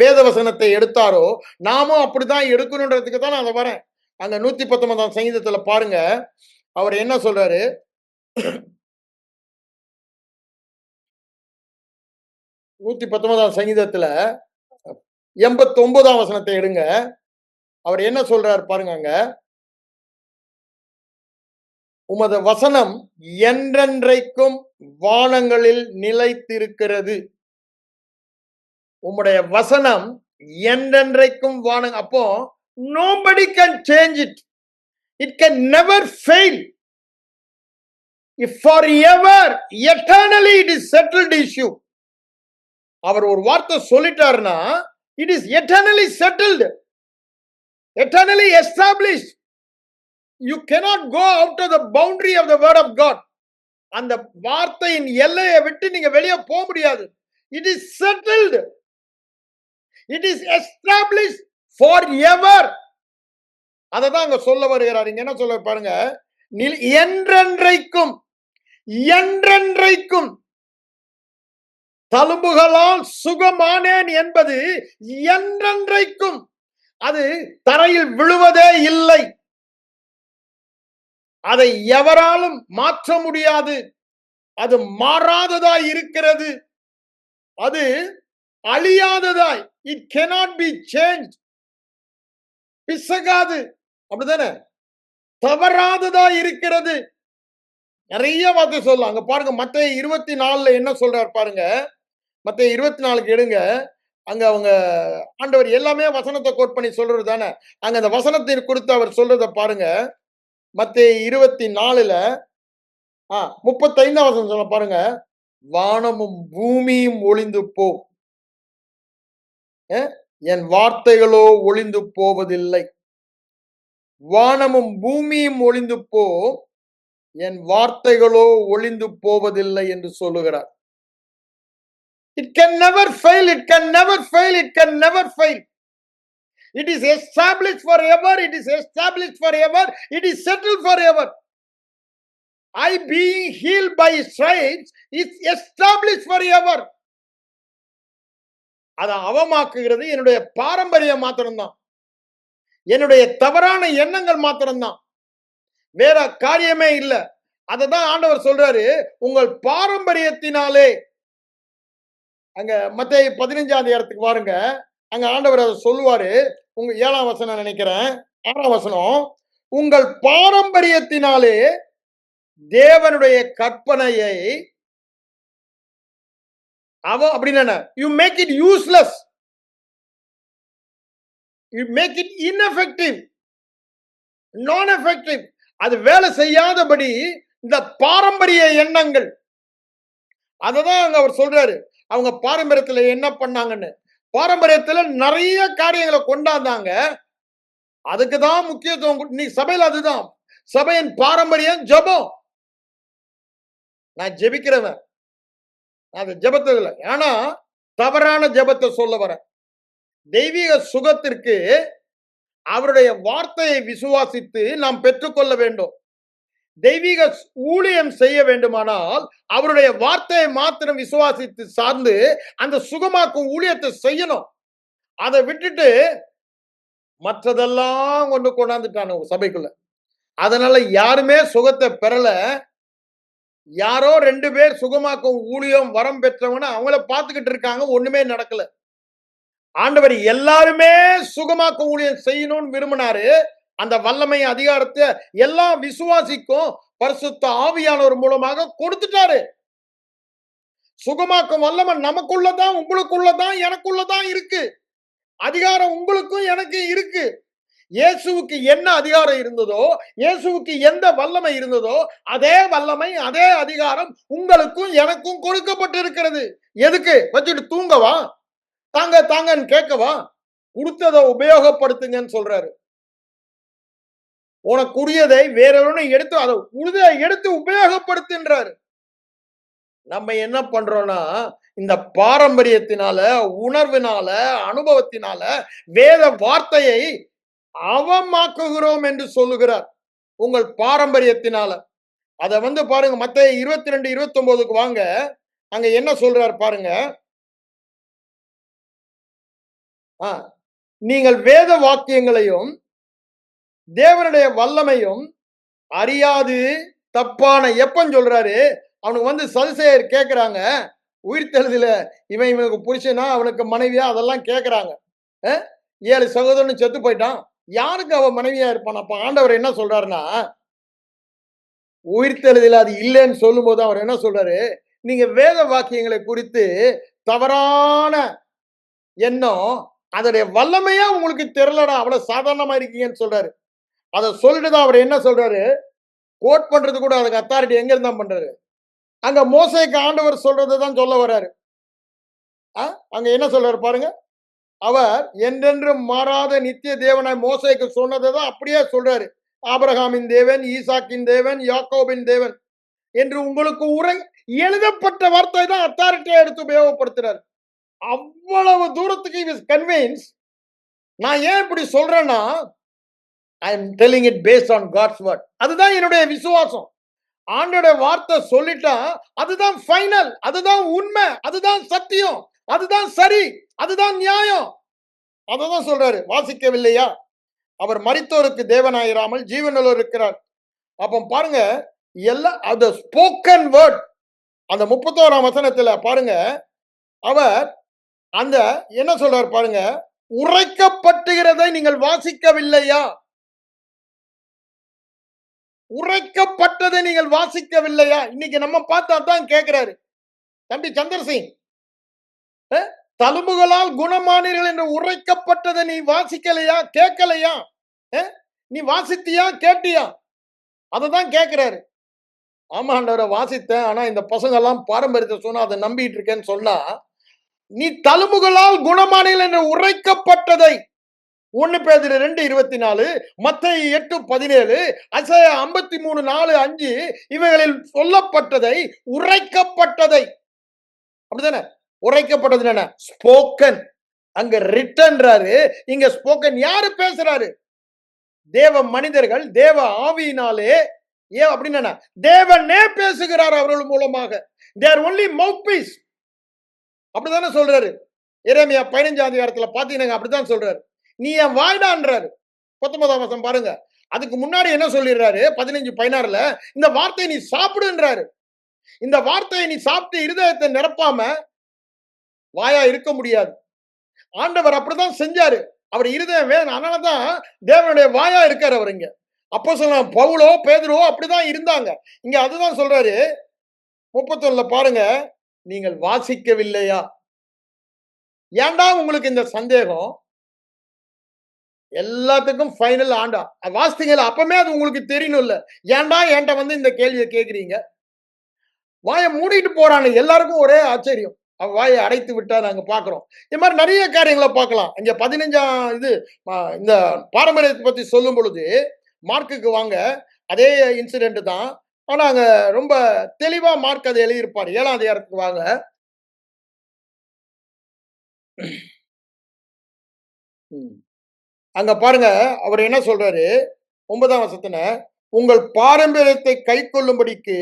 வேத வசனத்தை எடுத்தாரோ நாமும் அப்படிதான் எடுக்கணுன்றதுக்கு தான் நான் அதை வரேன். அங்க 119 சங்கீதத்துல பாருங்க அவர் என்ன சொல்றாரு. 119 சங்கீதத்துல 89 வசனத்தை எடுங்க. அவர் என்ன சொல்றாரு பாருங்க. அங்க உமது வசனம் என்றென்றைக்கும் வானங்களில் நிலைத்திருக்கிறது. உம்முடைய வசனம் என்றென்றைக்கும் அப்போ nobody can change it. It can never fail. If forever, eternally it is settled issue. அவர் ஒரு வார்த்தை சொல்லிட்டாருன்னா it is eternally settled, eternally established. You cannot go out of the boundary of the word of God. அந்த வார்த்தையின் எல்லையை விட்டு நீங்க வெளியே போக முடியாது. It is settled. It is established forever. அததான் அங்க சொல்ல வருகிறார். இங்க என்ன சொல்ல பாருங்க. என்றென்றைக்கும் என்றென்றைக்கும் தழும்புகளால் சுகமானேன் என்பது என்றென்றைக்கும் அது தரையில் விழுவதே இல்லை. அதை எவராலும் மாற்ற முடியாது. அது மாறாததாய் இருக்கிறது. அது அழியாததாய், இட் cannot be changed. பிசகாது, அப்படிதானே? தவறாததாய் இருக்கிறது. நிறைய வார்த்தை சொல்லலாம். அங்க பாருங்க மத்தேயு 24 என்ன சொல்றார் பாருங்க. மத்தேயு 24 எடுங்க. அங்க அவங்க ஆண்டவர் எல்லாமே வசனத்தை கோட் பண்ணி சொல்றது தானே. அங்க அந்த வசனத்தை குறித்து அவர் சொல்றத பாருங்க. மத்தேயு 24 35 வசனம் சொல்ல பாருங்க. வானமும் பூமியும் ஒளிந்து போ, என் வார்த்தைகளோ ஒளிந்து போவதில்லை. வானமும் பூமியும் ஒளிந்து போ, என் வார்த்தைகளோ ஒளிந்து போவதில்லை என்று சொல்லுகிறார். It can never fail. It can never fail. It can never fail. It is established forever. It is established forever. It is settled forever. I being healed by stripes is established forever. அதை அவமாக்குகிறது என்னுடைய பாரம்பரியம் மாத்திரம்தான். என்னுடைய தவறான எண்ணங்கள் மாத்திரம்தான். வேற காரியமே இல்ல. அததான் ஆண்டவர் சொல்றாரு, உங்கள் பாரம்பரியத்தினாலே. அங்க மத்தேயு 15 பாருங்க. அங்க ஆண்டவர் அதை சொல்லுவாரு. உங்க 7ஆம் வசனம் நினைக்கிறேன், 6ஆம் வசனம். உங்கள் பாரம்பரியத்தினாலே தேவனுடைய கற்பனையை அப்படின்னா you make it useless, you make it ineffective. நான் எஃபெக்டிவ். அது வேலை செய்யாதபடி இந்த பாரம்பரிய எண்ணங்கள், அததான் அங்க அவர் சொல்றாரு. அவங்க பாரம்பரியத்துல என்ன பண்ணாங்கன்னு. பாரம்பரியத்துல நிறைய காரியங்களை கொண்டாந்தாங்க. அதுக்கு தான் முக்கியத்துவம் இன்னைக்கு சபையில அதுதான். சபையின் பாரம்பரியம் ஜெபம். நான் ஜெபிக்கிறவன். அது ஜெபத்துல ஆனா தவறான ஜெபத்தை சொல்ல வரேன். தெய்வீக சுகத்திற்கு அவருடைய வார்த்தையை விசுவாசித்து நாம் பெற்றுக்கொள்ள வேண்டும். தெய்வீக ஊழியம் செய்ய வேண்டுமானால் அவருடைய வார்த்தையை மாத்திரம் விசுவாசித்து சார்ந்து அந்த சுகமாக்கும் ஊழியத்தை செய்யணும். அதை விட்டுட்டு மற்றதெல்லாம் கொண்டாந்துட்டானு சபைக்குள்ள. அதனால யாருமே சுகத்தை பெறல. யாரோ 2 பேர் சுகமாக்கும் ஊழியம் வரம் பெற்றவங்க அவங்கள பார்த்துக்கிட்டு இருக்காங்க. ஒண்ணுமே நடக்கல. ஆண்டவர் எல்லாருமே சுகமாக்கும் ஊழியம் செய்யணும்னு விரும்பினாரு. அந்த வல்லமை அதிகாரத்தை எல்லா விசுவாசிக்கும் பரிசுத்த ஆவியானவர் மூலமாக கொடுத்துட்டாரு. சுகமாக்கும் வல்லமை நமக்குள்ளதான், உங்களுக்குள்ளதான், எனக்குள்ளதான் இருக்கு. அதிகாரம் உங்களுக்கும் எனக்கு இருக்கு. இயேசுவுக்கு என்ன அதிகாரம் இருந்ததோ, இயேசுவுக்கு எந்த வல்லமை இருந்ததோ, அதே வல்லமை, அதே அதிகாரம் உங்களுக்கும் எனக்கும் கொடுக்கப்பட்டிருக்கிறது. எதுக்கு? வச்சுட்டு தூங்கவா? தாங்க தாங்கன்னு கேட்கவா? கொடுத்ததை உபயோகப்படுத்துங்கன்னு சொல்றாரு. உனக்குரியதை வேறொன்னு எடுத்து அதை எடுத்து உபயோகப்படுத்துன்றாரு. நம்ம என்ன பண்றோம்னா இந்த பாரம்பரியத்தினால, உணர்வினால, அனுபவத்தினால வேத வார்த்தையை அவமாக்குகிறோம் என்று சொல்லுகிறார். உங்கள் பாரம்பரியத்தினால. அத பாருங்க மத்தேயு 22, 29க்கு வாங்க. அங்க என்ன சொல்றார் பாருங்க. நீங்கள் வேத வாக்கியங்களையும் தேவனுடைய வல்லமையும் அறியாது தப்பான எப்பன்னு சொல்றாரு. அவனுக்கு சதுசேயர் கேட்கிறாங்க, உயிர்த்தெழுதல இவனுக்கு புருஷனா அவனுக்கு மனைவியா அதெல்லாம் கேட்கிறாங்க. 7 சகோதரன் செத்து போயிட்டான், யாருக்கு அவன் மனைவியா இருப்பான்? அப்ப ஆண்டவர் என்ன சொல்றாருன்னா, உயிர்த்தெழுதல அது இல்லைன்னு சொல்லும் போது அவர் என்ன சொல்றாரு, நீங்க வேத வாக்கியங்களை குறித்து தவறான எண்ணம், அதோடைய வல்லமையா உங்களுக்கு தெரியலடா, அவ்வளவு சாதாரணமா இருக்கீங்கன்னு சொல்றாரு. அதை சொல்லிட்டுதான் அவர் என்ன சொல்றாரு, கோட் பண்றது கூட அதுக்கு அத்தாரிட்டி எங்க இருந்தா பண்றாரு? அங்க மோசேக்கு ஆண்டவர் சொல்றதுதான் சொல்ல வர்றாரு. அங்க என்ன சொல்றாரு பாருங்க. அவர் என்றென்றும் மாறாத நித்திய தேவனாய் மோசேக்கு சொன்னதான் அப்படியே சொல்றாரு. ஆபிரகாமின் தேவன், ஈசாக்கின் தேவன், யாக்கோபின் தேவன் என்று உங்களுக்கு எழுதப்பட்ட வார்த்தை தான் அத்தாரிட்டியா எடுத்து உபயோகப்படுத்துறாரு. அவ்வளவு தூரத்துக்கு இஸ் கன்வின்ஸ். நான் ஏன் இப்படி சொல்றேன்னா, I am telling it based on God's word. அதுதான் என்னுடைய விசுவாசம். ஆண்டோட வார்த்தை சொல்லிட்டா அதுதான் ஃபைனல், அதுதான் உண்மை, அதுதான் சத்தியம், அதுதான் சரி, அதுதான் நியாயம். அததான் சொல்றாரு. வாசிக்கவில்லையா? அவர் மரித்தோருக்கு தேவனாயிராமல் ஜீவனுள்ள இருக்கிறார். அப்ப பாருங்க, எல்லாம் அந்த ஸ்போக்கன் வேர்ட். அந்த 31ஆம் வசனத்துல பாருங்க, அவர் அந்த என்ன சொல்றாரு பாருங்க, உரைக்கப்பட்டுகிறதை நீங்கள் வாசிக்கவில்லையா? உரைக்கப்பட்டதை நீங்கள் வாசிக்கவில்லையா? இன்னைக்கு நம்ம பார்த்தா தான் கேட்கிறாரு. தம்பி சந்திரசிங், தழும்புகளால் குணமானீர்கள் என்று உரைக்கப்பட்டதை நீ வாசிக்கலையா, கேட்கலையா? நீ வாசித்தியா, கேட்டியா? அததான் கேட்கிறாரு. ஆமா ஆண்டவரை வாசித்தேன், ஆனா இந்த பசங்க எல்லாம் பாரம்பரியத்தை சொன்னா அதை நம்பிட்டு இருக்கேன்னு சொன்னா, நீ தழும்புகளால் குணமானீர்கள் என்று உரைக்கப்பட்டதை 1 பேதுரு 2:24, மத்தேயு 8:17, எசாயா 53:4-5 இவைகளில் சொல்லப்பட்டதை, உரைக்கப்பட்டதை. அப்படிதானே? உரைக்கப்பட்டது என்ன? ஸ்போக்கன். அங்க ரிட்டன்றாரு, இங்க ஸ்போக்கன். யாரு பேசுறாரு? தேவ மனிதர்கள், தேவ ஆவியினாலே. ஏன் அப்படின்னா தேவனே பேசுகிறார் அவர்கள் மூலமாக. they are only mouthpiece. அப்படிதானே சொல்றாரு. எரேமியா 15ஆம் அதிகாரத்துல பாத்தீங்கன்னா அப்படிதான் சொல்றாரு. நீ என் வாய்டான்றாரு. 19ஆம் வசனம் பாருங்க. அதுக்கு முன்னாடி என்ன சொல்லிடுறாரு? 15:16ல இந்த வார்த்தையை நீ சாப்பிடுன்றாரு. இந்த வார்த்தையை நீ சாப்பிட்டு இருதயத்தை நிரப்பாம வாயா இருக்க முடியாது. ஆண்டவர் அப்படிதான் செஞ்சாரு. அவர் இருதயம் வேணும். அதனாலதான் தேவனுடைய வாயா இருக்காரு அவர். இங்க அப்போஸ்தலன் பவுலோ, பேதுருவோ அப்படிதான் இருந்தாங்க. இங்க அதுதான் சொல்றாரு. 31ல பாருங்க, நீங்கள் வாசிக்கவில்லையா? ஏன்டா உங்களுக்கு இந்த சந்தேகம்? எல்லாத்துக்கும் ஃபைனல் ஆண்டா. வாசித்தீங்கல்ல, அப்பமே அது உங்களுக்கு தெரியணும்ல. ஏன்டா என்ட்ட வந்து இந்த கேள்விய கேட்கிறீங்க? வாய மூடிட்டு போறானு எல்லாருக்கும் ஒரே ஆச்சரியம். வாயை அடைத்து விட்டா நாங்க பார்க்கிறோம். இது மாரி நெறைய காரியங்கள பார்க்கலாம். இங்க 15ஆம் இது இந்த பாரம்பரியத்த பத்தி சொல்லும் பொழுது, மார்க்குக்கு வாங்க. அதே இன்சிடென்ட் தான். ஆனா அங்க ரொம்ப தெளிவா மார்க் அத எழுதியிருப்பாரு. 7ஆம் அதிகாரத்துக்கு வாங்க. ம். அங்க பாருங்க, அவர் என்ன சொல்றாரு? 9ஆம் வசனத்துல, உங்கள் பாரம்பரியத்தை கைக்கொள்ளும்படிக்கு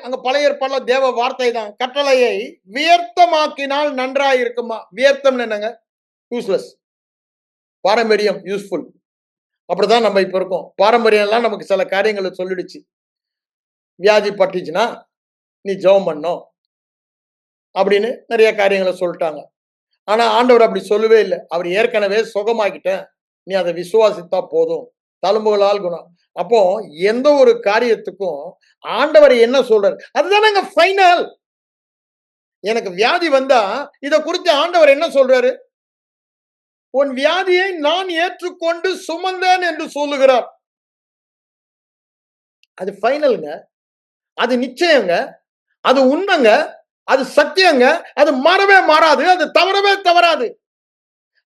அங்க பழைய ஏற்பாடுல தேவ வார்த்தை தான். கட்டளையை வியர்த்தமாக்கினால் நன்றாய் இருக்குமா? வியர்த்தம்னு என்னங்க? யூஸ்லெஸ். பாரம்பரியம் யூஸ்ஃபுல். அப்படிதான் நம்ம இப்ப இருக்கோம். பாரம்பரியம் எல்லாம் நமக்கு சில காரியங்கள சொல்லிடுச்சு. வியாதி பட்டுச்சுன்னா, நீ ஜெபம் பண்ணணும். அப்படின்னு நெறைய காரியங்கள சொல்ட்டாங்க. ஆனா ஆண்டவர் அப்படி சொல்லவே இல்ல. அவர் ஏற்கனவே சுகமாக்கிட்டேன். நீ அத விசுவாசித்தா போதும். தழும்புகளால் குணம். அப்போ எந்த ஒரு காரியத்துக்கும் ஆண்டவர் என்ன சொல்றாரு? அதுதானங்க ஃபைனல். எனக்கு வியாதி வந்தா, இத குறித்து ஆண்டவர் என்ன சொல்றாரு? உன் வியாதியை நான் ஏற்றுக்கொண்டு சுமந்தேன் என்று சொல்லுகிறார். அது ஃபைனல்ங்க. அது நிச்சயங்க. அது உண்மைங்க. அது சத்தியங்க. அது மாறவே மாறாது. அது தவறவே தவறாது.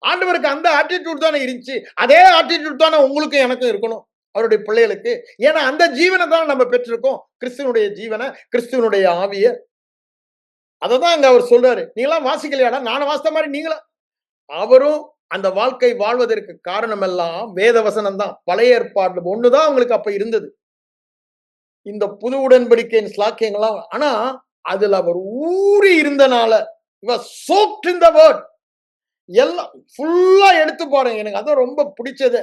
ஆண்டவருக்கு அந்த ஆட்டிட்யூட் தானே இருந்துச்சு. அதே ஆட்டிட்யூட் தானே உங்களுக்கும் எனக்கும் இருக்கணும். அவருடைய பிள்ளைகளுக்கு. ஏன்னா அந்த ஜீவன தான் நம்ம பெற்றிருக்கோம். கிறிஸ்துவனுடைய ஜீவன, கிறிஸ்துவனுடைய ஆவிய. அததான் அங்க அவர் சொல்றாரு. நீங்கலாம் வாசிக்கலையாடா? நானும் வாசித்த மாரி நீங்களும் அவரும் அந்த வாழ்க்கை வாழ்வதற்கு காரணம் எல்லாம் வேத வசனம் தான். பழைய ஏற்பாடுல ஒண்ணுதான் உங்களுக்கு அப்ப இருந்தது. இந்த புது உடன்படிக்கையின் ஸ்லாக்கியங்கள்லாம் ஆனா அதுல அவர் ஊறி இருந்தனால சோக்ட் இன் த வேர்ட் எல்லாம் ஃபுல்லா எடுத்து பாருங்க. எனக்கு அதான் ரொம்ப பிடிச்சது.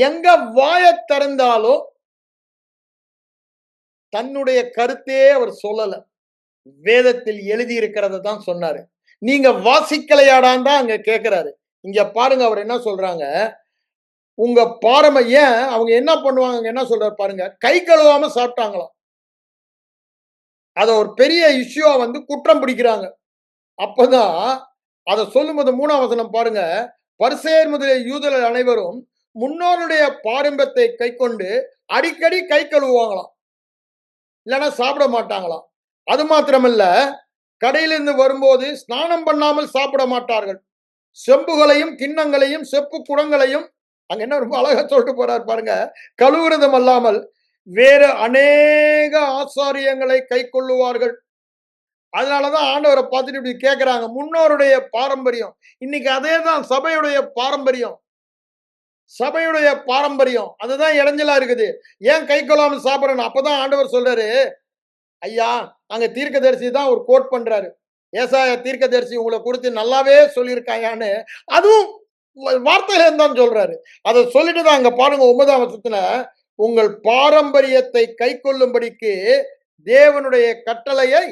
எங்க வாய திறந்தாலும் தன்னுடைய கருத்தே அவர் சொல்லல. வேதத்தில் எழுதி இருக்கிறத தான் சொன்னாரு. நீங்க வாசிக்கலையாடான்னு தான் அங்க கேட்கிறாரு. இங்க பாருங்க அவர் என்ன சொல்றாங்க. உங்க ஏன் அவங்க என்ன பண்ணுவாங்க என்ன சொல்றாரு பாருங்க. கை கழுவாம சாப்பிட்டாங்களாம். அத ஒரு பெரிய இஷ்யூவா வந்து குற்றம் பிடிக்கிறாங்க. அப்பதான் அத சொல்லும்போது 3ஆம் வசனம் பாருங்க. பரிசேயர் முதலிய யூதர்கள் அனைவரும் முன்னோருடைய பாரம்பரியத்தை கைக்கொண்டு அடிக்கடி கை கழுவுவாங்களாம். இல்லன்னா சாப்பிட மாட்டாங்களாம். அது மாத்திரமல்ல, கடையிலிருந்து வரும்போது ஸ்நானம் பண்ணாமல் சாப்பிட மாட்டார்கள். செம்புகளையும், கிண்ணங்களையும், செப்பு குடங்களையும் அங்க என்ன ரொம்ப அழகா சொல்லிட்டு போறாரு பாருங்க. கழுவுறதும் அல்லாமல் வேறு அநேக ஆசாரியங்களை கைக்கொள்ளுவார்கள். அதனாலதான் ஆண்டவரை பார்த்துட்டு இப்படி கேட்கிறாங்க. முன்னோருடைய பாரம்பரியம். இன்னைக்கு அதேதான் சபையுடைய பாரம்பரியம். சபையுடைய பாரம்பரியம். அதுதான் இடைஞ்சலா இருக்குது. ஏன் கை கொள்ளாமல் சாப்பிடணும்? அப்பதான் ஆண்டவர் சொல்றாரு, ஐயா அங்க தீர்க்கதரிசி தான் ஒரு கோட் பண்றாரு. ஏசாயா தீர்க்கதரிசி உங்களை குறித்து நல்லாவே சொல்லியிருக்காயான்னு அதுவும் வார்த்தையில தான் சொல்றாரு. அதை சொல்லிட்டு தான் அங்க பாருங்க 9ஆம் வசனத்துல உங்கள் பாரம்பரியத்தை கை கொள்ளும்படிக்கு தேவனுடைய கட்டளையை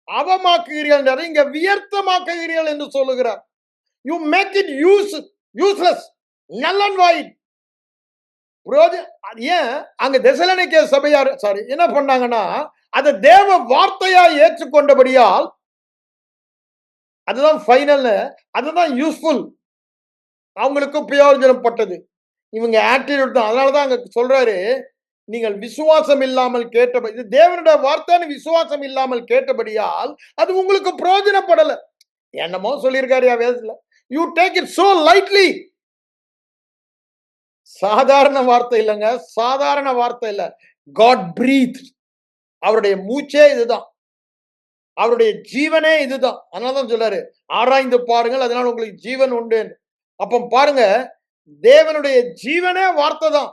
அவமாக்குகிறீர்கள் இங்க வியர்த்தமாக்குகிறீர்கள் என்று சொல்லுகிறார். You make it useless null and void. ஏன் அங்க தெசலோனிக்கே சபையார் சாரி என்ன பண்ணாங்கன்னா அதை தேவ வார்த்தையா ஏற்றுக்கொண்டபடியால் அதுதான் ஃபைனல், அதுதான் யூஸ்ஃபுல், அவங்களுக்கு பிரயோஜனப்பட்டது. இவங்க ஆட்டிடியூட் தான். அதனாலதான் அங்க சொல்றாரு, நீங்கள் விசுவாசம் இல்லாமல் கேட்ட இது தேவனுடைய வார்த்தைன்னு விசுவாசம் இல்லாமல் கேட்டபடியால் அது உங்களுக்கு பிரயோஜனப்படல. என்னமோ சொல்லியிருக்காரு வேதத்துல. You take it so lightly. சாதாரண வார்த்தை இல்லைங்க, சாதாரண வார்த்தை இல்ல. God breath. அவருடைய மூச்சே இதுதான், அவருடைய ஜீவனே இதுதான். அதனாலதான் சொல்றாரு ஆராய்ந்து பாருங்கள், அதனால உங்களுக்கு ஜீவன் உண்டு. அப்ப பாருங்க, தேவனுடைய ஜீவனே வார்த்தை தான்.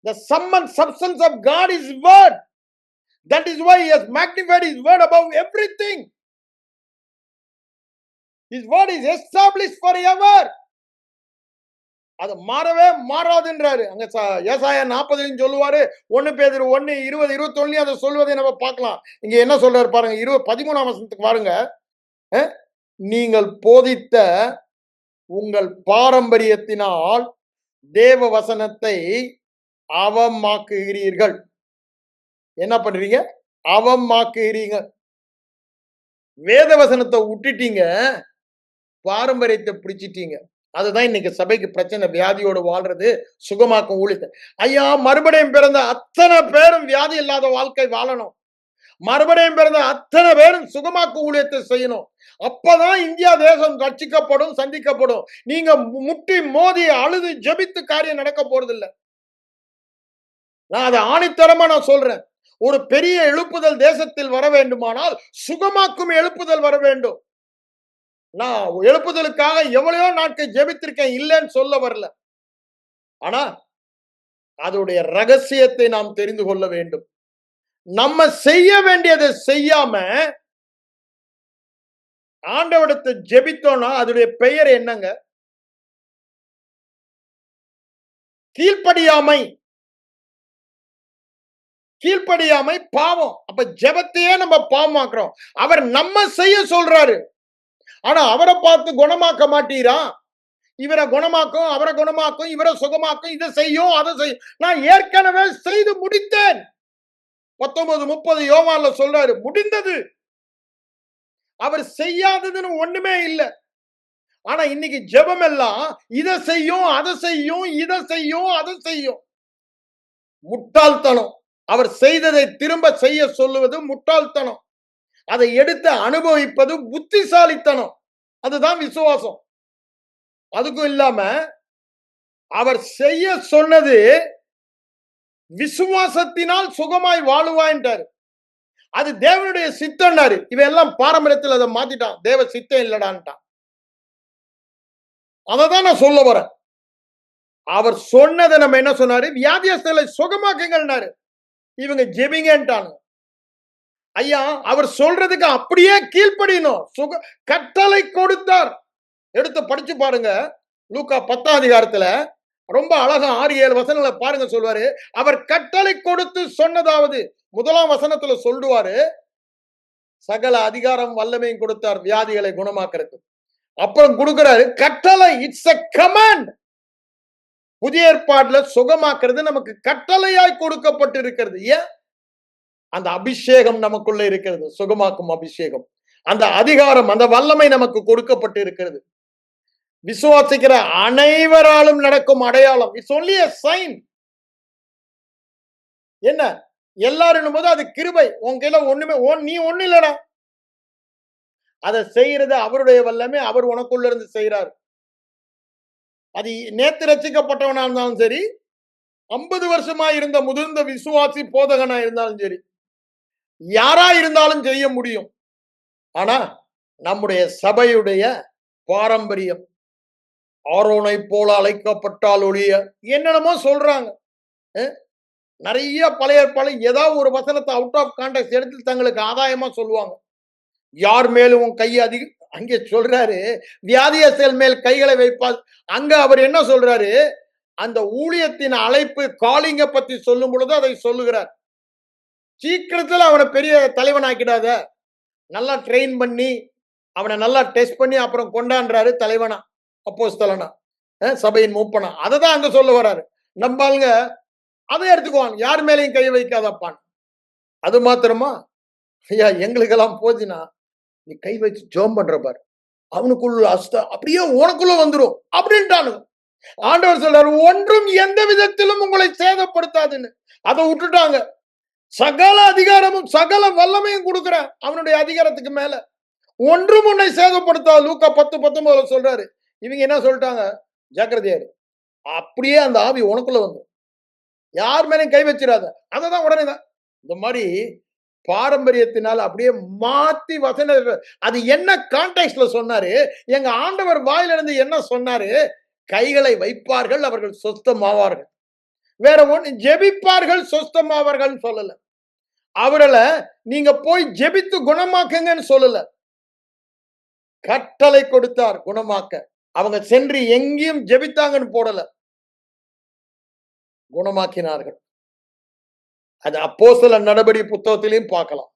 The sum and substance of God is word. That is why he has magnified his word above everything. His word is established forever. அது மாறவே மாறாதுன்றாரு. அங்க ஏசாயா 40 சொல்லுவாரு. 1 பேதுரு 1 20 21 அதை சொல்வதை நம்ம பார்க்கலாம். இங்க என்ன சொல்றாரு பாருங்க. 13ஆம் வசனத்துக்கு பாருங்க. நீங்கள் போதித்த உங்கள் பாரம்பரியத்தினால் தேவ வசனத்தை அவமாக்குகிறீர்கள். என்ன பண்றீங்க? அவமாக்குகிறீங்க. வேத வசனத்தை விட்டுட்டீங்க. பாரம்பரியத்தை பிடிச்சிட்டீங்க. அதுதான் இன்னைக்கு சபைக்கு பிரச்சனை. வியாதியோடு வாழ்றது, சுகமாக்கும் ஊழியத்தை. ஐயா, மறுபடியும் பிறந்த அத்தனை பேரும் வியாதி இல்லாத வாழ்க்கை வாழணும். மறுபடியும் பிறந்த அத்தனை பேரும் சுகமாக்கும் ஊழியத்தை செய்யணும். அப்பதான் இந்தியா தேசம் ரட்சிக்கப்படும், சந்திக்கப்படும். நீங்க முட்டி மோதி அழுது ஜெபித்து காரியம் நடக்க போறது இல்ல. நான் அதை ஆணித்தரமா நான் சொல்றேன். ஒரு பெரிய எழுப்புதல் தேசத்தில் வர வேண்டுமானால் சுகமாக்கும் எழுப்புதல் வர வேண்டும். நான் எழுப்புதலுக்காக எவ்வளவோ நாட்கள் ஜெபித்திருக்கேன், இல்லைன்னு சொல்ல வரல. ஆனா அதோடைய ரகசியத்தை நாம் தெரிந்து கொள்ள வேண்டும். நம்ம செய்ய வேண்டியதை செய்யாம ஆண்டவரிடத்தை ஜெபித்தோம்னா அதோடைய பெயர் என்னங்க? கீழ்ப்படியாமை. கீழ்ப்படியாமை பாவம். அப்ப ஜெபத்தையே நம்ம பாவமாக்குறோம். அவர் நம்ம செய்ய சொல்றாரு, ஆனா அவரை பார்த்து குணமாக்க மாட்டீரா? இவரை குணமாக்கும், அவரை குணமாக்கும், இவரை சுகமாக்கும், இதை செய்யும், அதை செய்யும். நான் ஏற்கனவே செய்து முடித்தேன். 19:30 யோவான்ல சொல்றாரு, முடிந்தது. அவர் செய்யாததுன்னு ஒண்ணுமே இல்லை. ஆனா இன்னைக்கு ஜெபம் எல்லாம் இதை செய்யும், அதை செய்யும், இதை செய்யும், அதை செய்யும். முட்டாள்தனம். அவர் செய்ததை திரும்ப செய்ய சொல்லுவது முட்டாள்தனம். அதை எடுத்து அனுபவிப்பது புத்திசாலித்தனம். அதுதான் விசுவாசம். அதுக்கும் இல்லாம அவர் செய்ய சொன்னது விசுவாசத்தினால் சுகமாய் வாழுவான்றாரு. அது தேவனுடைய சித்தம்னாரு. இவெல்லாம் பாரம்பரியத்தில் அதை மாத்திட்டான். தேவ சித்தம் இல்லடான்ட்டான். அததான் நான் சொல்ல வரேன். அவர் சொன்னதை நம்ம என்ன சொன்னாரு? வியாதியஸ்தர்களை சுகமாக்குங்கள்னாரு. இவங்க ஜெபிங்கன்ட்டாங்க. ஐயா, அவர் சொல்றதுக்கு அப்படியே கீழ்ப்படியணும். கட்டளை கொடுத்தார். எடுத்து படிச்சு பாருங்க. லூக்கா 10ஆம் அதிகாரத்துல ரொம்ப அழகா 6-7 வசனங்களை பாருங்க. சொல்வாரு, அவர் கட்டளை கொடுத்து சொன்னதாவது 1ஆம் வசனத்துல சொல்லுவாரு, சகல அதிகாரம் வல்லமையும் கொடுத்தார் வியாதிகளை குணமாக்குறதுக்கு. அப்புறம் கொடுக்கிறாரு கட்டளை. It's a command. புதிய ஏற்பாடுல சுகமாக்குறது நமக்கு கட்டளையாய் கொடுக்கப்பட்டு இருக்கிறது. ஏன்? அந்த அபிஷேகம் நமக்குள்ள இருக்கிறது. சுகமாக்கும் அபிஷேகம், அந்த அதிகாரம், அந்த வல்லமை நமக்கு கொடுக்கப்பட்டு இருக்கிறது. விசுவாசிக்கிற அனைவராலும் நடக்கும் அடையாளம். It's only a sign. என்ன எல்லாரும் போது அது கிருபை. உன் கையில ஒண்ணுமே, நீ ஒண்ணு இல்லடா. அதை செய்யறது அவருடைய வல்லமை. அவர் உனக்குள்ள இருந்து செய்யறாரு. அது நேத்து ரசிக்கப்பட்டவனா இருந்தாலும் சரி, 50 வருஷமா இருந்த முதிர்ந்த விசுவாசி போதகனா இருந்தாலும் சரி, யாரா இருந்தாலும் செய்ய முடியும். ஆனா நம்முடைய சபையுடைய பாரம்பரியம், ஆரோனை போல அழைக்கப்பட்டால் ஒழிய என்னென்னமோ சொல்றாங்க. நிறைய பழைய ஏதாவது ஒரு வசனத்தை அவுட் ஆஃப் கான்டெக்ட் எடுத்து தங்களுக்கு ஆதாயமா சொல்லுவாங்க. யார் மேலும் உன் கையை அங்கே சொல்றாரு, வியாதியஸ்தர் மேல் கைகளை வைப்பார். அங்க அவர் என்ன சொல்றாரு? அந்த ஊழியத்தின் அழைப்பு, காலிங்க பத்தி சொல்லும் பொழுது அதை சொல்லுகிறார். சீக்கிரத்துல அவனை பெரிய தலைவனாக்கிடாத, நல்லா ட்ரெயின் பண்ணி அவனை நல்லா டெஸ்ட் பண்ணி அப்புறம் கொண்டான்றாரு தலைவனா, அப்போஸ்தலனா, சபையின் மூப்பனா. அதை தான் அங்க சொல்ல வர்றாரு. நம்பாளுங்க அதை எடுத்துக்குவாங்க, யார் மேலையும் கை வைக்காதப்பான். அது மாத்திரமா? ஐயா, எங்களுக்கெல்லாம் போச்சுன்னா நீ கை வச்சு ஜோம் பண்ற பாரு, அவனுக்குள்ள அப்படியே உனக்குள்ள வந்துடும் அப்படின்ட்டானுங்க. ஆண்டவர் சொல்றாரு, ஒன்றும் எந்த விதத்திலும் உங்களை சேதப்படுத்தாதுன்னு. அதை விட்டுட்டாங்க. சகல அதிகாரமும் சகல வல்லமையும் கொடுக்குறேன் அவனுடைய அதிகாரத்துக்கு மேல. ஒன்றும் உன்னை சேதப்படுத்தாது. லூக்கா 10:19 சொல்றாரு. இவங்க என்ன சொல்லிட்டாங்க? ஜாக்கிரதையாரு, அப்படியே அந்த ஆவி உனக்குள்ள வந்து யார் மேலையும் கை வச்சிடாத. அததான் உடனே தான் இந்த மாதிரி பாரம்பரியத்தினால் அப்படியே மாத்தி வசன. அது என்ன கான்டெக்ட்ல சொன்னாரு? எங்க ஆண்டவர் வாயிலிருந்து என்ன சொன்னாரு? கைகளை வைப்பார்கள், அவர்கள் சொஸ்தமாவார்கள். வேற ஒண்ணு, ஜெபிப்பார்கள், சொஸ்தமாவார்கள் சொல்லல. அவர்களை நீங்க போய் ஜெபித்து குணமாக்குங்கன்னு சொல்லல. கட்டளை கொடுத்தார் குணமாக்க. அவங்க சென்று எங்கேயும் ஜெபித்தாங்கன்னு போடல, குணமாக்கினார்கள். அது அப்போஸ்தலர் நடபடி புத்தகத்திலையும் பார்க்கலாம்.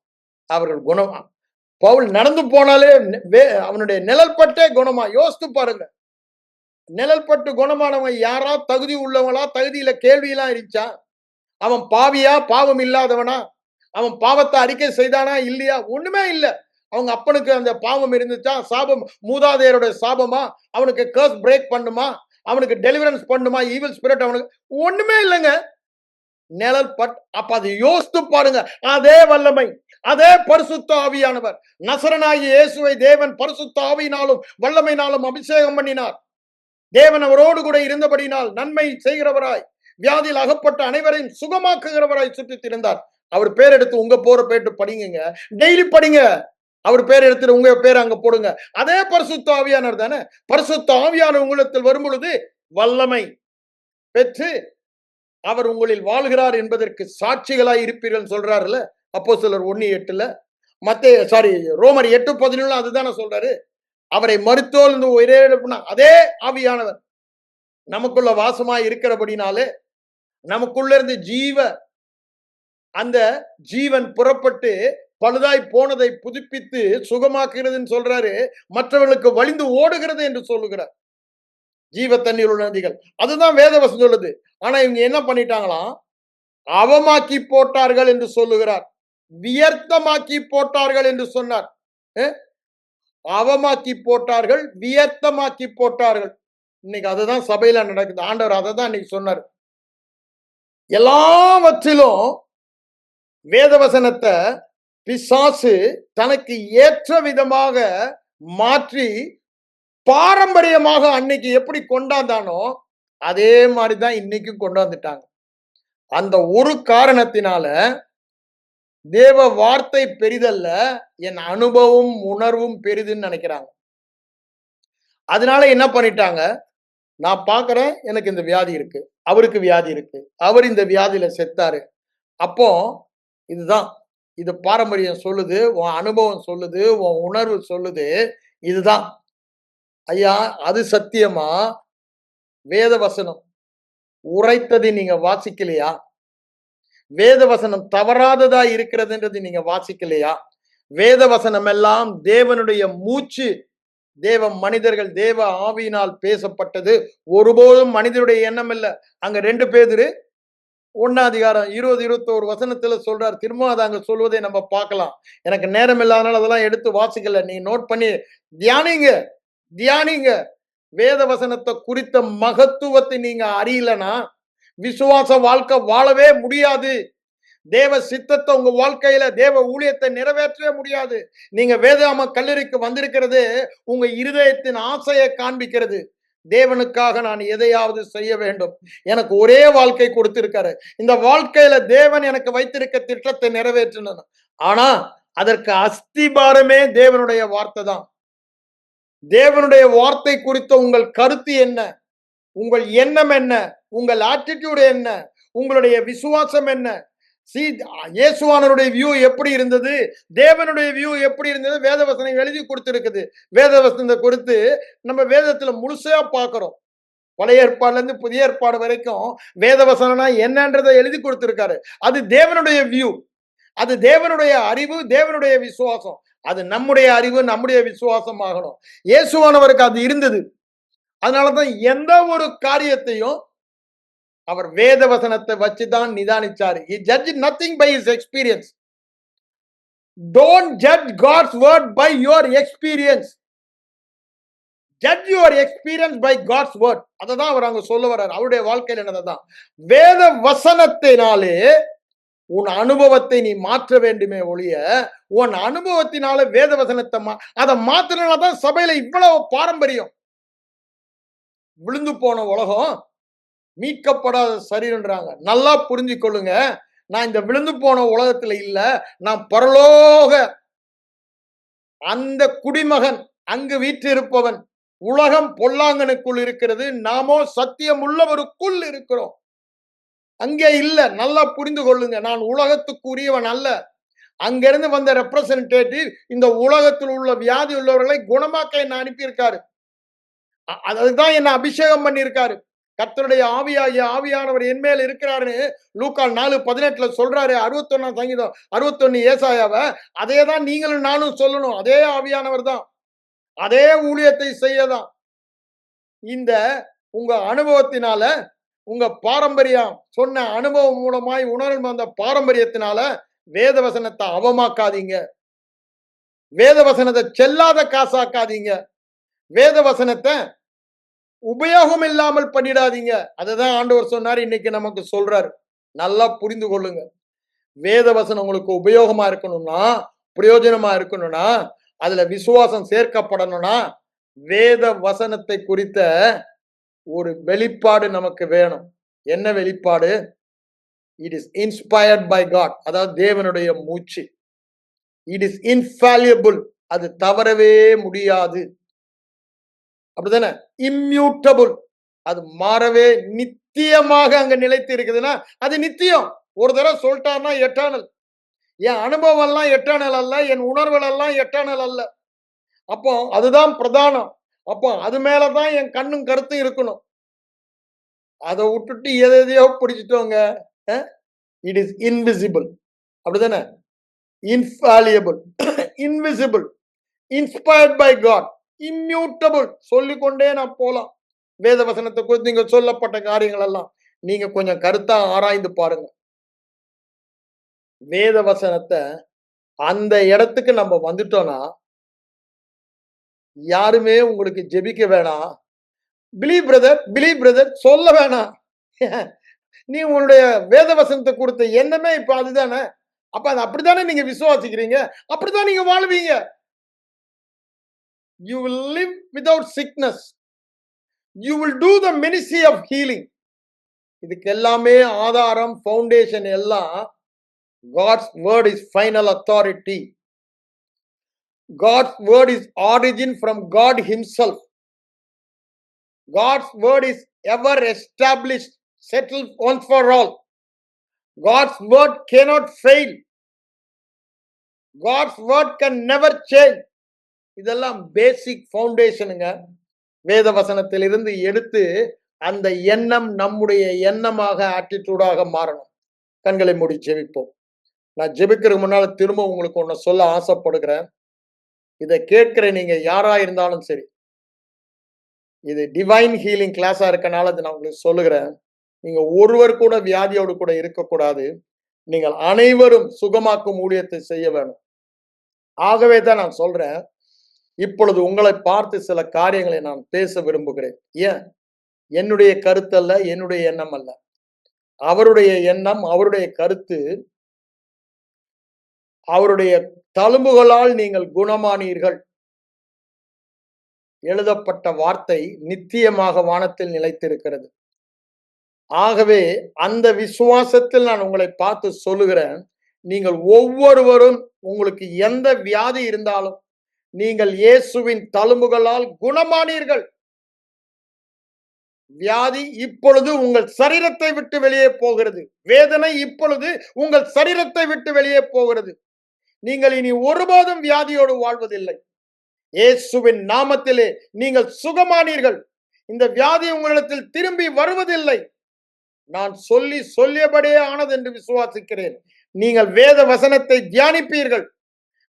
அவர்கள் குணம், பவுல் நடந்து போனாலே அவனுடைய நிழல் பட்டே குணமா. யோசித்து பாருங்க, நிழல் பட்டு குணமானவங்க யாரா? தகுதி உள்ளவங்களா? தகுதியில கேள்வியெல்லாம் இருந்துச்சா? அவன் பாவியா? பாவம் இல்லாதவனா? அவன் பாவத்தை அறிக்கை செய்தானா இல்லையா? ஒண்ணுமே இல்ல. அவங்க அப்பனுக்கு அந்த பாவம் இருந்துச்சா, சாபம் மூதாதையருடைய சாபமா, அவனுக்கு கர்ஸ் பிரேக் பண்ணுமா, அவனுக்கு டெலிவரன்ஸ் பண்ணுமா, ஈவில் ஸ்பிரிட் அவனுக்கு ஒண்ணுமே இல்லைங்க. நிழல் அப்ப அதை யோசித்து பாருங்க. அதே வல்லமை, அதே பரிசுத்த ஆவியானவர், நசரனாகிய இயேசுவை தேவன் பரிசுத்த ஆவியினாலும் வல்லமையினாலும் அபிஷேகம் பண்ணினார். தேவன் அவரோடு கூட இருந்தபடியினால் நன்மை செய்கிறவராய், வியாதியில் அகப்பட்ட அனைவரையும் சுகமாக்குகிறவராய் சுற்றித் திரிந்தார். அவர் பேர் எடுத்து உங்க போற பேட்டு படிங்க, டெய்லி படிங்க. அவர் பேர் எடுத்துட்டு உங்க பேர் அங்க போடுங்க. அதே பரிசுத்த ஆவியானவர் தானே. பரிசுத்த ஆவியான உங்களிடத்தில் வரும் பொழுது வல்லமை பெற்று அவர் உங்களில் வாழ்கிறார் என்பதற்கு சாட்சிகளாய் இருப்பீர்கள் சொல்றாருல்ல அப்போஸ்தலர் 1:8. ரோமர் 8:17 அதுதானே சொல்றாரு. அவரை மருத்துவ ஒரே அதே ஆவியானவர் நமக்குள்ள வாசமாய் இருக்கிறபடினாலே நமக்குள்ள இருந்து அந்த ஜீவன் புறப்பட்டு பழுதாய் போனதை புதுப்பித்து சுகமாக்குகிறதுன்னு சொல்றாரு. மற்றவர்களுக்கு வழிந்து ஓடுகிறது என்று சொல்லுகிறார். ஜீவ தண்ணீர் உள்ள நதிகள், அதுதான் வேதவசனம் சொல்லுது. ஆனா இவங்க என்ன பண்ணிட்டாங்களாம், அவமாக்கி போட்டார்கள் என்று சொல்லுகிறார். வியர்த்தமாக்கி போட்டார்கள் என்று சொன்னார். அவமாக்கி போட்டார்கள், வியர்த்தமாக்கி போட்டார்கள். இன்னைக்கு அதுதான் சபையில நடக்குது. ஆண்டவர் அதை தான் இன்னைக்கு சொன்னார். எல்லாவற்றிலும் வேதவசனத்தை பிசாசு தனக்கு ஏற்ற விதமாக மாற்றி பாரம்பரியமாக அன்னைக்கு எப்படி கொண்டாந்தானோ அதே மாதிரிதான் இன்னைக்கும் கொண்டாந்துட்டாங்க. அந்த ஒரு காரணத்தினால தேவ வார்த்தை பெரிதல்ல, என் அனுபவம் உணர்வும் பெரிதுன்னு நினைக்கிறாங்க. அதனால என்ன பண்ணிட்டாங்க, நான் பாக்குறேன் எனக்கு இந்த வியாதி இருக்கு, அவருக்கு வியாதி இருக்கு, அவர் இந்த வியாதியில செத்தாரு. அப்போ இதுதான், இது பாரம்பரியம் சொல்லுது, உன் அனுபவம் சொல்லுது, உன் உணர்வு சொல்லுது, இதுதான். ஐயா, அது சத்தியமா? வேத வசனம் உரைத்ததை நீங்க வாசிக்கலையா? வேத வசனம் தவறாததா இருக்கிறதுன்றது நீங்க வாசிக்கலையா? வேத வசனம் எல்லாம் தேவனுடைய மூச்சு, தேவ மனிதர்கள் தேவ ஆவியினால் பேசப்பட்டது. ஒருபோதும் மனிதனுடைய எண்ணம் இல்ல. அங்க 2 பேதுரு 1:20-21 வசனத்துல சொல்றார். திரும்ப அதை அங்க சொல்வதை நம்ம பார்க்கலாம். எனக்கு நேரம் இல்லாதனால அதெல்லாம் எடுத்து வாசிக்கல. நீ நோட் பண்ணி தியானிங்க. வேத வசனத்தை குறித்த மகத்துவத்தை நீங்க அறியலனா விசுவாச வாழ்க்கை வாழவே முடியாது. தேவ சித்தத்தை உங்க வாழ்க்கையில, தேவ ஊழியத்தை நிறைவேற்றவே முடியாது. நீங்க வேதாம கல்லூரிக்கு வந்திருக்கிறது உங்க இருதயத்தின் ஆசையை காண்பிக்கிறது. தேவனுக்காக நான் எதையாவது செய்ய வேண்டும், எனக்கு ஒரே வாழ்க்கை கொடுத்திருக்காரு, இந்த வாழ்க்கையில தேவன் எனக்கு வைத்திருக்க திட்டத்தை நிறைவேற்றணும். ஆனா அதற்கு அஸ்திபாரமே தேவனுடைய வார்த்தை தான். தேவனுடைய வார்த்தை குறித்த உங்கள் கருத்து என்ன, உங்கள் எண்ணம் என்ன, உங்கள் ஆட்டிடியூட் என்ன, உங்களுடைய விசுவாசம் என்ன? இயேசுவானவருடைய வியூ எப்படி இருந்தது, தேவனுடைய வியூ எப்படி இருந்தது, வேதவசனம் எழுதி கொடுத்திருக்குது. வேதவசனத்தை கொடுத்து நம்ம வேதத்துல முழுசா பார்க்கிறோம். பழைய ஏற்பாடுல இருந்து புதிய ஏற்பாடு வரைக்கும் வேதவசனம்னா என்னன்றதை எழுதி கொடுத்திருக்காரு. அது தேவனுடைய வியூ, அது தேவனுடைய அறிவு, தேவனுடைய விசுவாசம். அது நம்முடைய அறிவு, நம்முடைய விசுவாசம் ஆகணும். இயேசுவானவருக்கு அது இருந்தது. அதனாலதான் எந்த ஒரு காரியத்தையும் அவர் வேத வசனத்தை வச்சுதான் நிதானிச்சாரு. He judged nothing by his experience. Don't judge God's word by your experience. Judge your experience by God's word. அததான் அவர் அங்க சொல்ல வர்றார். அவருடைய வாழ்க்கையில் என்னதான் வேத வசனத்தினாலே உன் அனுபவத்தை நீ மாற்ற வேண்டுமே ஒழிய, உன் அனுபவத்தினால வேத வசனத்தை அதை மாத்தினால்தான் சபையில இவ்வளவு பாரம்பரியம். விழுந்து போன உலகம் மீட்கப்படாத சரீரன்றாங்க. நல்லா புரிஞ்சு கொள்ளுங்க, நான் இந்த விழுந்து போன உலகத்துல இல்ல, நான் பரலோக அந்த குடிமகன், அங்கு வீற்றிருப்பவன். உலகம் பொல்லாங்கனுக்குள் இருக்கிறது, நாமோ சத்தியம் உள்ளவருக்குள் இருக்கிறோம். அங்கே இல்ல, நல்லா புரிந்து கொள்ளுங்க. நான் உலகத்துக்குரியவன் அல்ல. அங்கிருந்து வந்த ரெப்ரசன்டேட்டிவ் இந்த உலகத்தில் உள்ள வியாதி உள்ளவர்களை குணமாக்க என்ன அனுப்பியிருக்காரு. அதுதான் என்ன அபிஷேகம் பண்ணியிருக்காரு. கர்த்தருடைய ஆவியாகிய ஆவியானவர் என் மேல் இருக்கிறாருன்னு லூக்கா 4:18 சொல்றாரு. 61 சங்கீதம் 61 ஏசாயாவ அதே தான் நீங்களும் நானும் சொல்லணும். அதே ஆவியானவர் தான், அதே ஊழியத்தை செய்யதான். இந்த உங்க அனுபவத்தினால, உங்க பாரம்பரியம் சொன்ன அனுபவம் மூலமாய் உணர்வு வந்த பாரம்பரியத்தினால வேத வசனத்தை அவமாக்காதீங்க. வேத வசனத்தை செல்லாத காசாக்காதீங்க. வேத வசனத்தை உபயோகம் இல்லாமல் பண்ணிடாதீங்க. அதுதான் ஆண்டவர் சொன்னார், இன்னைக்கு நமக்கு சொல்றாரு. நல்லா புரிந்து கொள்ளுங்க. வேத வசனம் உங்களுக்கு உபயோகமா இருக்கணும்னா, பிரயோஜனமா இருக்கணும்னா, அதுல விசுவாசம் சேர்க்கப்படணும்னா, வேத வசனத்தை குறித்த ஒரு வெளிப்பாடு நமக்கு வேணும். என்ன வெளிப்பாடு? It is inspired by God. அதாவது தேவனுடைய மூச்சு. It is infallible. அது தவறவே முடியாது. அப்படிதானே? இம்மியூட்டபிள். அது மாறவே நித்தியமாக அங்க நிலைத்து இருக்குதுன்னா அது நித்தியம். ஒரு தடவை சொல்லிட்டார்னா எட்டர்னல். என் அனுபவம் எல்லாம் எட்டர்னல் அல்ல, என் உணர்வுகள் எல்லாம் எட்டர்னல் அல்ல. அப்போ அதுதான் பிரதானம். அப்போ அது மேலதான் என் கண்ணும் கருத்தும் இருக்கணும். அதை விட்டுட்டு எதையோ பிடிச்சிட்டோங்க. It is invisible. அப்படிதானே? Infallible, invisible, inspired by God, immutable. சொல்லிக்கொண்டே நான் போலாம். வேத வசனத்தை குறித்து நீங்க சொல்லப்பட்ட காரியங்கள் எல்லாம் நீங்க கொஞ்சம் கருத்தா ஆராய்ந்து பாருங்க. வேத வசனத்தை அந்த இடத்துக்கு நம்ம வந்துட்டோம்னா யாருமே உங்களுக்கு ஜெபிக்க வேணாம். பிலீவ் பிரதர் சொல்ல வேணாம். நீ உன்னுடைய வேத வசனத்தை கொடுத்த எண்ணமே இப்ப அதுதானே. அப்ப அது அப்படித்தானே நீங்க விசுவாசிக்கிறீங்க. அப்படித்தான் நீங்க வாழ்வீங்க. You will live without sickness. You will do the ministry of healing. இதுக்கு எல்லாமே ஆதாரம், ஃபவுண்டேஷன் எல்லாம் God's word is final authority. God's word is origin from God himself. God's word is ever established, settled once for all. God's word cannot fail. God's word can never change. இதெல்லாம் பேசிக் ஃபவுண்டேஷனுங்க. வேத வசனத்திலிருந்து எடுத்து அந்த எண்ணம் நம்முடைய எண்ணமாக, ஆட்டிடியூடாக மாறணும். கண்களை மூடி ஜெபிப்போம். நான் ஜெபிக்கிறதுக்கு முன்னால திரும்ப உங்களுக்கு ஒண்ணு சொல்ல ஆசைப்படுகிறேன். இதை கேட்கிற நீங்க யாரா இருந்தாலும் சரி, இது டிவைன் ஹீலிங் கிளாஸா இருக்கனால நான் உங்களுக்கு சொல்லுகிறேன். நீங்க ஒருவர் கூட வியாதியோடு கூட இருக்கக்கூடாது. நீங்கள் அனைவரும் சுகமாக்கும் ஊழியத்தை செய்ய வேணும். ஆகவே தான் நான் சொல்றேன், இப்பொழுது உங்களை பார்த்து சில காரியங்களை நான் பேச விரும்புகிறேன். ஏன்? என்னுடைய கருத்து அல்ல, என்னுடைய எண்ணம் அல்ல. அவருடைய எண்ணம், அவருடைய கருத்து. அவருடைய தழும்புகளால் நீங்கள் குணமானீர்கள். எழுதப்பட்ட வார்த்தை நித்தியமாக வானத்தில் நிலைத்திருக்கிறது. ஆகவே அந்த விசுவாசத்தில் நான் உங்களை பார்த்து சொல்லுகிறேன், நீங்கள் ஒவ்வொருவரும் உங்களுக்கு எந்த வியாதி இருந்தாலும் நீங்கள் இயேசுவின் தழும்புகளால் குணமானீர்கள். வியாதி இப்பொழுது உங்கள் சரீரத்தை விட்டு வெளியே போகிறது. வேதனை இப்பொழுது உங்கள் சரீரத்தை விட்டு வெளியே போகிறது. நீங்கள் இனி ஒருபோதும் வியாதியோடு வாழ்வதில்லை. இயேசுவின் நாமத்திலே நீங்கள் சுகமானீர்கள். இந்த வியாதி உங்களிடத்தில் திரும்பி வருவதில்லை. நான் சொல்லியபடியே ஆனது என்று விசுவாசிக்கிறேன். நீங்கள் வேத வசனத்தை தியானிப்பீர்கள்.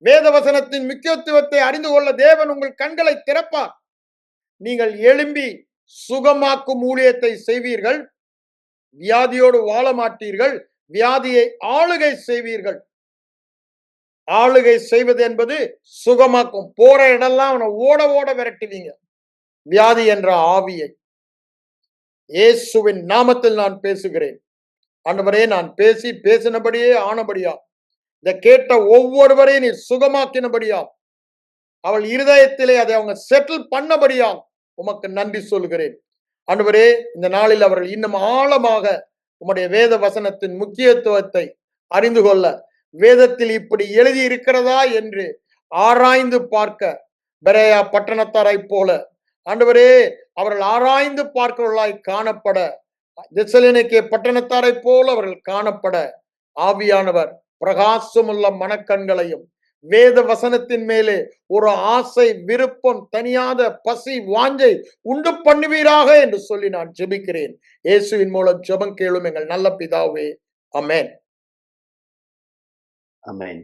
வேத வசனத்தின் முக்கியத்துவத்தை அறிந்து கொள்ள தேவன் உங்கள் கண்களை திறப்பார். நீங்கள் எழும்பி சுகமாக்கும் ஊழியத்தை செய்வீர்கள். வியாதியோடு வாழ மாட்டீர்கள். வியாதியை ஆளுகை செய்வீர்கள். ஆளுகை செய்வது என்பது சுகமாக்கும். போற இடம்லாம் அவனை ஓட ஓட விரட்டுவீங்க. வியாதி என்ற ஆவியை இயேசுவின் நாமத்தில் நான் பேசுகிறேன். ஆண்டவரே, நான் பேசினபடியே ஆனபடியா, இதை கேட்ட ஒவ்வொருவரையும் நீ சுகமாக்கினபடியா, அவள் இருதயத்திலே அதை அவங்க செட்டில் பண்ணபடியா உமக்கு நன்றி சொல்கிறேன். ஆண்டவரே, இந்த நாளில் அவர்கள் இன்னும் ஆழமாக உம்முடைய வேத வசனத்தின் முக்கியத்துவத்தை அறிந்து கொள்ள, வேதத்தில் இப்படி எழுதி இருக்கிறதா என்று ஆராய்ந்து பார்க்க, பெரேயா பட்டணத்தாரை போல ஆண்டவரே அவர்கள் ஆராய்ந்து பார்க்கிறவர்களாய் காணப்பட, தெசலோனிக்கே பட்டணத்தாரை போல அவர்கள் காணப்பட ஆவியானவர் பிரகாசமுள்ள மனக்கண்களையும் வேத வசனத்தின் மேலே ஒரு ஆசை, விருப்பம், தனியாத பசி, வாஞ்சை உண்டு பண்ணுவீராக என்று சொல்லி நான் ஜெபிக்கிறேன். இயேசுவின் மூலம் ஜெபம் கேளும் எங்கள் நல்ல பிதாவே. ஆமென். ஆமென்.